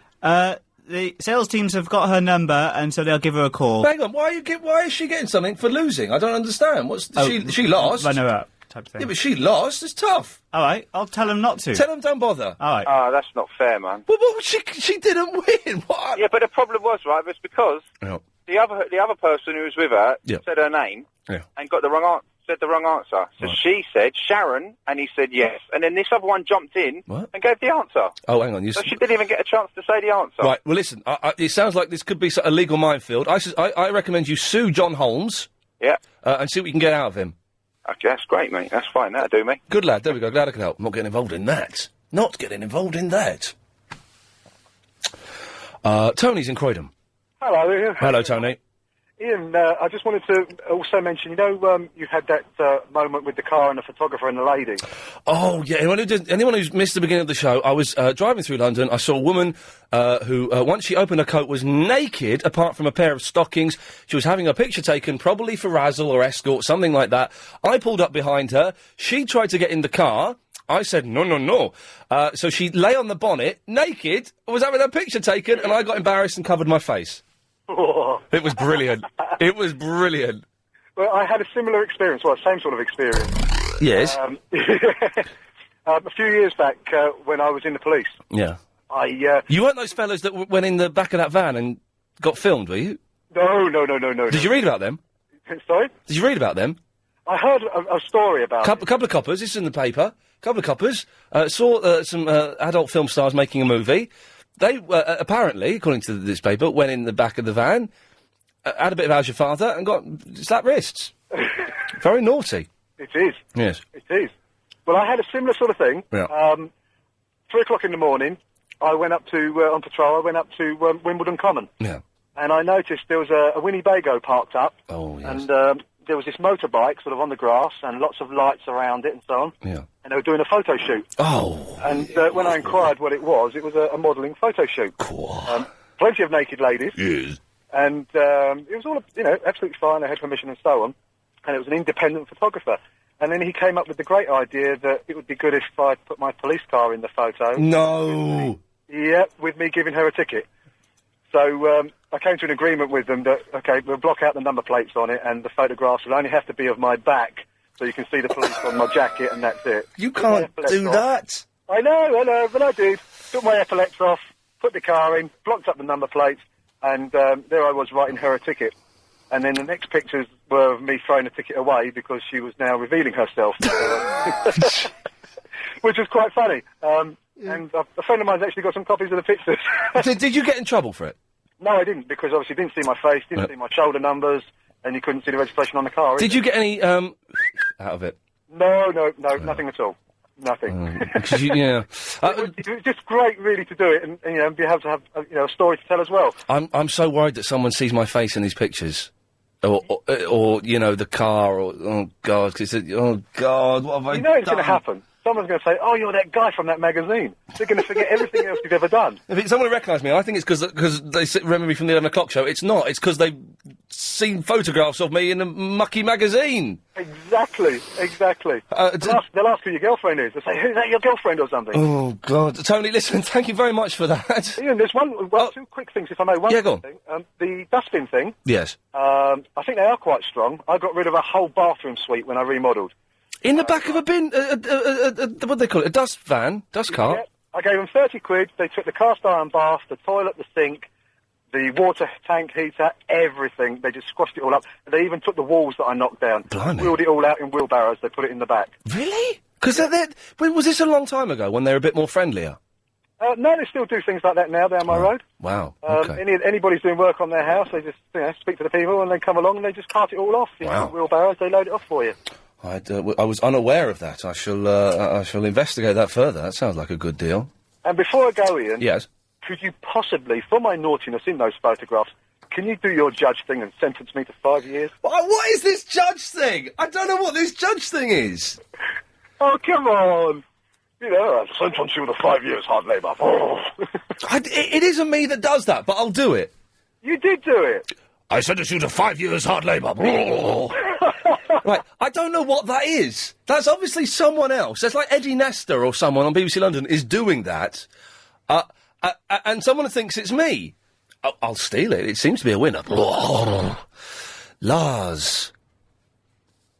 The sales teams have got her number, and so they'll give her a call. Hang on. Why is she getting something for losing? I don't understand. She lost? Run her up, type of thing. Yeah, but she lost. It's tough. All right, I'll tell them not to. Tell them don't bother. All right. Oh, that's not fair, man. Well, she didn't win. What? Yeah, but the problem was, right, it's because the other person who was with her said her name and got the wrong answer. Said the wrong answer. So she said Sharon, and he said yes. And then this other one jumped in and gave the answer. Oh, hang on. So she didn't even get a chance to say the answer. Right, well, listen, it sounds like this could be a legal minefield. I recommend you sue John Holmes. Yeah. And see what you can get out of him. Okay, that's great, mate. That's fine. That'll do me. Good lad. There we go. Glad I could help. I'm not getting involved in that. Not getting involved in that. Tony's in Croydon. Hello, Ian. Hello, Tony. Ian, I just wanted to also mention, you had that moment with the car and the photographer and the lady. Oh, yeah. Anyone who's missed the beginning of the show, I was driving through London. I saw a woman who, once she opened her coat, was naked, apart from a pair of stockings. She was having a picture taken, probably for razzle or escort, something like that. I pulled up behind her. She tried to get in the car. I said, no. So she lay on the bonnet, naked, was having her picture taken, and I got embarrassed and covered my face. It was brilliant. It was brilliant. Well, I had a similar experience, same sort of experience. Yes. A few years back, when I was in the police. Yeah. You weren't those fellas that went in the back of that van and got filmed, were you? No. Did you read about them? Sorry? Did you read about them? I heard a story about A couple of coppers, this is in the paper, couple of coppers, saw some adult film stars making a movie. They, apparently, according to this paper, went in the back of the van, had a bit of How's Your Father, and got slapped wrists. Very naughty. It is. Yes. It is. Well, I had a similar sort of thing. Yeah. 3 o'clock in the morning, I went up to, on patrol, I went up to Wimbledon Common. Yeah. And I noticed there was a Winnebago parked up. Oh, yes. And there was this motorbike sort of on the grass and lots of lights around it and so on. Yeah. And they were doing a photo shoot. Oh. And when I inquired what it was a modelling photo shoot. Plenty of naked ladies. Yes. And it was all, absolutely fine. I had permission and so on. And it was an independent photographer. And then he came up with the great idea that it would be good if I put my police car in the photo. No. With me giving her a ticket. So I came to an agreement with them that, okay, we'll block out the number plates on it and the photographs will only have to be of my back so you can see the police on my jacket and that's it. You can't do that. I know, but I did. Took my epaulets off, put the car in, blocked up the number plates, and there I was writing her a ticket. And then the next pictures were of me throwing the ticket away because she was now revealing herself. Which was quite funny. And a friend of mine's actually got some copies of the pictures. Did you get in trouble for it? No, I didn't, because obviously didn't see my face, didn't see my shoulder numbers, and you couldn't see the registration on the car. Did you get any, out of it? No, nothing at all. Nothing. Yeah. It was just great, really, to do it, and be able to have a story to tell as well. I'm so worried that someone sees my face in these pictures. Or the car, or, oh, God, oh, God, what have I done? It's going to happen. Someone's going to say, oh, you're that guy from that magazine. They're going to forget everything else you've ever done. If it's someone who recognised me, I think it's because they remember me from the 11 o'clock show. It's not. It's because they've seen photographs of me in a mucky magazine. Exactly. They'll ask who your girlfriend is. They'll say, who's that, your girlfriend or something? Oh, God. Tony, listen, thank you very much for that. Ian, there's two quick things, if I may. Yeah, go on. Thing. The dustbin thing. Yes. I think they are quite strong. I got rid of a whole bathroom suite when I remodelled. In the back of a bin, what do they call it, a dust van, dust cart? Yeah, I gave them 30 quid, they took the cast iron bath, the toilet, the sink, the water tank heater, everything. They just squashed it all up. They even took the walls that I knocked down. Blimey. Wheeled it all out in wheelbarrows, they put it in the back. Really? Because was this a long time ago, when they were a bit more friendlier? No, they still do things like that now down my road. Wow, okay. Anybody's doing work on their house, they just speak to the people and they come along and they just cart it all off. Wow. Wheelbarrows, they load it off for you. I was unaware of that. I shall investigate that further. That sounds like a good deal. And before I go, Ian... Yes? Could you possibly, for my naughtiness in those photographs, can you do your judge thing and sentence me to 5 years? What is this judge thing? I don't know what this judge thing is. Oh, come on. I've sentenced you to 5 years hard labour. It isn't me that does that, but I'll do it. You did do it. I sentence you to 5 years hard labour. Right, I don't know what that is. That's obviously someone else. That's like Eddie Nestor or someone on BBC London is doing that, and someone thinks it's me. I'll steal it. It seems to be a winner. Lars.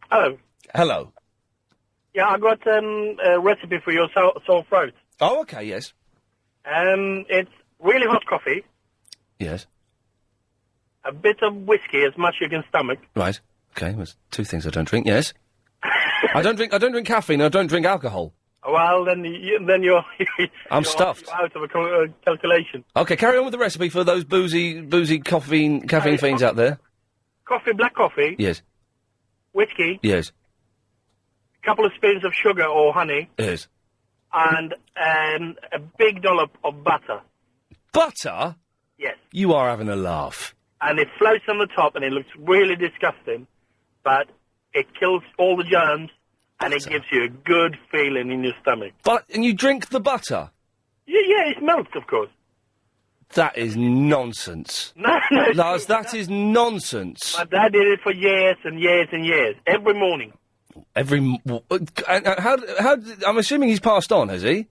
Hello. Yeah, I got a recipe for your sore throat. Oh, okay, yes. It's really hot coffee. Yes. A bit of whiskey, as much as you can stomach. Right. Okay, there's two things I don't drink. Yes. I don't drink caffeine. I don't drink alcohol. Well, then you're. I'm stuffed. You're out of a calculation. Okay, carry on with the recipe for those boozy caffeine fiends out there. Coffee, black coffee. Yes. Whiskey. Yes. A couple of spoons of sugar or honey. Yes. And a big dollop of butter. Butter? Yes. You are having a laugh. And it floats on the top, and it looks really disgusting, but it kills all the germs, and it gives you a good feeling in your stomach. And you drink the butter? Yeah, it's milk, of course. That is nonsense. No, Lars, that is nonsense. My dad did it for years and years and years, every morning. How? I'm assuming he's passed on, has he?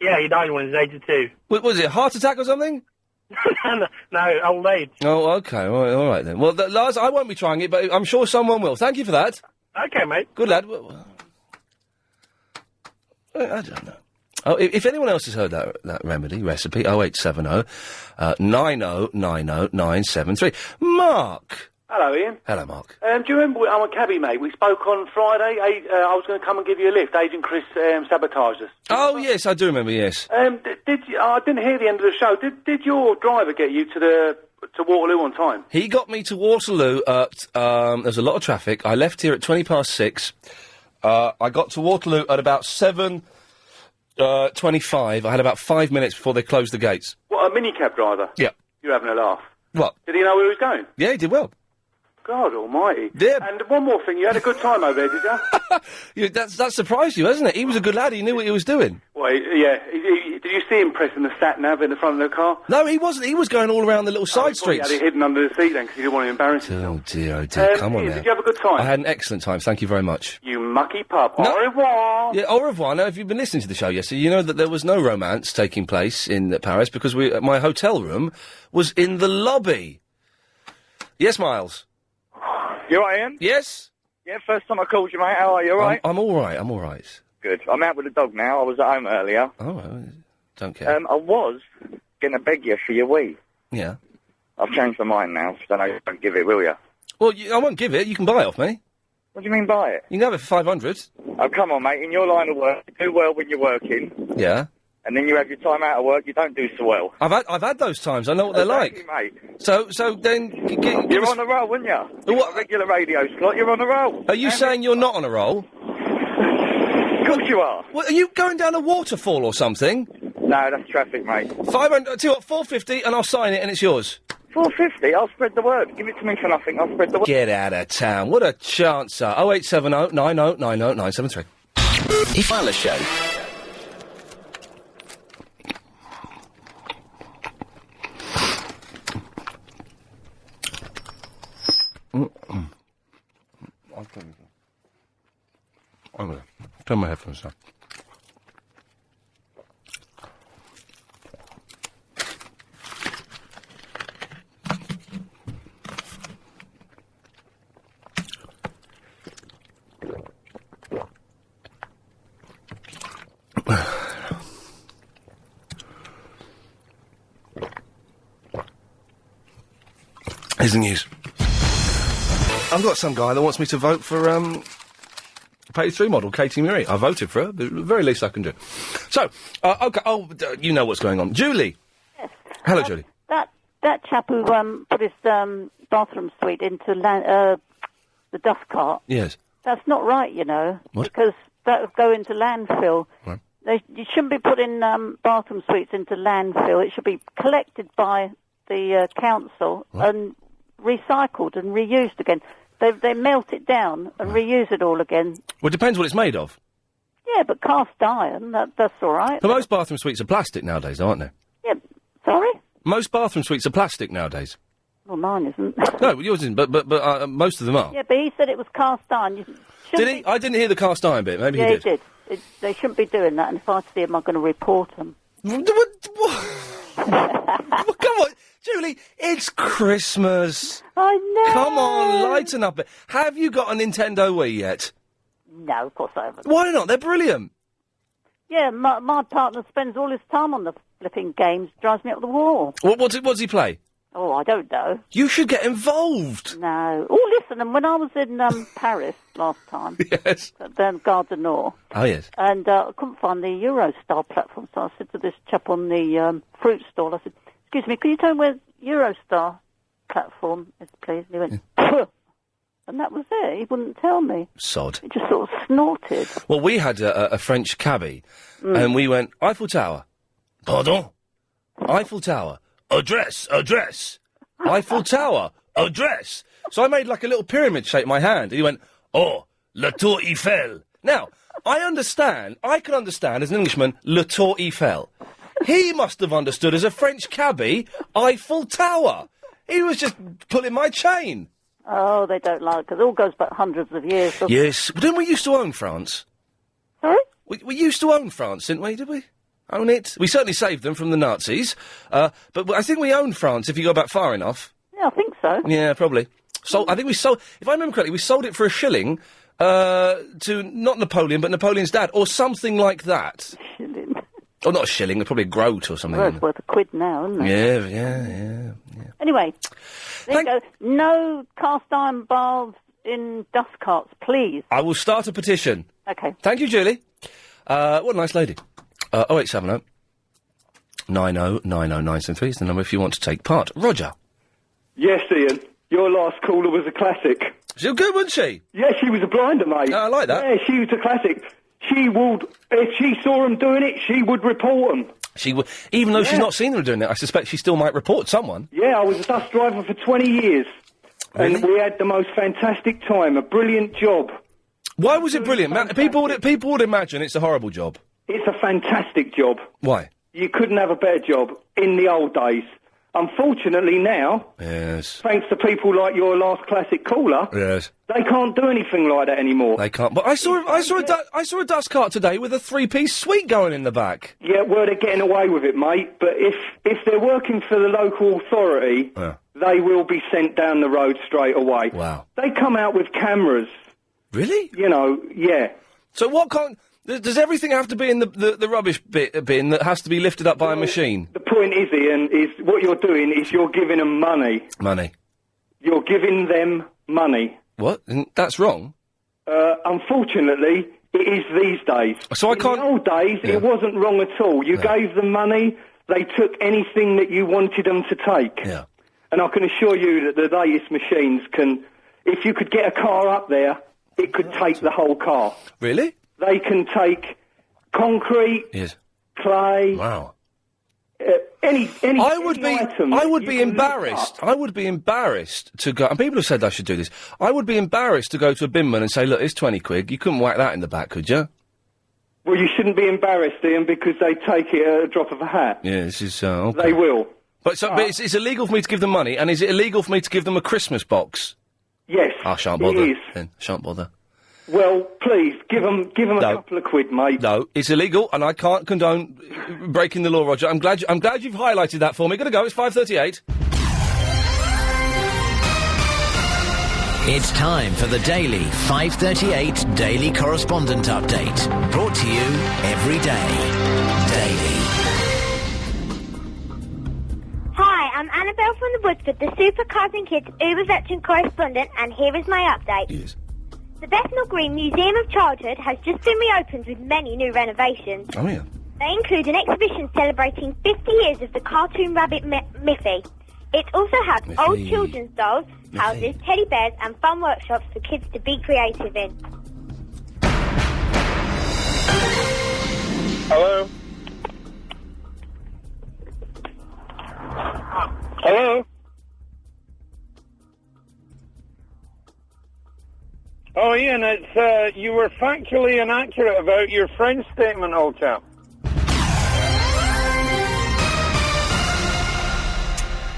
Yeah, he died when he was 82. Was it a heart attack or something? No, old age. Oh, okay. All right then. Well, Lars, I won't be trying it, but I'm sure someone will. Thank you for that. Okay, mate. Good lad. I don't know. Oh, if anyone else has heard that recipe, 0870 9090 973. Mark. Hello, Ian. Hello, Mark. Do you remember, I'm a cabbie, mate. We spoke on Friday. I was going to come and give you a lift. Agent Chris sabotaged us. Oh, yes, I do remember, yes. Did you, I didn't hear the end of the show. Did your driver get you to Waterloo on time? He got me to Waterloo at, there's a lot of traffic. I left here at 6:20. I got to Waterloo at about 7:20, 25. I had about 5 minutes before they closed the gates. What, a minicab driver? Yeah. You're having a laugh. What? Did he know where he was going? Yeah, he did well. God almighty. Yeah. And one more thing, you had a good time over there, did you? That surprised you, hasn't it? He was a good lad. He knew what he was doing. Well, yeah. Did you see him pressing the sat-nav in the front of the car? No, he wasn't. He was going all around the little side streets. He had it hidden under the seat then, because he didn't want to embarrass himself. Oh, dear. Come on Ian, now. did you have a good time? I had an excellent time. Thank you very much. You mucky pup. Au revoir. Yeah, au revoir. Now, if you've been listening to the show yesterday, you know that there was no romance taking place in Paris because my hotel room was in the lobby. Yes, Miles? You all right, Ian? Yes? Yeah, first time I called you, mate. How are you, all right? I'm all right. I'm all right. Good. I'm out with the dog now. I was at home earlier. Oh, don't care. I was going to beg you for your wee. Yeah. I've changed my mind now, so I know you won't give it, will you? Well, I won't give it. You can buy it off me. What do you mean buy it? You can have it for 500. Oh, come on, mate. In your line of work, you do well when you're working. Yeah. And then you have your time out of work, you don't do so well. I've had those times. I know what they're like. Mate. So then... You're on a roll, wouldn't you? What? A regular radio slot, you're on a roll. Are you saying you're not on a roll? Of course you are. Well, are you going down a waterfall or something? No, that's traffic, mate. 500... Tell you what, 450 and I'll sign it and it's yours. 450? I'll spread the word. Give it to me for nothing. I'll spread the word. Get out of town. What a chancer. 0870 90 90 973. If I show. I'm going to turn my headphones down. Here's the news. I've got some guy that wants me to vote for, Page 3 model, Katie Murray. I voted for her, the very least I can do. So, okay, you know what's going on. Julie! Yes. Hello, Julie. That chap who put his bathroom suite into the dust cart. Yes. That's not right, you know. What? Because that would go into landfill. Right. You shouldn't be putting bathroom suites into landfill. It should be collected by the council and recycled and reused again. They melt it down and reuse it all again. Well, it depends what it's made of. Yeah, but cast iron, that's all right. But most bathroom suites are plastic nowadays, aren't they? Yeah, sorry? Most bathroom suites are plastic nowadays. Well, mine isn't. No, yours isn't, but most of them are. Yeah, but he said it was cast iron. Did he? I didn't hear the cast iron bit. Maybe yeah, he did. They shouldn't be doing that, and if I see him, I'm going to report him. Come on, Julie, it's Christmas. I know. Come on, lighten up. Have you got a Nintendo Wii yet? No, of course I haven't. Why not? They're brilliant. Yeah, my partner spends all his time on the flipping games, drives me up the wall. What does he play? Oh, I don't know. You should get involved. No. Oh, listen, and when I was in Paris last time, yes, at the Gare du Nord, oh yes, and I couldn't find the Eurostar platform, so I said to this chap on the fruit stall, I said, "Excuse me, can you tell me where Eurostar platform is, please?" And he went, "Puh." And that was it. He wouldn't tell me. Sod. He just sort of snorted. Well, we had a French cabbie, and we went, Eiffel Tower. Pardon? Eiffel Tower. Address. Eiffel Tower. Address. So I made like a little pyramid shape in my hand, and he went, oh, La Tour Eiffel. Now, I can understand as an Englishman, La Tour Eiffel. He must have understood as a French cabbie, Eiffel Tower. He was just pulling my chain. Oh, they don't like it, because it all goes back hundreds of years. Yes. Didn't we used to own France? Sorry? We used to own France, didn't we? Did we? Own it? We certainly saved them from the Nazis. But I think we owned France, if you go back far enough. Yeah, I think so. Yeah, probably. So I think we sold... If I remember correctly, we sold it for £1 to not Napoleon, but Napoleon's dad, or something like that. Shilling. Or not a shilling, probably a groat or something. Well, it's worth £1 now, isn't it? Yeah. Anyway, there you go. No cast iron baths in dust carts, please. I will start a petition. Okay. Thank you, Julie. What a nice lady. 0870 90 90 973 is the number if you want to take part. Roger. Yes, Ian. Your last caller was a classic. She was good, wasn't she? Yeah, she was a blinder, mate. I like that. Yeah, she was a classic. she would, if she saw them doing it, she would report them. She would, even though she's Yeah. not seen them doing it, I suspect she still might report someone. Yeah, I was a bus driver for 20 years. Really? And we had the most fantastic time, a brilliant job. Why was it brilliant? People would imagine it's a horrible job. It's a fantastic job. Why? You couldn't have a better job in the old days. Unfortunately now, Yes. thanks to people like your last classic caller, Yes. they can't do anything like that anymore. They can't. But I saw a dust cart today with a 3-piece suite going in the back. Yeah, well, they're getting away with it, mate. But if they're working for the local authority, they will be sent down the road straight away. Wow. They come out with cameras. Really? You know, yeah. So what can't... Does everything have to be in the rubbish bin that has to be lifted up by a machine? The point is, Ian, is what you're doing is you're giving them money. Money. You're giving them money. What? That's wrong. Unfortunately, it is these days. So I can't... In the old days, it wasn't wrong at all. You gave them money, they took anything that you wanted them to take. Yeah. And I can assure you that the latest machines can... If you could get a car up there, it could take the whole car. Really? They can take concrete, Yes. clay... Wow. Any I would item be that you can embarrassed. I would be embarrassed to go. And people have said I should do this. I would be embarrassed to go to a binman and say, "Look, it's 20 quid. You couldn't whack that in the back, could you?" Well, you shouldn't be embarrassed, Ian, because they take it at a drop of a hat. Yeah, this is. Okay. They will. But it's illegal for me to give them money, and is it illegal for me to give them a Christmas box? Yes. I shan't it bother. is. Then shan't bother. Well, please give them a couple of quid, mate. No, it's illegal, and I can't condone breaking the law, Roger. I'm glad you've highlighted that for me. Gotta go. It's 5:38. It's time for the daily 538 Daily Correspondent Update. Brought to you every day. Daily. Hi, I'm Annabelle from the Woodford, the Super Cousin Kids Uber Veteran Correspondent, and here is my update. Yes. The Bethnal Green Museum of Childhood has just been reopened with many new renovations. Oh, yeah. They include an exhibition celebrating 50 years of the cartoon rabbit Miffy. It also has old children's dolls, houses, teddy bears, and fun workshops for kids to be creative in. Hello? Hello? Oh, Ian, it's, you were factually inaccurate about your friend's statement, old chap.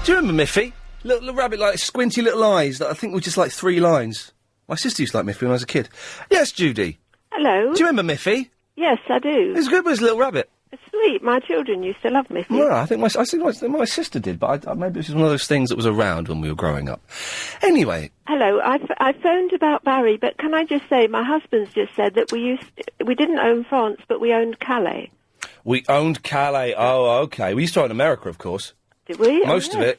Do you remember Miffy? Little rabbit, like squinty little eyes that I think were just like 3 lines. My sister used to like Miffy when I was a kid. Yes, Judy. Hello. Do you remember Miffy? Yes, I do. It's good as a little rabbit. It's sweet. My children used to love Miffy. Well, I think my sister did, but maybe it was one of those things that was around when we were growing up. Anyway. Hello. I phoned about Barry, but can I just say my husband's just said that we didn't own France, but we owned Calais. We owned Calais. Oh, okay. We used to own America, of course. Did we? Most of it,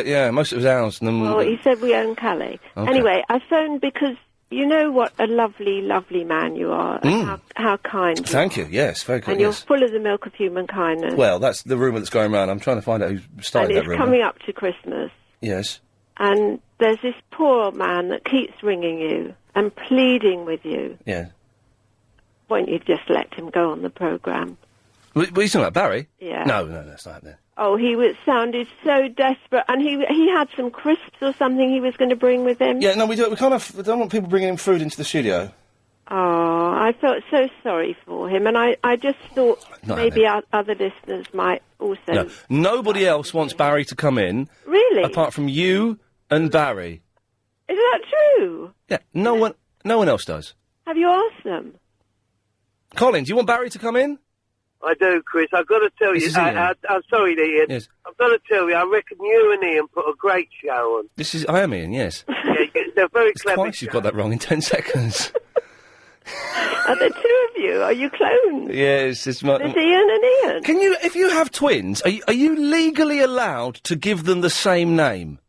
yeah. Most of it was ours. And then Well, he said we own Calais. Okay. Anyway, I phoned because you know what a lovely, lovely man you are. And how kind you Thank you. Yes, very good. And you're yes. full of the milk of human kindness. Well, that's the rumour that's going around. I'm trying to find out who started and that it's rumour. coming up to Christmas. Yes. And there's this poor man that keeps ringing you and pleading with you. Yeah. Why don't you just let him go on the programme? What are you talking about, Barry? Yeah. No, that's not happening. Oh, sounded so desperate, and he had some crisps or something he was going to bring with him. Yeah, no, we don't want people bringing in food into the studio. Oh, I felt so sorry for him, and I just thought Not maybe our other listeners might also... No, nobody else wants Barry to come in. Really? Apart from you and Barry. Is that true? Yeah, no one else does. Have you asked them? Colin, do you want Barry to come in? I do, Chris. I've got to tell This you, is Ian. I'm sorry, Ian. Yes. I've got to tell you, I reckon you and Ian put a great show on. I am Ian, yes. Yeah, they're very It's clever. twice you've got that wrong in 10 seconds. Are there two of you? Are you clones? Yes, it's my... There's Ian and Ian. Can you, if you have twins, are you legally allowed to give them the same name?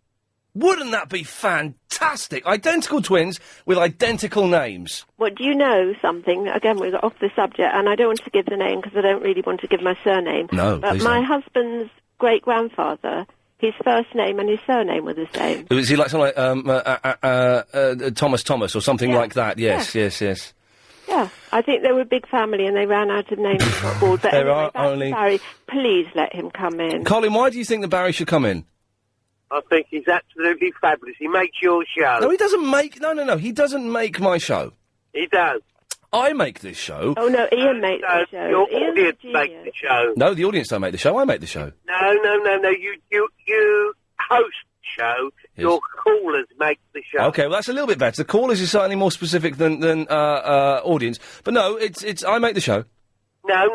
Wouldn't that be fantastic? Identical twins with identical names. Well, do you know something? Again, we're off the subject, and I don't want to give the name because I don't really want to give my surname. No, but please my don't. husband's great-grandfather, his first name and his surname were the same. Is he like something like Thomas or something like that? Yes, yes. Yeah. I think they were a big family and they ran out of names and got bored. But There anyway, are back to only- Barry, please let him come in. Colin, why do you think that Barry should come in? I think he's absolutely fabulous. He makes your show. No, he doesn't make... No. He doesn't make my show. He does. I make this show. Oh, no, Iain makes the show. Your Ian's audience a makes the show. No, the audience don't make the show. I make the show. No. You host the show. Yes. Your callers make the show. Okay, well, that's a little bit better. The callers is certainly more specific than audience. But no, it's I make the show. No,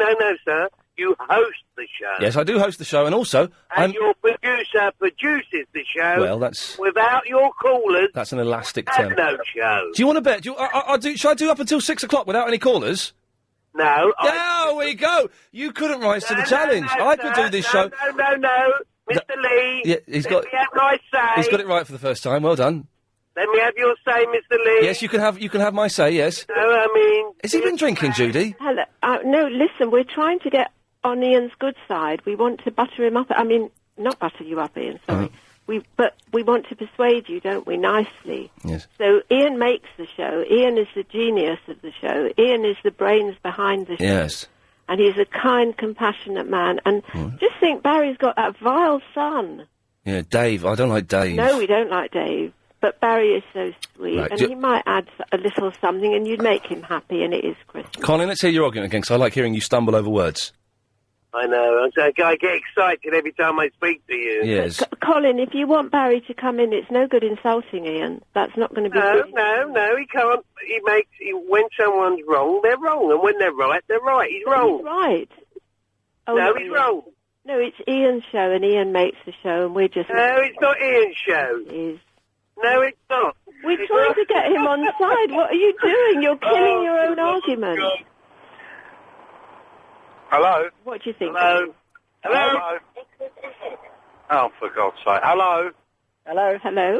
sir. You host the show. Yes, I do host the show, and also... And your producer produces the show. Well, that's... Without your callers, That's an elastic there's term. no show. Do you want to bet? Should I do up until 6 o'clock without any callers? No. There we go. You couldn't rise to the challenge. I could do this show. No. Mr. Lee. Yeah, he's got. Let me have my say. He's got it right for the first time. Well done. Let me have your say, Mr. Lee. Yes, you can have my say. Yes. No, I mean... Has he been drinking, Judy? Hello. No, listen, we're trying to get on Ian's good side. We want to butter him up. I mean, not butter you up, Ian, sorry. But we want to persuade you, don't we, nicely? Yes. So Iain makes the show. Iain is the genius of the show. Iain is the brains behind the show. Yes. And he's a kind, compassionate man. And just think, Barry's got that vile son. Yeah, Dave. I don't like Dave. No, we don't like Dave. But Barry is so sweet. Right, And he might add a little something and you'd make him happy, and it is Christmas. Colin, let's hear your argument again, because I like hearing you stumble over words. I know. I get excited every time I speak to you. Yes. Colin, if you want Barry to come in, it's no good insulting Ian. That's not going to be good. No, he can't. When someone's wrong, they're wrong. And when they're right, they're right. He's wrong. He's right. Oh, no, he's wrong. No, it's Ian's show, and Iain makes the show, and we're just... No, it's not Ian's show. It is. No, it's not. We're trying to get him on side. What are you doing? You're killing your own argument. Hello? What do you think? Hello? Oh, for God's sake. Hello? Hello? Hello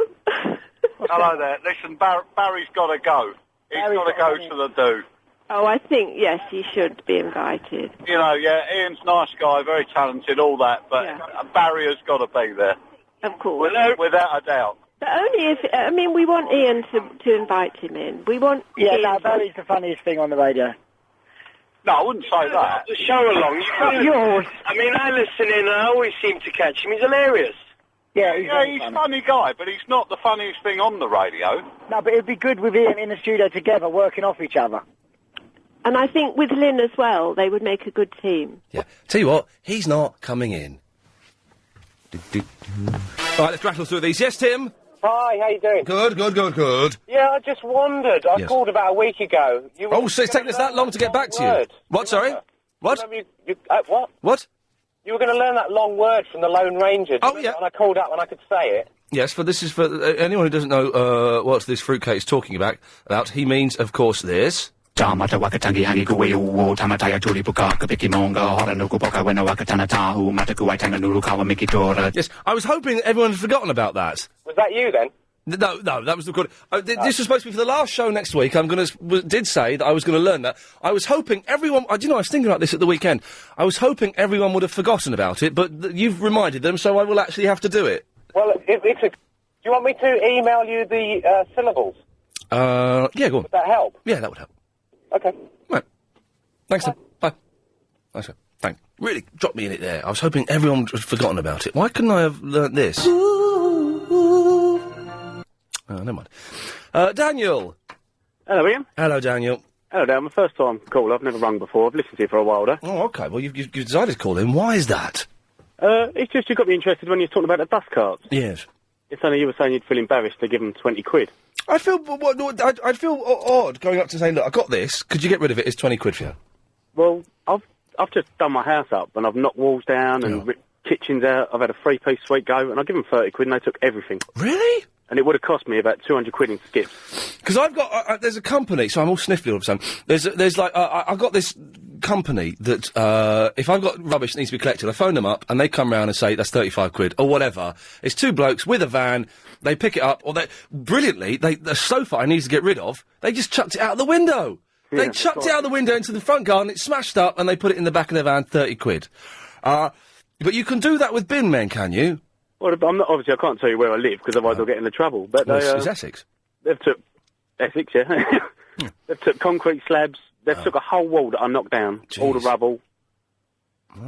there. Listen, Barry's got to go. He's got to go to the do. Oh, I think, yes, he should be invited. You know, yeah, Ian's a nice guy, very talented, all that, but Barry has got to be there. Of course. Without a doubt. But only if... I mean, we want Iain to invite him in. We want... Yeah, Ian no, to- Barry's the funniest thing on the radio. No, I wouldn't say that. The show along. Yours. I mean, I listen in and I always seem to catch him. He's hilarious. Yeah, he's a funny guy, but he's not the funniest thing on the radio. No, but it'd be good with Ian in the studio together, working off each other. And I think with Lynn as well, they would make a good team. Yeah. Tell you what, he's not coming in. All right, let's rattle through these. Yes, Tim? Hi, how you doing? Good. Yeah, I just wondered. I Yes. called about a week ago. So it's taken us that long to get back to you? word. What, sorry? What? What? What? You were going to learn that long word from the Lone Ranger. Oh, yeah. And I called up and I could say it. Yes, this is for anyone who doesn't know what this fruitcake is talking about. He means, of course, this. Yes, I was hoping everyone had forgotten about that. Was that you then? No, that was the good. This was supposed to be for the last show next week. Did say that I was going to learn that. I was hoping everyone. I was thinking about this at the weekend. I was hoping everyone would have forgotten about it, but you've reminded them, so I will actually have to do it. Well, do you want me to email you the syllables? Yeah, go on. Would that help? Yeah, that would help. Okay. Right. Thanks, then. Bye. Thanks, sir. Thanks. Really dropped me in it there. I was hoping everyone had forgotten about it. Why couldn't I have learnt this? Oh, never mind. Daniel. Hello, Ian. Hello, Daniel. Hello there. I'm a first-time caller. I've never rung before. I've listened to you for a while there. Oh, OK. Well, you've decided to call in. Why is that? It's just you got me interested when you were talking about the dust carts. Yes. It's only you were saying you'd feel embarrassed to give them 20 quid. I'd feel odd going up to saying, look, I got this. Could you get rid of it? It's 20 quid for you. Well, I've just done my house up and I've knocked walls down and ripped kitchens out. I've had a 3-piece suite go and I give them 30 quid and they took everything. Really? And it would have cost me about 200 quid in skips. Because I've got, there's a company, so I'm all sniffly all of a sudden. There's like, I've got this company that, if I've got rubbish that needs to be collected, I phone them up and they come round and say, that's 35 quid, or whatever. It's two blokes with a van, they pick it up, or the sofa I need to get rid of, they just chucked it out the window. Yeah, they chucked it out the window into the front garden, it's smashed up, and they put it in the back of their van, 30 quid. But you can do that with bin men, can you? Well, I'm not, obviously I can't tell you where I live because otherwise I'll get into trouble. But Well, it's Essex. They've took Essex, yeah. They've took concrete slabs, They've took a whole wall that I knocked down, all the rubble,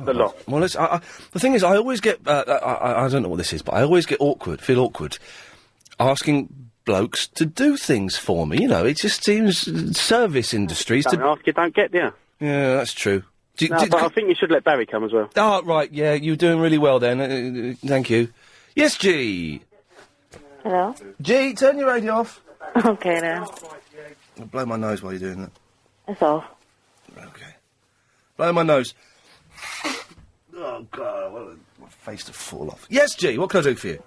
the lot. Well, the thing is, I always get, I don't know what this is, but I always feel awkward, asking blokes to do things for me, you know, it just seems service industries Don't ask, you don't get, do you? Yeah, that's true. But I think you should let Barry come as well. Oh, right, yeah, you're doing really well then, thank you. Yes, G. Hello? G, turn your radio off. Okay, then. I'll blow my nose while you're doing that. It's off. Okay. Blow my nose. Oh, God, I want my face to fall off. Yes, G, what can I do for you?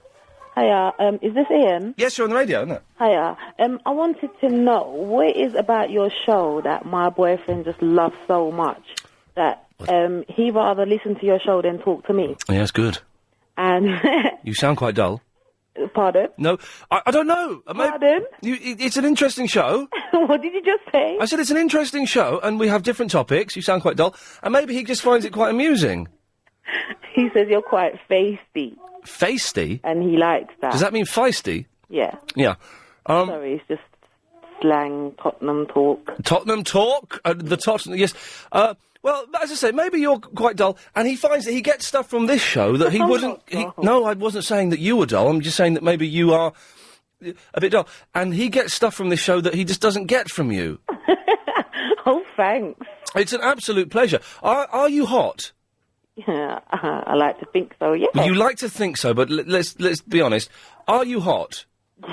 Hiya, is this Ian? Yes, you're on the radio, isn't it? Hiya, I wanted to know what it is about your show that my boyfriend just loves so much that he rather listen to your show than talk to me. Yeah, that's good. And You sound quite dull. Pardon? No, I don't know. Pardon? It's an interesting show. What did you just say? I said it's an interesting show, and we have different topics. You sound quite dull, and maybe he just finds it quite amusing. He says you're quite feisty. Feisty? And he likes that. Does that mean feisty? Yeah. Yeah. Sorry, it's just slang, Tottenham talk. Tottenham talk? The Tottenham, yes. Well, as I say, maybe you're quite dull, and he finds that he gets stuff from this show that he wouldn't... No, I wasn't saying that you were dull, I'm just saying that maybe you are a bit dull. And he gets stuff from this show that he just doesn't get from you. Oh, thanks. It's an absolute pleasure. Are you hot? Yeah, I like to think so, yeah. You like to think so, but let's be honest. Are you hot?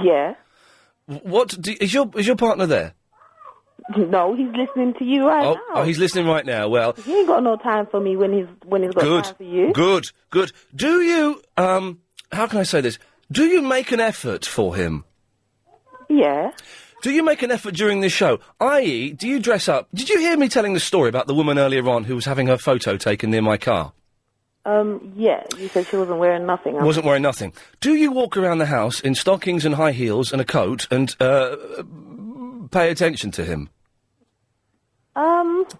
Yeah. Is your partner there? No, he's listening to you right now. Oh, he's listening right now. Well, he ain't got no time for me when he's got time for you. Good. Do you how can I say this? Do you make an effort for him? Yeah. Do you make an effort during this show? I.e., do you dress up? Did you hear me telling the story about the woman earlier on who was having her photo taken near my car? Yeah, you said she wasn't wearing nothing. Wasn't wearing nothing. Do you walk around the house in stockings and high heels and a coat and pay attention to him?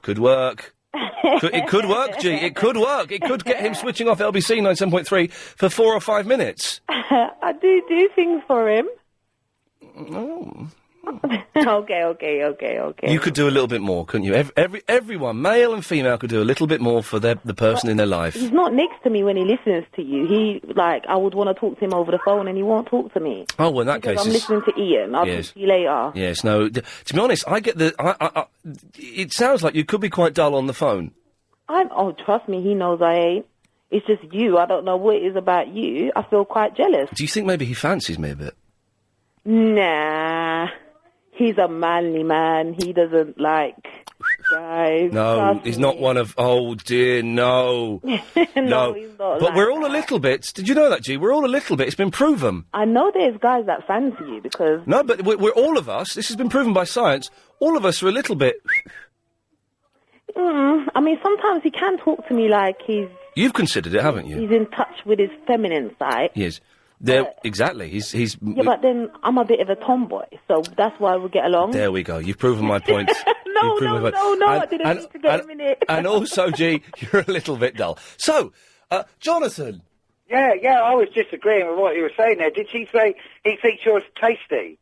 Could work. It could work, G. It could work. It could get him switching off LBC 97.3 for 4 or 5 minutes. I do things for him. Oh. Okay. You could do a little bit more, couldn't you? Everyone, male and female, could do a little bit more for the person in their life. He's not next to me when he listens to you. I would want to talk to him over the phone, and he won't talk to me. Oh, well, in that case, I'm listening to Ian. I'll talk to you later. Yes, no. To be honest, I get it sounds like you could be quite dull on the phone. Trust me, he knows I ain't. It's just you. I don't know what it is about you. I feel quite jealous. Do you think maybe he fancies me a bit? Nah. He's a manly man. He doesn't like guys. No, he's not one of... Oh, dear, no. No, he's not. But we're all a little bit... Did you know that, G? We're all a little bit. It's been proven. I know there's guys that fancy you because... No, but we're all of us. This has been proven by science. All of us are a little bit... I mean, sometimes he can talk to me like he's... You've considered it, haven't you? He's in touch with his feminine side. He is. Exactly. He's. Yeah, but then I'm a bit of a tomboy, so that's why we get along. There we go. You've proven my point. No, I didn't mean to get him in it. And also, G, you're a little bit dull. So, Jonathan. Yeah, I was just agreeing with what you were saying there. Did she say he thinks you're tasty?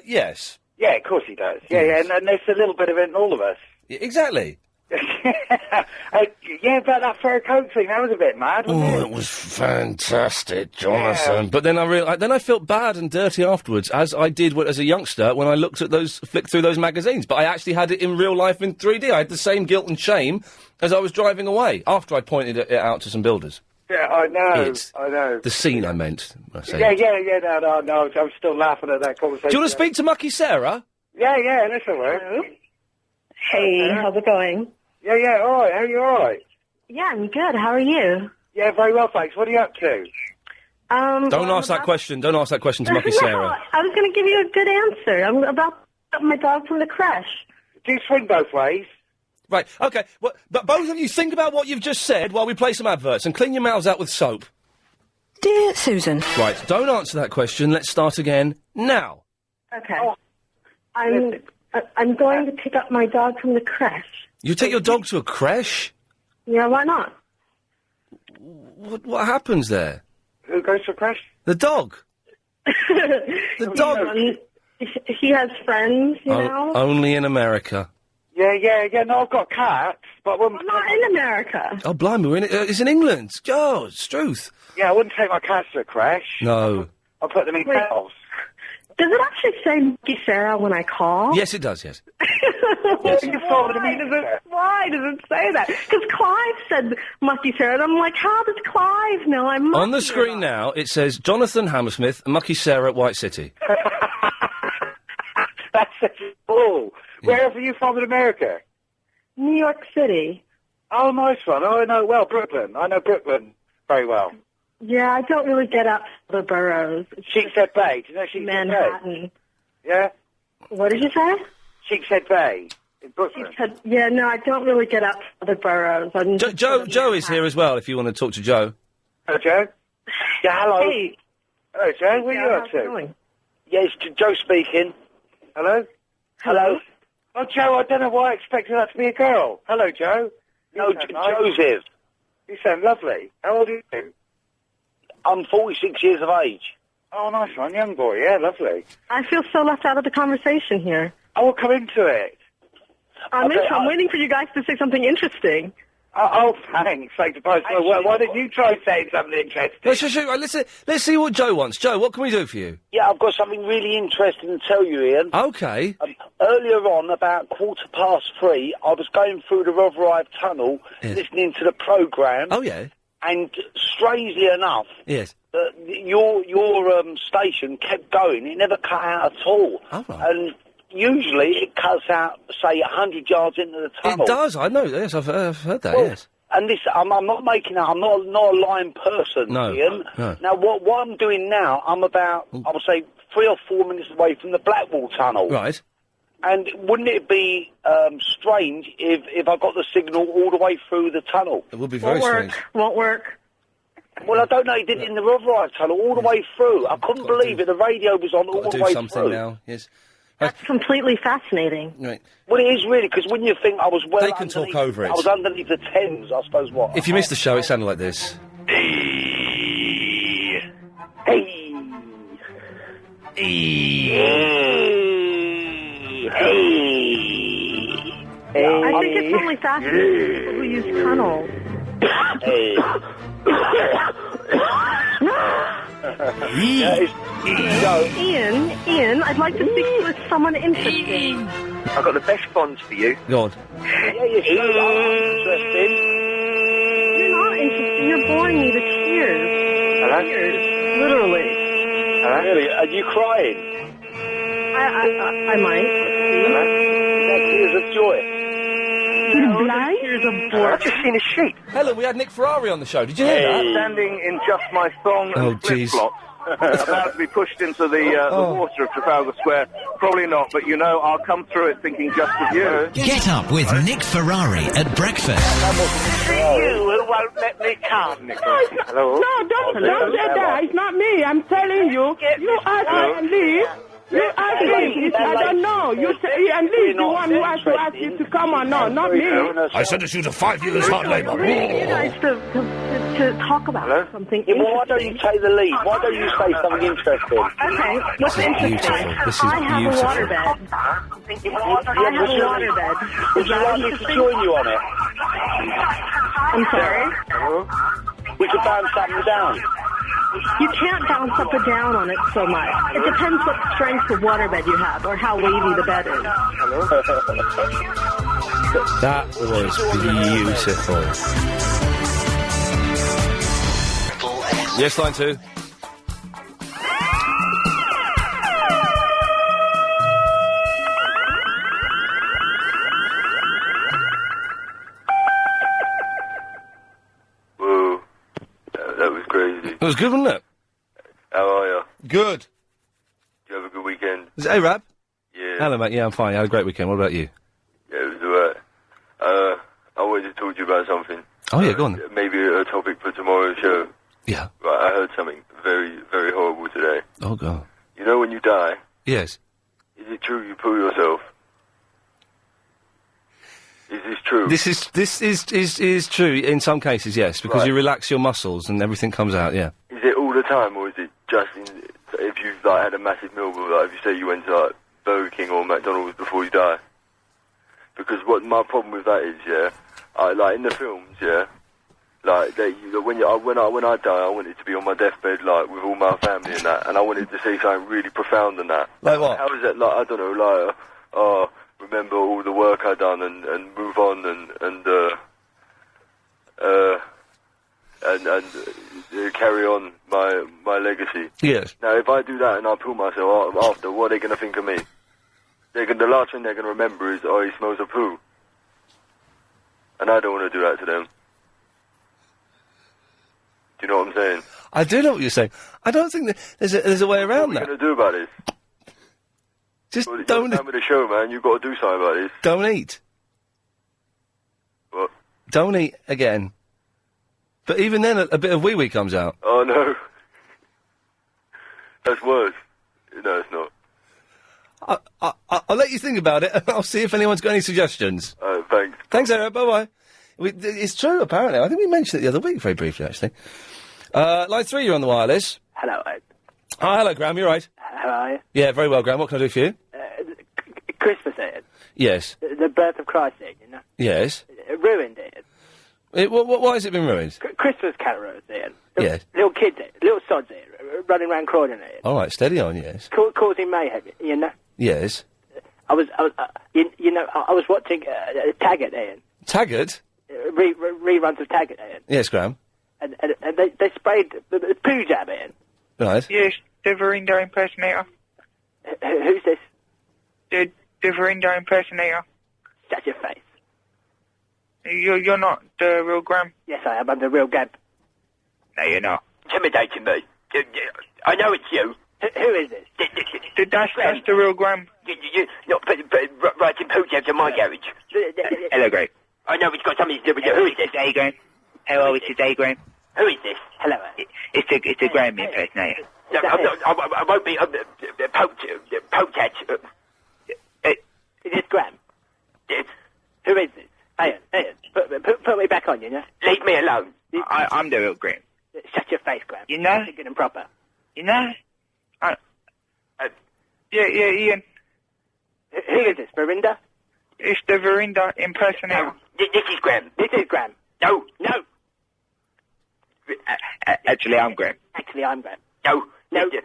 Yes. Yeah, of course he does. Yeah, and there's a little bit of it in all of us. Exactly. Yeah, about that fur coat thing, that was a bit mad, wasn't it? It was fantastic, Jonathan. Yeah. But then I felt bad and dirty afterwards, as I did as a youngster when I flicked through those magazines. But I actually had it in real life in 3D. I had the same guilt and shame as I was driving away, after I pointed it out to some builders. Yeah, I know. I know. The scene I meant. No, I'm still laughing at that conversation. Do you want to speak to Mucky Sarah? Yeah, that's all right. Hey, how's it going? Yeah, all right. How are you, all right? Yeah, I'm good. How are you? Yeah, very well, thanks. What are you up to? Don't ask that question. Don't ask that question to Mucky Sarah. I was going to give you a good answer. I'm about to pick up my dog from the creche. Do you swing both ways? Right, okay. Well, but both of you think about what you've just said while we play some adverts and clean your mouths out with soap. Dear Susan. Right, don't answer that question. Let's start again now. Okay. I'm going to pick up my dog from the creche. You take your dog to a creche? Yeah, why not? What happens there? Who goes to a creche? The dog. The dog. He has friends, you know? Only in America. Yeah. No, I've got cats, but I'm not in America. Oh, blimey, we're in, it's in England. Oh, Struth. Yeah, I wouldn't take my cats to a crash. No. I'll put them in Wait. kennels. Does it actually say Mickey Sarah when I call? Yes, it does, yes. Why does it say that? Because Clive said Mucky Sarah, and I'm like, how does Clive know I'm Mucky? On the screen now, it says Jonathan Hammersmith, Mucky Sarah, White City. That's such a bull. Where are you from in America? New York City. Oh, nice one. Oh, I know well Brooklyn. I know Brooklyn very well. Yeah, I don't really get up the boroughs. Sheepshead Bay. Do you know Sheepshead Manhattan. Bay? Yeah? What did you say? Sheepshead Bay in Brooklyn. Yeah, no, I don't really get up the boroughs. Joe is here as well, if you want to talk to Joe. Hello, Joe. Yeah, hello. Hey. Hello, Joe. What are you up to? Going? Yeah, it's Joe speaking. Hello? Hello? Oh, Joe, I don't know why I expected that to be a girl. Hello, Joe. No, Joseph. You sound lovely. How old are you? I'm 46 years of age. Oh, nice one. Young boy. Yeah, lovely. I feel so left out of the conversation here. I will come into it. I'm waiting for you guys to say something interesting. Oh, thanks. Why don't you try saying something interesting? Let's see what Joe wants. Joe, what can we do for you? Yeah, I've got something really interesting to tell you, Ian. Okay. Earlier on, about 3:15, I was going through the Rotherhithe Tunnel, listening to the programme. Oh, yeah. And strangely enough, yes, your station kept going. It never cut out at all. Oh, right. And usually it cuts out, say, 100 yards into the tunnel. It does, I know, yes, I've heard that, Well, yes. And this, I'm not making that, I'm not a lying person, No, Ian. no. Now, what I'm doing now, I'm about, I would say, 3 or 4 minutes away from the Blackwall Tunnel. Right. And wouldn't it be strange if I got the signal all the way through the tunnel? It would be very strange. Won't work. Well, I don't know. He did it in the Rotherhithe Tunnel all the way through. I couldn't believe it. The radio was on all the way something through. now, yes. That's completely fascinating. Right. Well, it is really, because when you think I was well They can talk over it. I was underneath the Thames, I suppose, what? If you missed the show, it sounded like this. Hey! I think it's only fascinating people who use tunnels. Ian, I'd like to speak with someone interesting. I've got the best bonds for you. Go on. Yeah, you're so interesting. You're not interesting. You're boring me to tears. Hello? Tears, literally. Hello? Really? Are you crying? I might. Hello? Yeah, tears of joy. Tears of blood. I've just seen a sheep. Helen, we had Nick Ferrari on the show. Did you hear that? Standing in just my thong and flip-flops, about to be pushed into the water of Trafalgar Square. Probably not, but you know, I'll come through it thinking just of you. Get up with Nick Ferrari at breakfast. You who won't let me come. Hello? No, don't say that. It's not me. I'm telling you. You ask me and leave. You ask me. I don't know. You say and leave the one who has to ask you to come or not, not me. I sentenced you to 5 years hard labour. You guys to talk about something Yeah, well, why don't you take the lead? Why don't you say something interesting? Okay, what's interesting? I have a waterbed. I have a waterbed. Would you like me to join you on it? I'm sorry? Hello? We could bounce up and down. You can't bounce up or down on it so much. It depends what strength of waterbed you have or how wavy the bed is. That was beautiful. Yes, line 2. Whoa. That was crazy. It was good, wasn't it? How are you? Good. Did you have a good weekend? Is it Arab? Yeah. Hello, mate. Yeah, I'm fine. I had a great weekend. What about you? Yeah, it was alright. I wanted to talk to you about something. Oh, yeah, go on. Maybe a topic for tomorrow's show. Yeah. Right, I heard something very, very horrible today. Oh, God. You know when you die? Yes. Is it true you poo yourself? Is this true? This is true in some cases, yes, because Right. you relax your muscles and everything comes out, yeah. Is it all the time, or is it just if you've like had a massive meal, like if you say you went to like Burger King or McDonald's before you die? because what my problem with that is, yeah, like in the films, yeah, like when I die, I want it to be on my deathbed, like with all my family and that, and I wanted to say something really profound than that. Like what? How is that? Like I don't know, like remember all the work I done and move on and carry on my legacy. Yes. Now, if I do that and I pull myself after, what are they going to think of me? The last thing they're going to remember is, oh, he smells of poo. And I don't want to do that to them. Do you know what I'm saying? I do know what you're saying. I don't think that there's a way around that. What are we going to do about this? Just well, don't... It's time of the show, man. You've got to do something about this. Don't eat. What? Don't eat again. But even then, a bit of wee-wee comes out. Oh, no. That's worse. No, it's not. I'll let you think about it, and I'll see if anyone's got any suggestions. Thanks. Thanks, Eric. Bye-bye. It's true, apparently. I think we mentioned it the other week, very briefly, actually. Line 3, you're on the wireless. Hello, Ed. Oh, hello, Graham. You're right. How are you? Yeah, very well, Graham. What can I do for you? Christmas, Ed. Yes. The birth of Christ, Ed, you know? Yes. Ruined, Ed. Why has it been ruined? Christmas carolers, Ed. Yes. Little kids, Ed. Little sods, Ed. Running around Croydon, Ed. All right, steady on, yes. Causing mayhem, you know? Yes. I was watching Taggart, Ian. Taggart? Reruns of Taggart, Ian. Yes, Graham. And they sprayed the poo jab, Ian. Right. Yes, the Verindo impersonator. Who's this? The Verindo impersonator. Shut your face. You're not the real Graham? Yes, I am. I'm the real Gab. No, you're not. Intimidating me. I know it's you. Who is this? That's the real Graham. You're not writing poo jabs in my garage. Hello, Graham. I know it's got something to do with you. Who is this? Hey, Graham. Hello, it's today, Graham. Who is this? Hello. It's a Graham impersonator. No, I won't be poked at. Is this Graham? Yes. Who is this? Ian, put me back on, you know? Leave me alone. I'm the real Graham. Shut your face, Graham. You know? Good and proper. You know? Yeah, Ian. Who is this, Verinda? It's the Verinda impersonator. No, this is Graham. This is Graham. No. Actually, I'm Graham. Actually, I'm Graham. No. Ian.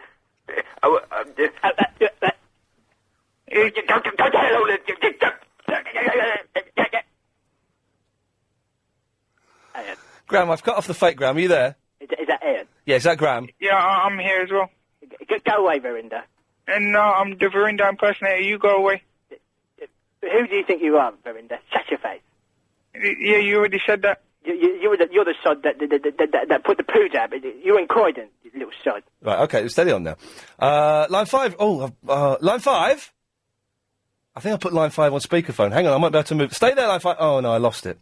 Graham, I've cut off the fake Graham. Are you there? Is that Ian? Yeah, is that Graham? Yeah, I'm here as well. Go away, Verinda. And I'm the Verinda impersonator. You go away. Who do you think you are, Verinda? Shut your face. Yeah, you already said that. You're the sod that put the poo jab. You in Croydon, you little sod. Right, okay, steady on now. Line 5. Line 5? I think I put line 5 on speakerphone. Hang on, I might be able to move. Stay there, line 5. Oh, no, I lost it.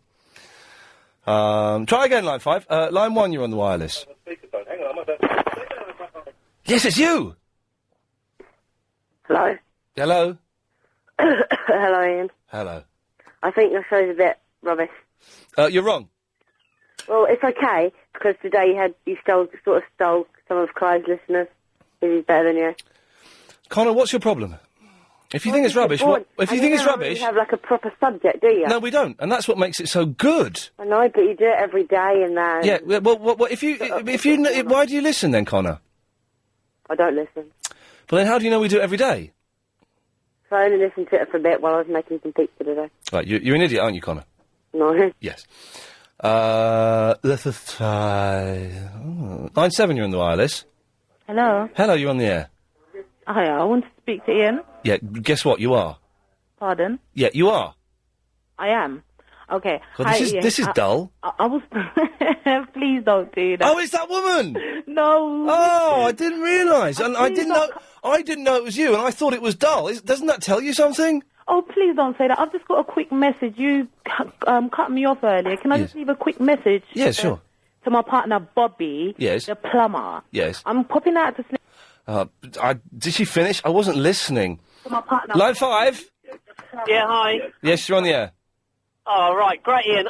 Try again, line 5. Line 1, you're on the wireless. Speakerphone. Hang on, I might be able to... Yes, it's you! Hello? Hello? Hello, Ian. Hello. I think your show's a bit rubbish. You're wrong. Well, it's okay, because today you sort of stole some of Clive's listeners. He's better than you. Connor, what's your problem? If you think it's rubbish, if you think it's rubbish... You have, like, a proper subject, do you? No, we don't, and that's what makes it so good. I know, but you do it every day and that... Yeah, well, if you... why do you listen, then, Connor? I don't listen. Well, then how do you know we do it every day? So I only listened to it for a bit while I was making some pizza today. Right, you're an idiot, aren't you, Connor? No. Yes. Line 7, you're on the wireless. Hello. Hello, you're on the air. Hi, I want to speak to Ian. Yeah, guess what? You are. Pardon? Yeah, you are. I am. Okay. God, Hi, this Ian. is dull. I was... Please don't do that. Oh, it's that woman! No. Oh, I didn't realise. And I didn't know it was you, and I thought it was dull. Doesn't that tell you something? Oh, please don't say that. I've just got a quick message. You cut me off earlier. Can I just leave a quick message? Yeah, sure. To my partner, Bobby. Yes. The plumber. Yes. I'm popping out to sleep. Did she finish? I wasn't listening. To my partner. Line 5? Yeah, hi. Yes, you're on the air. Oh, right, great, Ian.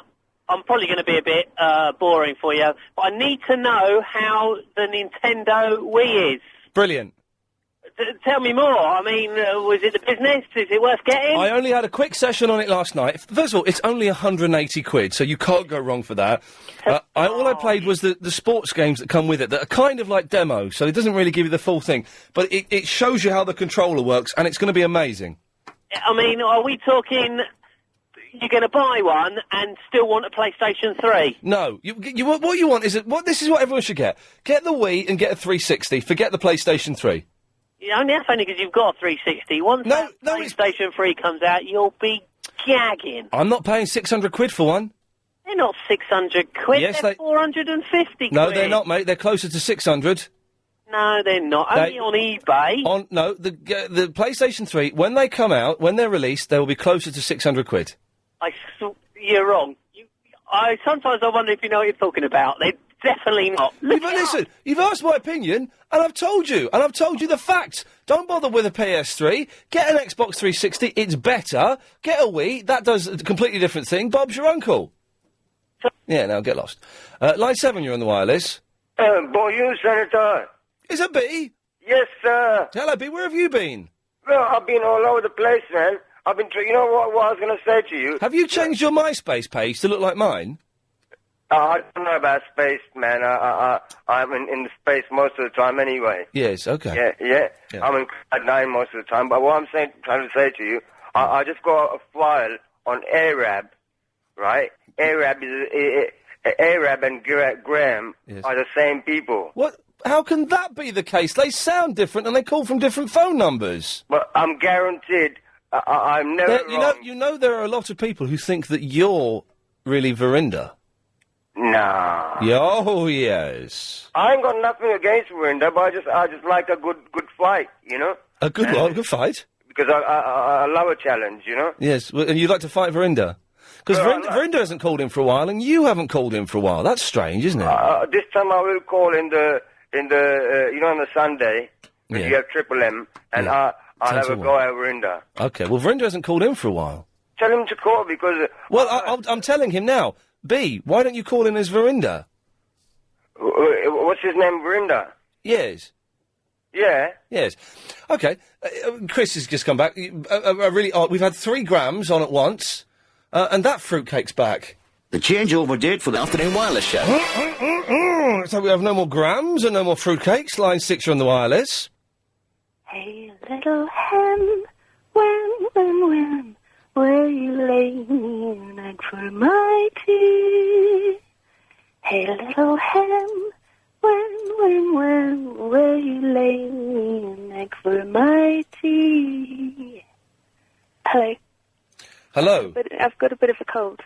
I'm probably going to be a bit boring for you, but I need to know how the Nintendo Wii is. Brilliant. tell me more. I mean, was it the business? Is it worth getting? I only had a quick session on it last night. First of all, it's only 180 quid, so you can't go wrong for that. All I played was the sports games that come with it, that are kind of like demos, so it doesn't really give you the full thing. But it shows you how the controller works, and it's going to be amazing. I mean, are we talking... You're going to buy one and still want a PlayStation 3? No. What you want is... This is what everyone should get. Get the Wii and get a 360. Forget the PlayStation 3. Yeah, that's only because you've got a 360. Once that PlayStation 3 comes out, you'll be gagging. I'm not paying 600 quid for one. They're not 600 quid. Yes, they're 450 quid. No, they're not, mate. They're closer to 600. No, they're not. Only on eBay. No, the PlayStation 3, when they come out, when they're released, they will be closer to 600 quid. You're wrong. Sometimes I wonder if you know what you're talking about. They're definitely not. Listen, you've asked my opinion, and I've told you. And I've told you the facts. Don't bother with a PS3. Get an Xbox 360. It's better. Get a Wii. That does a completely different thing. Bob's your uncle. Yeah, now get lost. Line 7, you're on the wireless. Bonjour, Senator. Is it B? Yes, sir. Hello, B. Where have you been? Well, I've been all over the place, man. I've been... You know what I was going to say to you? Have you changed your MySpace page to look like mine? I don't know about space, man. I'm in the space most of the time anyway. Yes, okay. Yeah. I'm in Cloud 9 most of the time. But what I'm trying to say to you, I just got a file on Arab, right? Arab and Graham are the same people. What? How can that be the case? They sound different and they call from different phone numbers. But I'm guaranteed I'm never wrong. You know there are a lot of people who think that you're really Verinda. Nah. Oh, yes. I ain't got nothing against Verinda, but I just like a good fight, you know? A good what? A good fight? Because I love a challenge, you know? Yes, and you'd like to fight Verinda? Because Verinda hasn't called in for a while, and you haven't called in for a while. That's strange, isn't it? This time I will call in the on the Sunday, when you have Triple M, and I'll have a go at Verinda. Okay, well, Verinda hasn't called in for a while. Tell him to call, because... I'm telling him now. B, why don't you call in as Verinda? What's his name, Verinda? Yes. Yeah? Yes. Okay, Chris has just come back. Really odd. We've had 3 grams on at once, and that fruitcake's back. The changeover date for the afternoon wireless show. So we have no more grams and no more fruitcakes. Line 6, you're on the wireless. Hey, little hen, when will you lay me an egg for my tea? Hey, little hen, when will you lay me an egg for my tea? Hello. Hello. I've got a bit of a cold.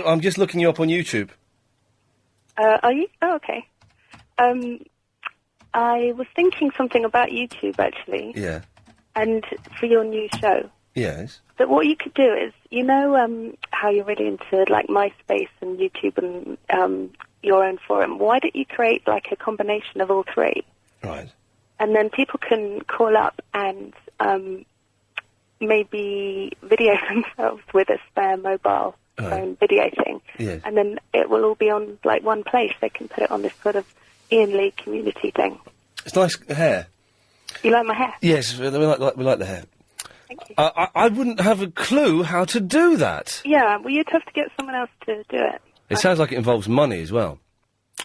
I'm just looking you up on YouTube. Are you? Oh, okay. I was thinking something about YouTube, actually. Yeah. And for your new show. Yes. But what you could do is, you know how you're really into, like, MySpace and YouTube and your own forum. Why don't you create, like, a combination of all 3? Right. And then people can call up and maybe video themselves with a spare mobile phone video thing. Yes. And then it will all be on, like, one place. They can put it on this sort of Iain Lee community thing. It's nice hair. You like my hair? Yes, we like the hair. Thank you. I wouldn't have a clue how to do that. Yeah, well, you'd have to get someone else to do it. It sounds like it involves money as well.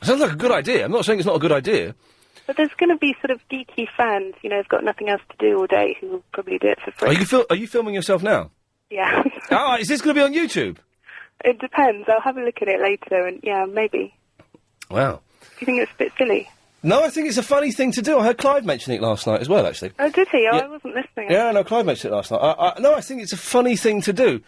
It sounds like a good idea. I'm not saying it's not a good idea. But there's going to be sort of geeky fans, you know, who've got nothing else to do all day, who will probably do it for free. Are you filming yourself now? Yeah. Is this going to be on YouTube? It depends. I'll have a look at it later, and yeah, maybe. Wow. Do you think it's a bit silly? No, I think it's a funny thing to do. I heard Clive mention it last night as well, actually. Oh, did he? Oh, Yeah. I wasn't listening. Yeah, no, Clive mentioned it last night. No, I think it's a funny thing to do.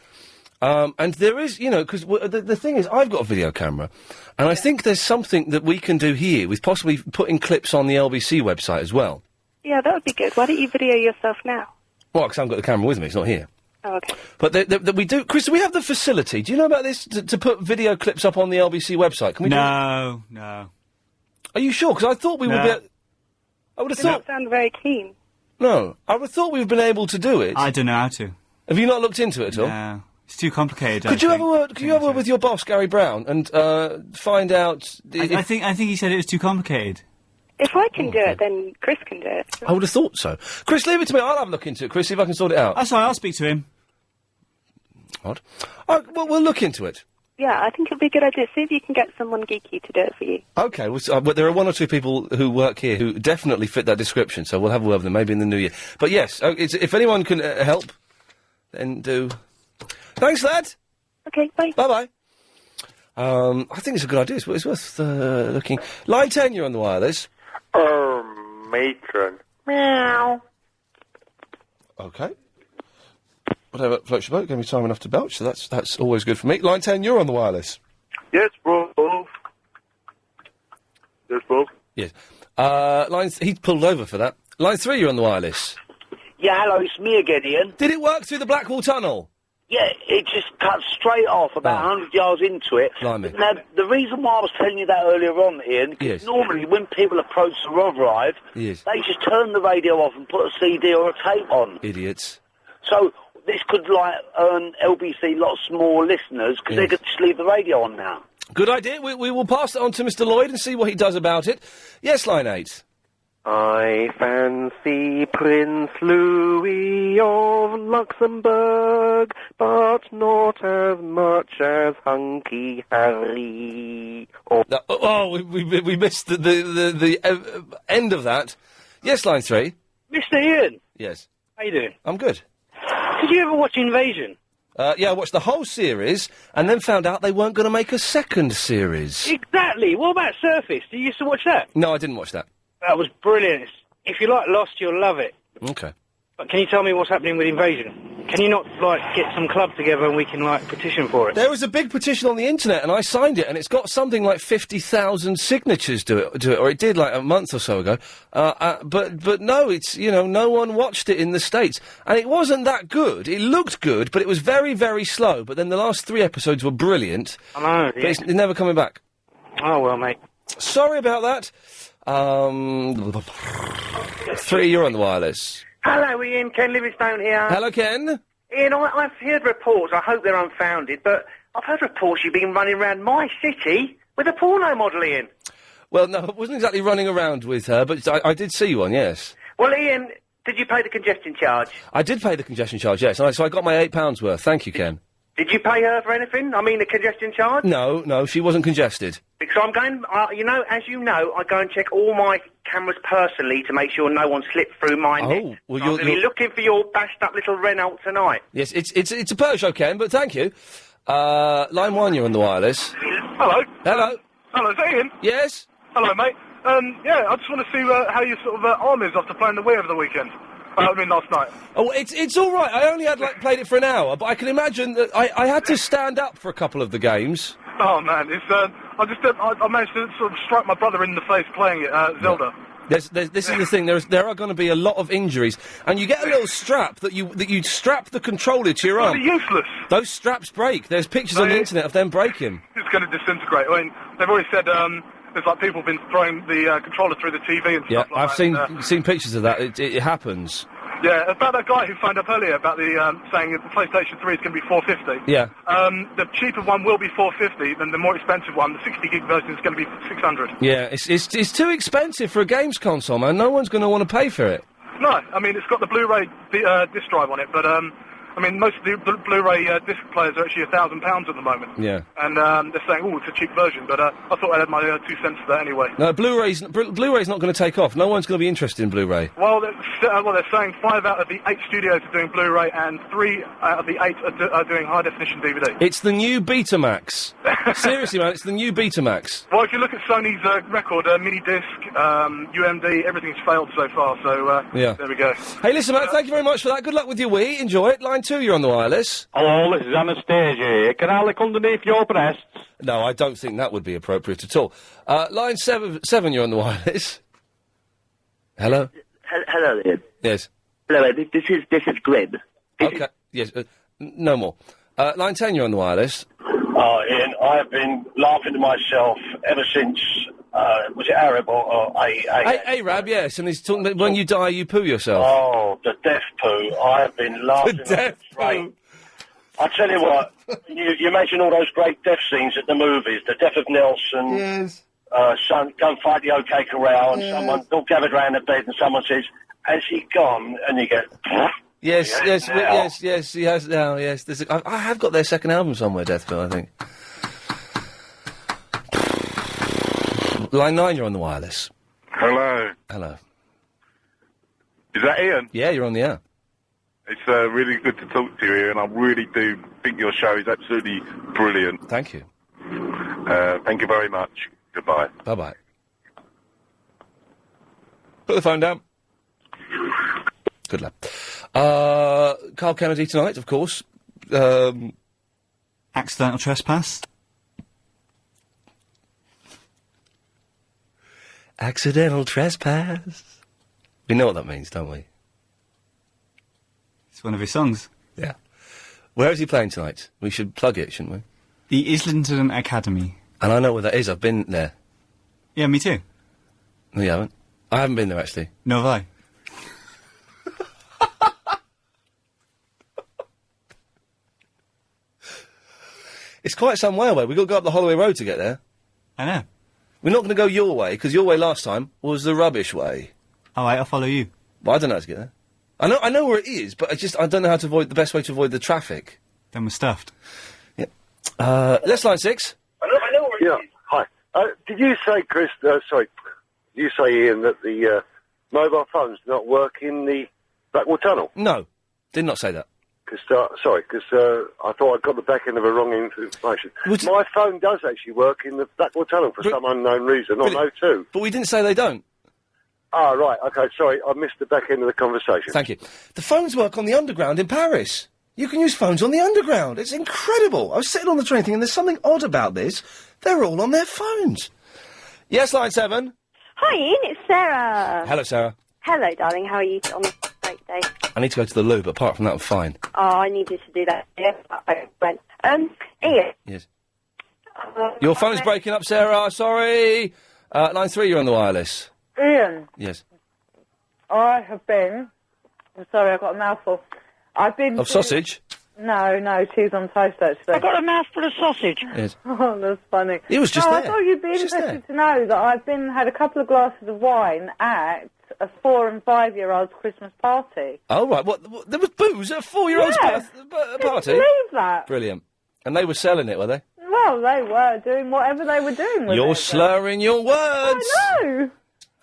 And there is, you know, because the thing is, I've got a video camera, and I think there's something that we can do here with possibly putting clips on the LBC website as well. Yeah, that would be good. Why don't you video yourself now? Well, because I haven't got the camera with me, it's not here. Oh, okay. But we do... Chris, do we have the facility? Do you know about this, to put video clips up on the LBC website? Can we do it? No. Are you sure? Because I thought we would be... I would have thought... You sound very keen. No, I would have thought we've been able to do it. I don't know how to. Have you not looked into it at all? No. It's too complicated. Could you have a word with your boss, Gary Brown, and find out... I think he said it was too complicated. If I can do it, then Chris can do it. I would have thought so. Chris, leave it to me. I'll have a look into it, Chris, see if I can sort it out. That's fine, I'll speak to him. Odd. Well, we'll look into it. Yeah, I think it'd be a good idea. See if you can get someone geeky to do it for you. Okay, well, but there are one or two people who work here who definitely fit that description, so we'll have a word with them, maybe in the new year. But yes, if anyone can help, then do. Thanks, lad. Okay, bye. Bye-bye. I think it's a good idea. It's worth looking. Line 10, you're on the wireless. Matron. Meow. Okay. Whatever floats your boat, gave me time enough to belch, so that's always good for me. Line 10, you're on the wireless. Yes, bro. Yes, bro. Yes. He pulled over for that. Line 3, you're on the wireless. Yeah, hello, it's me again, Ian. Did it work through the Blackwall Tunnel? Yeah, it just cut straight off about 100 yards into it. Blimey. Now, the reason why I was telling you that earlier on, Ian, because normally when people approach the Rod Ride, they just turn the radio off and put a CD or a tape on. Idiots. So this could, earn LBC lots more listeners, because they could just leave the radio on now. Good idea. We will pass it on to Mr. Lloyd and see what he does about it. Yes, line 8. I fancy Prince Louis of Luxembourg, but not as much as Hunky Harry. We missed the end of that. Yes, line 3. Mr. Ian. Yes. How you doing? I'm good. Did you ever watch Invasion? Yeah, I watched the whole series and then found out they weren't going to make a second series. Exactly. What about Surface? Did you used to watch that? No, I didn't watch that. That was brilliant. If you like Lost, you'll love it. Okay. But can you tell me what's happening with Invasion? Can you not, get some club together and we can, petition for it? There was a big petition on the internet and I signed it and it's got something like 50,000 signatures to it, or it did a month or so ago. But no, it's, no one watched it in the States. And it wasn't that good. It looked good, but it was very, very slow. But then the last 3 episodes were brilliant. I know, yeah. But it's never coming back. Oh, well, mate. Sorry about that. 3, you're on the wireless. Hello, Ian. Ken Livingstone here. Hello, Ken. Ian, I've heard reports, I hope they're unfounded, but I've heard reports you've been running around my city with a porno model, Ian. Well, no, I wasn't exactly running around with her, but I did see one, yes. Well, Ian, did you pay the congestion charge? I did pay the congestion charge, yes, so I got my £8 worth. Thank you, Ken. Did you pay her for anything? I mean, the congestion charge? No, she wasn't congested. Because I'm going, as you know, I go and check all my cameras personally to make sure no one slipped through my net. Well, I'm going to be looking for your bashed-up little Renault tonight. Yes, it's a Peugeot, Ken, but thank you. Line 1, you're on the wireless. Hello. Hello. Hello, is that Ian? Yes. Hello, mate. Yeah, I just want to see how your arm is after playing the Wii over the weekend. Last night. Oh, it's all right. I only had played it for an hour, but I can imagine that I had to stand up for a couple of the games. Oh man, it's I managed to sort of strike my brother in the face playing it, Zelda. This is the thing. There are going to be a lot of injuries, and you get a little strap that you strap the controller to your arm. They're useless. Those straps break. There's pictures on the internet of them breaking. It's going to disintegrate. I mean, they've already said there's people been throwing the controller through the TV and stuff like that. Yeah, I've seen pictures of that. It happens. Yeah, about that guy who phoned up earlier about the saying that the PlayStation 3 is going to be $450. Yeah. The cheaper one will be $450, then the more expensive one, the 60-gig version, is going to be $600. Yeah, it's too expensive for a games console, man. No one's going to want to pay for it. No, I mean, it's got the Blu-ray disc drive on it, but I mean, most of the Blu-ray disc players are actually £1,000 at the moment. Yeah. And they're saying, it's a cheap version, but I thought I'd add my 2 cents to that anyway. No, Blu-ray's not going to take off. No one's going to be interested in Blu-ray. Well, they're saying 5 out of the 8 studios are doing Blu-ray, and 3 out of the 8 are doing high-definition DVD. It's the new Betamax. Seriously, man, it's the new Betamax. Well, if you look at Sony's record, mini-disc, UMD, everything's failed so far, so yeah. There we go. Hey, listen, man, thank you very much for that. Good luck with your Wii. Enjoy it. Line 2, you're on the wireless. Hello, this is Anastasia here. Can I look underneath your breasts? No, I don't think that would be appropriate at all. Line 7, you're on the wireless. Hello? Hello, Ian. Yes. Hello, this is Glenn. Okay, yes, no more. Line 10, you're on the wireless. Oh, Ian, I've been laughing to myself ever since, was it Arab or Arab, yes, and he's talking about when you die, you poo yourself. Oh, the death poo. I have been laughing. The death poo. I tell you what, you mention all those great death scenes at the movies, the death of Nelson. Yes. go and fight the OK Corral, and someone's all gathered round the bed, and someone says, "Has he gone?" And you go, Yes, he has now, yes. I have got their second album somewhere, Deathville, I think. Line 9, you're on the wireless. Hello. Hello. Is that Ian? Yeah, you're on the air. It's really good to talk to you, and I really do think your show is absolutely brilliant. Thank you. Thank you very much. Goodbye. Bye-bye. Put the phone down. Good lad. Carl Kennedy tonight, of course. Accidental trespass. Accidental trespass. We know what that means, don't we? It's one of his songs. Yeah. Where is he playing tonight? We should plug it, shouldn't we? The Islington Academy. And I know where that is. I've been there. Yeah, me too. No, you haven't. I haven't been there, actually. Nor have I. It's quite some way away. We've got to go up the Holloway Road to get there. I know. We're not going to go your way, because your way last time was the rubbish way. All right, I'll follow you. Well, I don't know how to get there. I know where it is, but I don't know how to avoid the best way to avoid the traffic. Then we're stuffed. Yeah. Let's line 6. I know where it is. Hi. Did you say, Chris, did you say, Ian, that the mobile phones do not work in the Blackwall Tunnel? No, did not say that. Because I thought I got the back end of a wrong information. My phone does actually work in the Blackwall Tunnel for some unknown reason, on O2. But we didn't say they don't. Ah, right, okay, sorry, I missed the back end of the conversation. Thank you. The phones work on the Underground in Paris. You can use phones on the Underground. It's incredible. I was sitting on the train thinking there's something odd about this. They're all on their phones. Yes, line 7. Hi, Ian, it's Sarah. Hello, Sarah. Hello, darling, how are you on this great day? I need to go to the loo, but apart from that, I'm fine. Oh, I needed to do that. Yeah, I went. Ian. Yes. Your phone's breaking up, Sarah, sorry. Line 3, you're on the wireless. Ian, Yes. I have been... I'm sorry, I've got a mouthful. I've been... Of sausage? No, cheese on toast, actually. I've got a mouthful of sausage. Yes. Oh, that's funny. It was just I there. thought you'd be It's just interested to know that I've had a couple of glasses of wine at a 4- and 5-year-old's Christmas party. Oh, right. What there was booze at a 4-year-old's party? Can you believe that? Brilliant. And they were selling it, were they? Well, they were doing whatever they were doing with it. You're slurring your words. I know.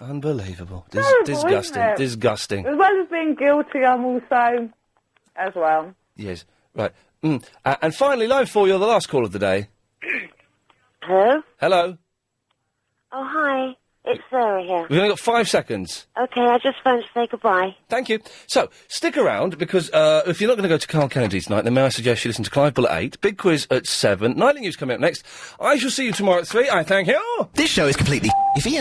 Unbelievable. Terrible, Disgusting. isn't it? Disgusting. As well as being guilty, I'm also as well. Yes. Right. And finally, line 4, you're the last call of the day. Hello? Hello. Oh, hi. It's Sarah here. We've only got 5 seconds. Okay, I just phoned to say goodbye. Thank you. So, stick around, because if you're not going to go to Carl Kennedy tonight, then may I suggest you listen to Clive Bull at 8, Big Quiz at 7, Nightly News coming up next. I shall see you tomorrow at 3. I thank you. This show is completely... If Ian